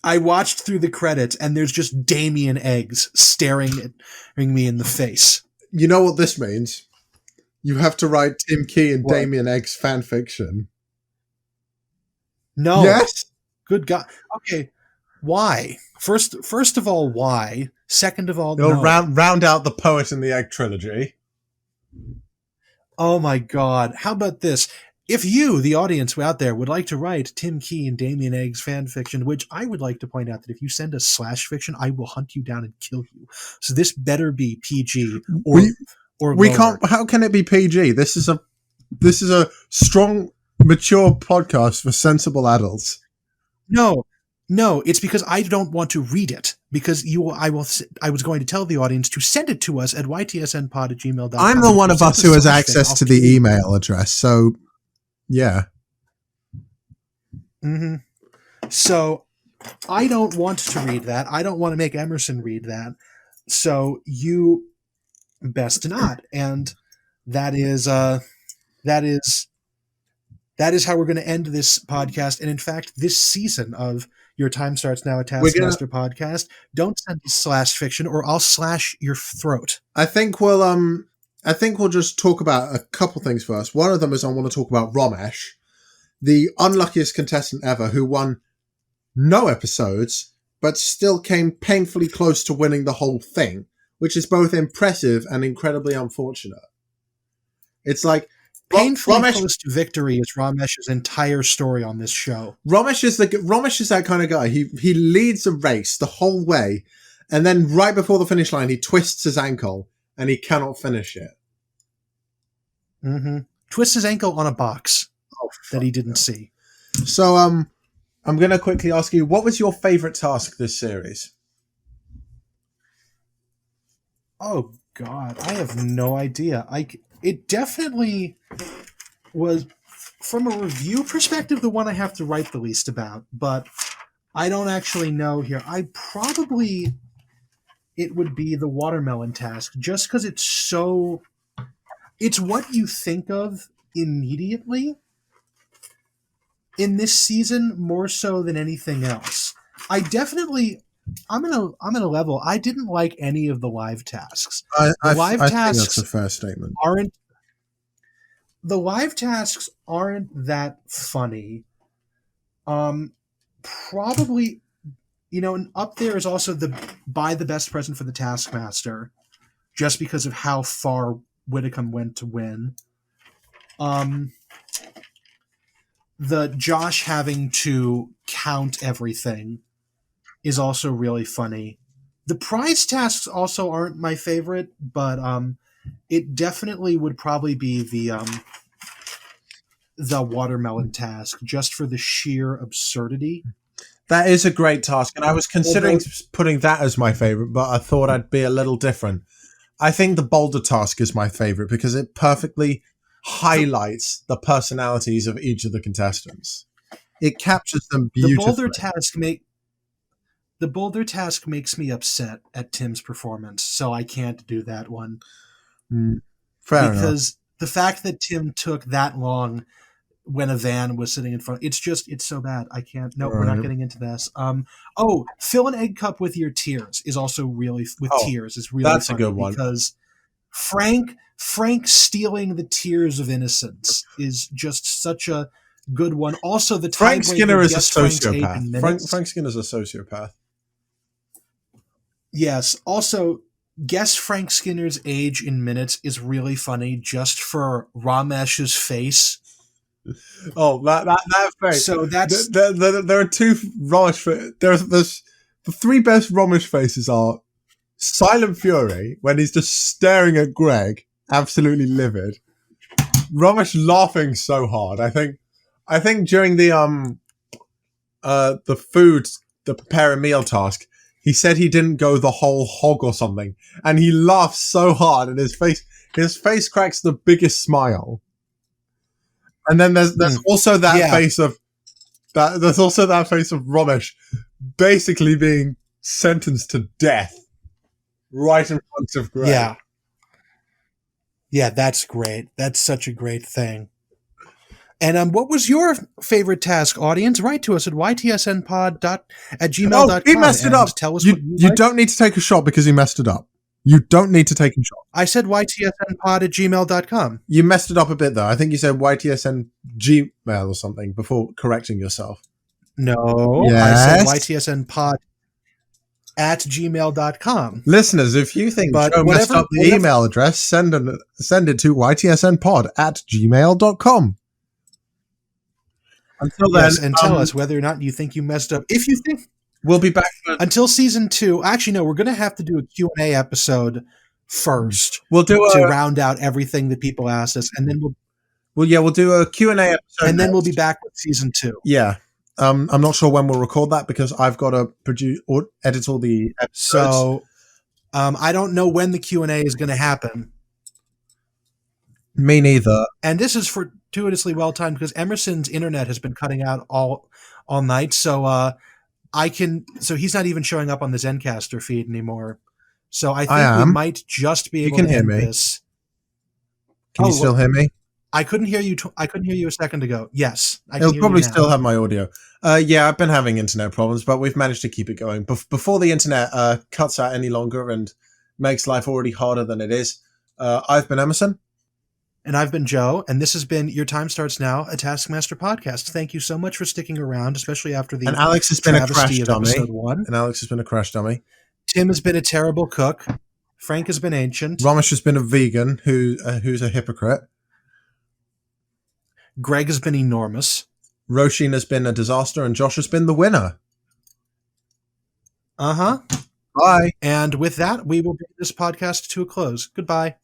[SPEAKER 2] I watched through the credits, and there's just Damian Eggs staring at me in the face.
[SPEAKER 1] You know what this means? You have to write Tim Key and
[SPEAKER 2] What?
[SPEAKER 1] Damian Eggs fan fiction.
[SPEAKER 2] No.
[SPEAKER 1] Yes?
[SPEAKER 2] Good God. Okay. Why? First of all, why? Second of all,
[SPEAKER 3] You'll
[SPEAKER 2] no.
[SPEAKER 3] round out the Poet and the Egg trilogy.
[SPEAKER 2] Oh my God. How about this? If you, the audience out there, would like to write Tim Key and Damian Eggs fan fiction, which I would like to point out that if you send us /fiction, I will hunt you down and kill you. So this better be PG or
[SPEAKER 3] We
[SPEAKER 2] lower.
[SPEAKER 3] can't. How can it be PG? This is a strong, mature podcast for sensible adults.
[SPEAKER 2] No, it's because I don't want to read it. Because I was going to tell the audience to send it to us at ytsnpod@gmail.com.
[SPEAKER 3] I'm the one of us who has access to the email address, so yeah.
[SPEAKER 2] Mm-hmm. So I don't want to read that. I don't want to make Emerson read that. So you best not. And that is how we're going to end this podcast. And in fact, this season of Your Time Starts Now, a Taskmaster podcast, don't send us /fiction or I'll slash your throat.
[SPEAKER 1] I think we'll just talk about a couple things first. One of them is I want to talk about Romesh, the unluckiest contestant ever who won no episodes, but still came painfully close to winning the whole thing, which is both impressive and incredibly unfortunate. It's like
[SPEAKER 2] Painfully close to victory is Romesh's entire story on this show.
[SPEAKER 1] Romesh is that kind of guy. He leads a race the whole way, and then right before the finish line, he twists his ankle and he cannot finish it.
[SPEAKER 2] Mm-hmm. Twists his ankle on a box that he didn't see.
[SPEAKER 3] So I'm going to quickly ask you, what was your favorite task this series?
[SPEAKER 2] Oh God, I have no idea. It definitely was, from a review perspective, the one I have to write the least about, but I don't actually know here. It would be the watermelon task, just because it's what you think of immediately in this season, more so than anything else. I'm gonna level. I didn't like any of the live tasks.
[SPEAKER 1] I
[SPEAKER 2] live
[SPEAKER 1] think
[SPEAKER 2] tasks
[SPEAKER 1] that's a fair statement.
[SPEAKER 2] The live tasks aren't that funny. Probably, and up there is also buy the best present for the Taskmaster, just because of how far Widdicombe went to win. The Josh having to count everything is also really funny. The prize tasks also aren't my favorite, but it definitely would probably be the watermelon task, just for the sheer absurdity.
[SPEAKER 3] That is a great task, and I was considering putting that as my favorite, but I thought I'd be a little different. I think the boulder task is my favorite because it perfectly highlights the personalities of each of the contestants. It captures them beautifully.
[SPEAKER 2] The boulder task makes me upset at Tim's performance, so I can't do that one.
[SPEAKER 3] Fair
[SPEAKER 2] because
[SPEAKER 3] enough.
[SPEAKER 2] The fact that Tim took that long when a van was sitting in front, it's so bad. I can't. No, we're not getting into this. Fill an egg cup with your tears is also really tears is really
[SPEAKER 3] that's
[SPEAKER 2] funny,
[SPEAKER 3] a good one,
[SPEAKER 2] because Frank stealing the tears of innocence is just such a good one. Also, the
[SPEAKER 3] Frank Skinner is a sociopath.
[SPEAKER 2] Frank
[SPEAKER 3] Skinner is a sociopath.
[SPEAKER 2] Yes. Also, guess Frank Skinner's age in minutes is really funny just for Romesh's face
[SPEAKER 3] Oh, that face.
[SPEAKER 2] So that's
[SPEAKER 3] There are two Romesh faces. There's the three best Romesh faces are Silent Fury, when he's just staring at Greg, absolutely livid. Romesh laughing so hard. I think during the prepare a meal task, he said he didn't go the whole hog or something, and he laughs so hard, and his face cracks the biggest smile. And then there's also that face of that. There's also that face of Romesh, basically being sentenced to death, right in front of Greg.
[SPEAKER 2] Yeah, that's great. That's such a great thing. And what was your favorite task, audience? Write to us at ytsnpod@gmail.com.
[SPEAKER 3] Oh, he messed it up.
[SPEAKER 2] Tell us
[SPEAKER 3] you don't need to take a shot because he messed it up. You don't need to take a shot.
[SPEAKER 2] I said ytsnpod@gmail.com.
[SPEAKER 3] You messed it up a bit, though. I think you said ytsngmail or something before correcting yourself.
[SPEAKER 2] No,
[SPEAKER 3] yes.
[SPEAKER 2] I said ytsnpod@gmail.com.
[SPEAKER 3] Listeners, if you think Joe messed up the email address, send it to ytsnpod@gmail.com. Until then,
[SPEAKER 2] yes, and tell us whether or not you think you messed up. If you think,
[SPEAKER 3] we'll be back
[SPEAKER 2] until season 2. Actually, no, we're going to have to do a Q&A episode first.
[SPEAKER 3] We'll do
[SPEAKER 2] to round out everything that people asked us, and then
[SPEAKER 3] we'll do a Q&A episode,
[SPEAKER 2] and then we'll be back with season 2.
[SPEAKER 3] Yeah. I'm not sure when we'll record that because I've got to produce or edit all the episodes.
[SPEAKER 2] So I don't know when the Q&A is going to happen.
[SPEAKER 3] Me neither.
[SPEAKER 2] And this is fortuitously well timed because Emerson's internet has been cutting out all night. So he's not even showing up on the Zencaster feed anymore. So I think we might just be able to end this.
[SPEAKER 3] Can you still hear me?
[SPEAKER 2] I couldn't hear you. I couldn't hear you a second ago. Yes,
[SPEAKER 3] it'll probably still have my audio. Yeah, I've been having internet problems, but we've managed to keep it going. Before the internet cuts out any longer and makes life already harder than it is, I've been Emerson.
[SPEAKER 2] And I've been Joe, and this has been Your Time Starts Now, a Taskmaster podcast. Thank you so much for sticking around, especially after the
[SPEAKER 3] And Alex has been a crash dummy.
[SPEAKER 2] Episode 1.
[SPEAKER 3] And Alex has been a crash dummy.
[SPEAKER 2] Tim has been a terrible cook. Frank has been ancient.
[SPEAKER 3] Romesh has been a vegan who's a hypocrite.
[SPEAKER 2] Greg has been enormous.
[SPEAKER 3] Roisin has been a disaster, and Josh has been the winner.
[SPEAKER 2] Uh-huh.
[SPEAKER 3] Bye.
[SPEAKER 2] And with that, we will bring this podcast to a close. Goodbye.